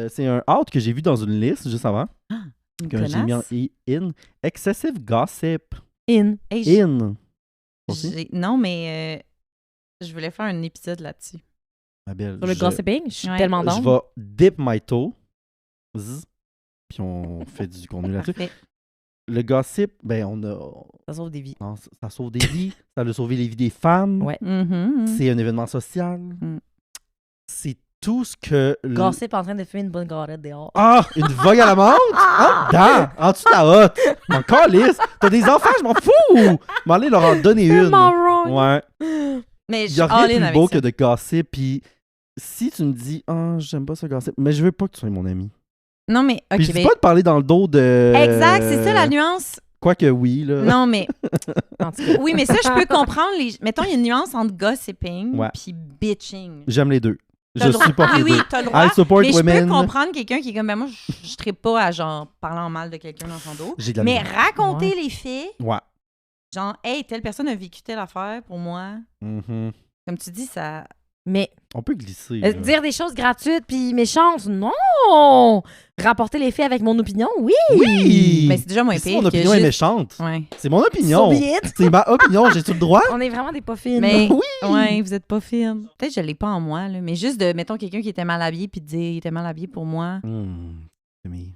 c'est un out que j'ai vu dans une liste juste avant. Une Que j'ai mis en connasse. in. Excessive gossip. In. Hey, j'ai- In. Aussi? Non, mais je voulais faire un épisode là-dessus. ma belle. Sur le gossiping, je suis Ouais. tellement Je down. vais dip my toe. Zzz, puis on fait du contenu là-dessus. Parfait. Le gossip, ben on a... Ça sauve des vies. non, ça sauve des vies. Ça a sauvé les vies des femmes. Ouais. Mhm. C'est un événement social. Mm. C'est tout ce que... Gossip en train de fumer une bonne garette dehors. Ah! Une vogue à la menthe? En dedans! En dessous de la hotte! Mon calisse! T'as des enfants, je m'en fous! M'en aller leur en donner une. Tellement wrong. Ouais. Mais Il je y a all in rien de plus avec beau ça. que de gossip. Puis si tu me dis, ah, j'aime pas ce gossip, mais je veux pas que tu sois mon ami. Non, mais, OK, Puis je dis ben- pas de parler dans le dos de. Exact, c'est ça la nuance. Quoique oui, là. Non, mais... En tout cas, Oui, mais ça, je peux comprendre. Mettons, il y a une nuance entre gossiping Ouais. puis bitching. J'aime les deux. T'as Je le droit. supporte Oui, les oui, deux. t'as le droit. I support Mais je women. peux comprendre quelqu'un qui est comme, ben moi, je traite pas à genre parler en mal de quelqu'un dans son dos. J'ai de la Mais misère. raconter les faits, Ouais. genre, hey, telle personne a vécu telle affaire pour moi. Mhm. Comme tu dis, ça. mais On peut glisser. là. dire des choses gratuites puis méchantes, non! Rapporter les faits avec mon opinion, oui! Oui! Mais c'est déjà moins Si pire. mon que opinion est juste- méchante. Ouais. C'est mon opinion. So be it. C'est ma opinion. J'ai-tu le droit? On est vraiment des pas fines. Mais, Oui! ouais, vous êtes pas fine. Peut-être que je l'ai pas en moi, là. Mais juste de, mettons, quelqu'un qui était mal habillé puis de dire, il était mal habillé pour moi. Mais...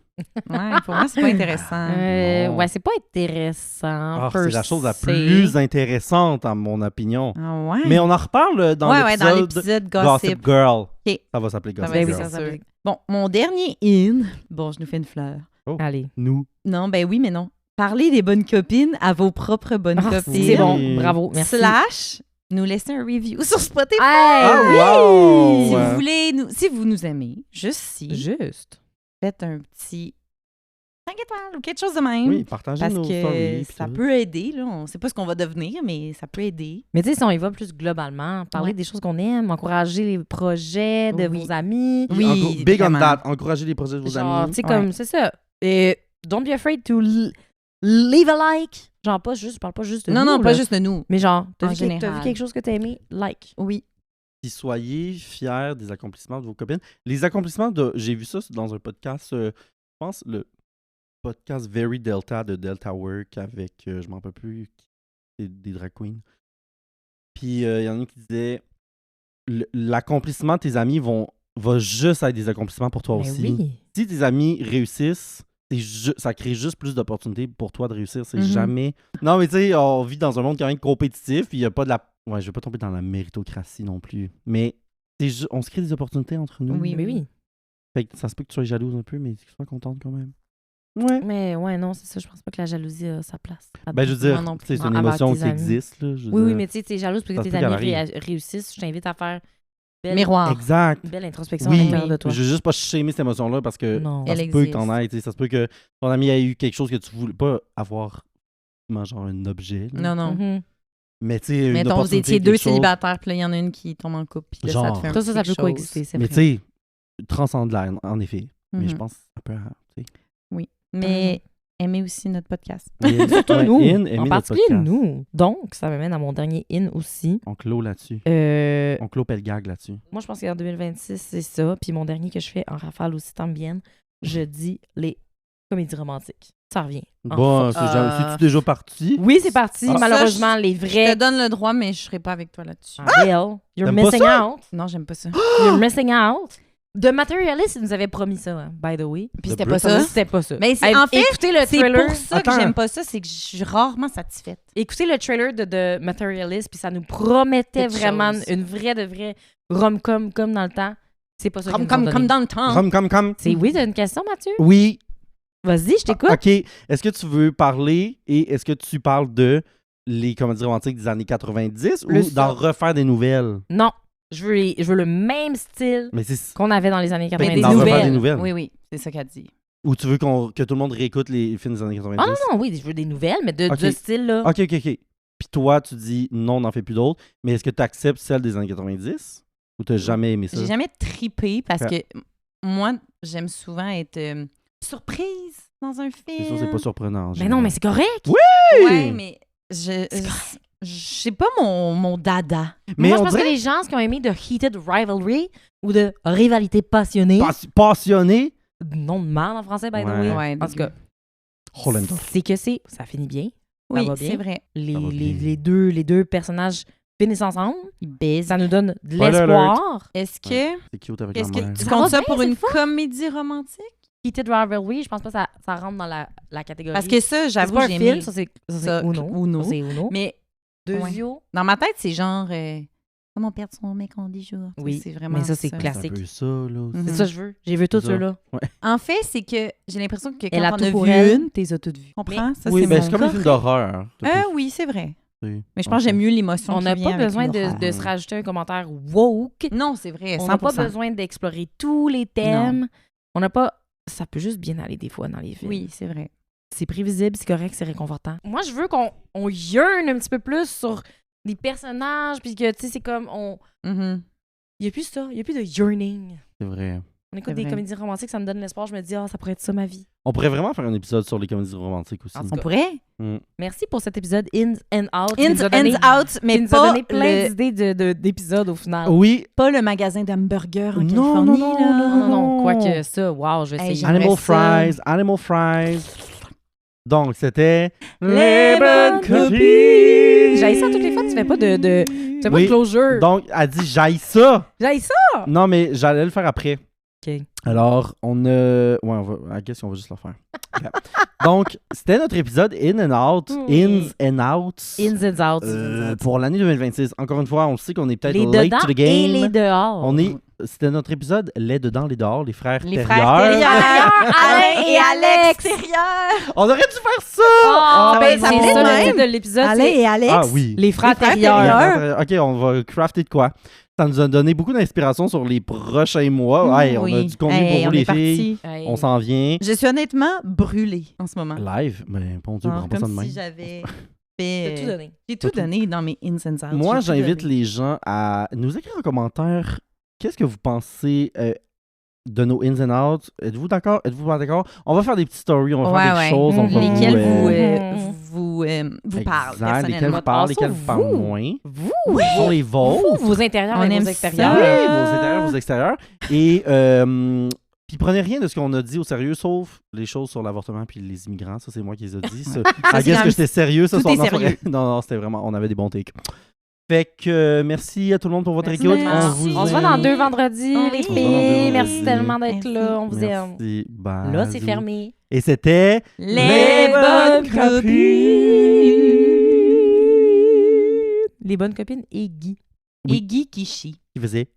Ouais, pour moi, c'est pas intéressant. Non. Ouais, c'est pas intéressant. Ah, per c'est la chose la se. plus intéressante, à mon opinion. Ah ouais? Mais on en reparle dans ouais, dans l'épisode l'épisode Gossip Gossip. Girl. Ok. Ça va s'appeler Ça Gossip va Ben oui, être Girl. ça sûr. s'appelle- Bon, mon dernier in. Bon, je nous fais une fleur. Allez. Nous. Non, ben oui, mais non. Parlez des bonnes copines à vos propres bonnes Ah, copines. c'est bon, bravo, merci. Slash, nous laisser un review sur Spotify. Ah, oui! wow! Si Ouais. vous voulez, si vous nous aimez, juste si, Juste. faites un petit 5 étoiles ou quelque chose de même. Oui, partagez parce nos que stories. puis ça tout. peut aider. Là. On ne sait pas ce qu'on va devenir, mais ça peut aider. Mais tu sais, si on y va plus globalement, parler Ouais. des choses qu'on aime, encourager les projets de Oui. vos amis. Oui, Big vraiment. on that. Encouragez les projets de vos Genre, amis. tu sais, Ouais. comme, c'est ça. Et don't be afraid to leave a like. Genre, je parle pas juste de Non, nous, non, pas là. juste de nous. Mais genre, t'as En vu, t'as vu général. quelque chose que t'as aimé? Like. Oui. Puis soyez fiers des accomplissements de vos copines. Les accomplissements de... J'ai vu ça dans un podcast, je pense, le podcast Very Delta de Delta Work avec, je m'en rappelle plus, des drag queens. Puis il y en a une qui disait, l'accomplissement de tes amis va juste être des accomplissements pour toi Mais aussi. oui. Si tes amis réussissent, ça crée juste plus d'opportunités pour toi de réussir. C'est Mhm. jamais... Non, mais tu sais, on vit dans un monde quand même compétitif, puis il n'y a pas de la... Ouais, je vais pas tomber dans la méritocratie non plus. Mais on se crée des opportunités entre nous. Oui, Mais oui. Fait que ça se peut que tu sois jalouse un peu, mais que tu sois contente quand même. Ouais. Mais ouais, non, c'est ça. Je pense pas que la jalousie a sa place. Ben, je veux dire, non tu sais, c'est une Envers émotion tes qui amis. existe. Là, je veux Oui, oui, dire. mais tu sais, t'es jalouse parce Ça que se tes peut amis qu'elle réussissent. Je t'invite à faire belle, Miroir. Exact. belle introspection à Oui, l'intérieur de toi. je veux juste pas shamer cette émotion-là parce que Non. ça Elle se peut que existe. t'en aies. Tu sais, ça se peut que ton ami ait eu quelque chose que tu voulais pas avoir, genre un objet. là. Non, non. Mhm. Mais tu sais, une Mettons, vous opportunité, étiez deux quelque chose. célibataires, puis là, il y en a une qui tombe en couple, puis là, ça te Genre. fait un Ça, petit ça peut quelque coexister, chose. c'est Mais vrai. tu sais, transcende l'air, en effet. Mais je Mhm. pense que ça peut... Tu sais. Oui. Mais aimez aussi notre podcast. Surtout Ouais, nous. in, En aimez notre particulier podcast. nous. Donc, ça m'amène à mon dernier in aussi. On clôt là-dessus. Euh, On clôt Pelgag là-dessus. moi, je pense qu'en 2026, c'est ça. Puis mon dernier que je fais en rafale aussi también, je dis les comédies romantiques. Ça revient. en Bon, force. c'est-tu déjà parti? Oui, c'est parti. Ah. Malheureusement, les Je te vrais. donne le droit, mais je serai pas avec toi là-dessus. Ah, Bill, you're T'aimes pas missing ça? out. Non, j'aime pas ça. You're missing out. The Materialist, ils nous avaient promis ça, hein, by the way. Puis The c'était pas ça. Brutalist. C'était pas ça. Mais c'est- Hey, en fait, écoutez le C'est trailer. pour ça Attends. que j'aime pas ça, c'est que je suis rarement satisfaite. Écoutez le trailer de The Materialist, puis ça nous promettait Quelque vraiment chose. une vraie de vraie rom-com comme dans le temps. C'est pas ça qu'ils nous ont donné. Comme dans le temps. Comme. C'est oui, t'as une question, Mathieu? Oui. Vas-y, je t'écoute. OK. Est-ce que tu veux parler et est-ce que tu parles de les comédies romantiques des années 90 Le ou d'en refaire des nouvelles? Non, je veux le même style Mais c'est... qu'on avait dans les années Mais 90. des D'en refaire nouvelles. des nouvelles. Oui, oui, c'est ça qu'elle dit. Ou tu veux que tout le monde réécoute les films des années 90? Ah non, oui, je veux des nouvelles, mais de Ok. ce style-là. OK. Puis toi, tu dis non, on n'en fait plus d'autres. Mais est-ce que tu acceptes celle des années 90? Ou t'as jamais aimé ça? J'ai jamais tripé parce Ok. que moi, j'aime souvent être surprise dans un film. C'est sûr, c'est pas surprenant. en Mais non, mais c'est correct. Ouais, mais je correct. sais pas mon dada. Mais Moi, je on pense que dirait les gens qui ont aimé de Heated Rivalry ou de Rivalité passionnée, passionné. nom de mal en français, by the Ouais. way. Ouais, En tout cas, Hollander. c'est que ça finit bien. Oui, va bien. c'est vrai. Les, Ça va les, bien. les deux personnages finissent ensemble. Ils baisent. Ça nous donne de Spoiler l'espoir. Est-ce que, C'est cute avec est-ce la mère. que tu Ça va comptes ça bien, pour c'est une le fun. comédie romantique? Heated Rivalry, je pense pas que ça rentre dans la catégorie. Parce que ça, c'est j'avoue, pas un j'ai film, aimé. ça c'est Ça, Uno. Uno. Ça, c'est Uno. Mais Deuxio. dans ma tête, c'est genre comment perdre son mec en 10 jours. Oui, C'est vraiment mais ça, c'est C'est un classique. peu ça, là. aussi. Mhm. C'est ça que je veux. J'ai vu tous C'est ça. ceux-là. En fait, c'est que j'ai l'impression que quand Elle a on tout a pour vu elle. une, t'es as toutes vues. Comprends? Ça, Oui, c'est ben mon c'est comme un cas. film d'horreur. Oui, c'est vrai. Oui. Mais je pense que j'aime mieux l'émotion On qui n'a vient pas avec besoin l'horreur. de se rajouter un commentaire woke. Non, c'est vrai, 100%. On n'a pas besoin d'explorer tous les thèmes. On n'a pas... Ça peut juste bien aller des fois dans les films. Oui, c'est vrai. C'est prévisible, c'est correct, c'est réconfortant. Moi, je veux qu'on yearn un petit peu plus sur les personnages, puis que, tu sais, c'est comme... Mhm. Il n'y a plus ça, il n'y a plus de yearning. C'est vrai. On écoute C'est des vrai. comédies romantiques, ça me donne l'espoir. Je me dis, ça pourrait être ça ma vie. On pourrait vraiment faire un épisode sur les comédies romantiques aussi. En tout On cas, pourrait. Merci pour cet épisode Ins and Out. qui Ins nous a donné- and out, qui mais nous a pas donné plein le, d'idées d'épisodes au final. Oui. pas le magasin d'hamburgers en Non, Californie. non, là. Non, non, quoique ça, wow, je vais Hey, essayer. j'aimerais Animal ça. fries, animal fries. Donc, c'était Les bonnes copines. J'ai ça toutes les fois, tu fais pas de tu fais pas Oui. de closure. Donc, elle dit j'aille ça. J'ai ça. Non, mais j'allais le faire après. OK. Alors, on a. Ouais, on va. I guess qu'on va juste le faire. Ok. Donc, c'était notre épisode In and Out. Oui. Ins and Outs. Ins and outs. Pour l'année 2026. Encore une fois, on sait qu'on est peut-être Les late dedans to the et game. les dehors. On est. C'était notre épisode Les dedans, les dehors, les frères Les Terriers. frères Terriers, Alain et Alex. extérieur. On aurait dû faire ça! Ah, ça va ben être c'est bon. ça Même. le titre de l'épisode. Alain c'est et Alex. Ah oui. Les frères Les frères Terriers. Ok, on va crafter de quoi? Ça nous a donné beaucoup d'inspiration sur les prochains mois. Hey, on a du contenu pour vous, on les est filles. parti. Hey. On s'en vient. Je suis honnêtement brûlée en ce moment. Live? Mais bon Dieu, Ah, prends pas ça de comme même. si j'avais T'as fait... tout donné. J'ai tout donné dans mes ins and outs. Moi, J'ai tout j'invite donné. les gens à nous écrire en commentaire qu'est-ce que vous pensez de nos ins and outs. Êtes-vous d'accord? Êtes-vous pas d'accord? On va faire des petites stories, on va faire des choses. On va Lesquels vous, vous parlent Exact, lesquels personnellement. vous parlent, Ah, lesquels ça, vous parlent vous. moins. Vous, Quels sont les vôtres? vos intérieurs On et aime vos ça. extérieurs. Oui, vos intérieurs, vos extérieurs. Et puis prenez rien de ce qu'on a dit au sérieux, sauf les choses sur l'avortement puis les immigrants. Ça, c'est moi qui les ai dit. Ça, c'est guess quand que j'étais sérieux ce tout soir. est Non, c'est pas sérieux. vrai. Non, c'était vraiment... On avait des bons takes. Fait que merci à tout le monde pour votre Merci. écoute. Merci. On se voit dans 2 vendredis, Oui. les On se voit dans deux filles. Merci vendredis. tellement d'être Merci. là. On vous aime. Merci. Bye. Là, c'est fermé. Et c'était... Les bonnes copines. Les bonnes copines et Guy. Oui. Et Guy qui chie. Qui faisait...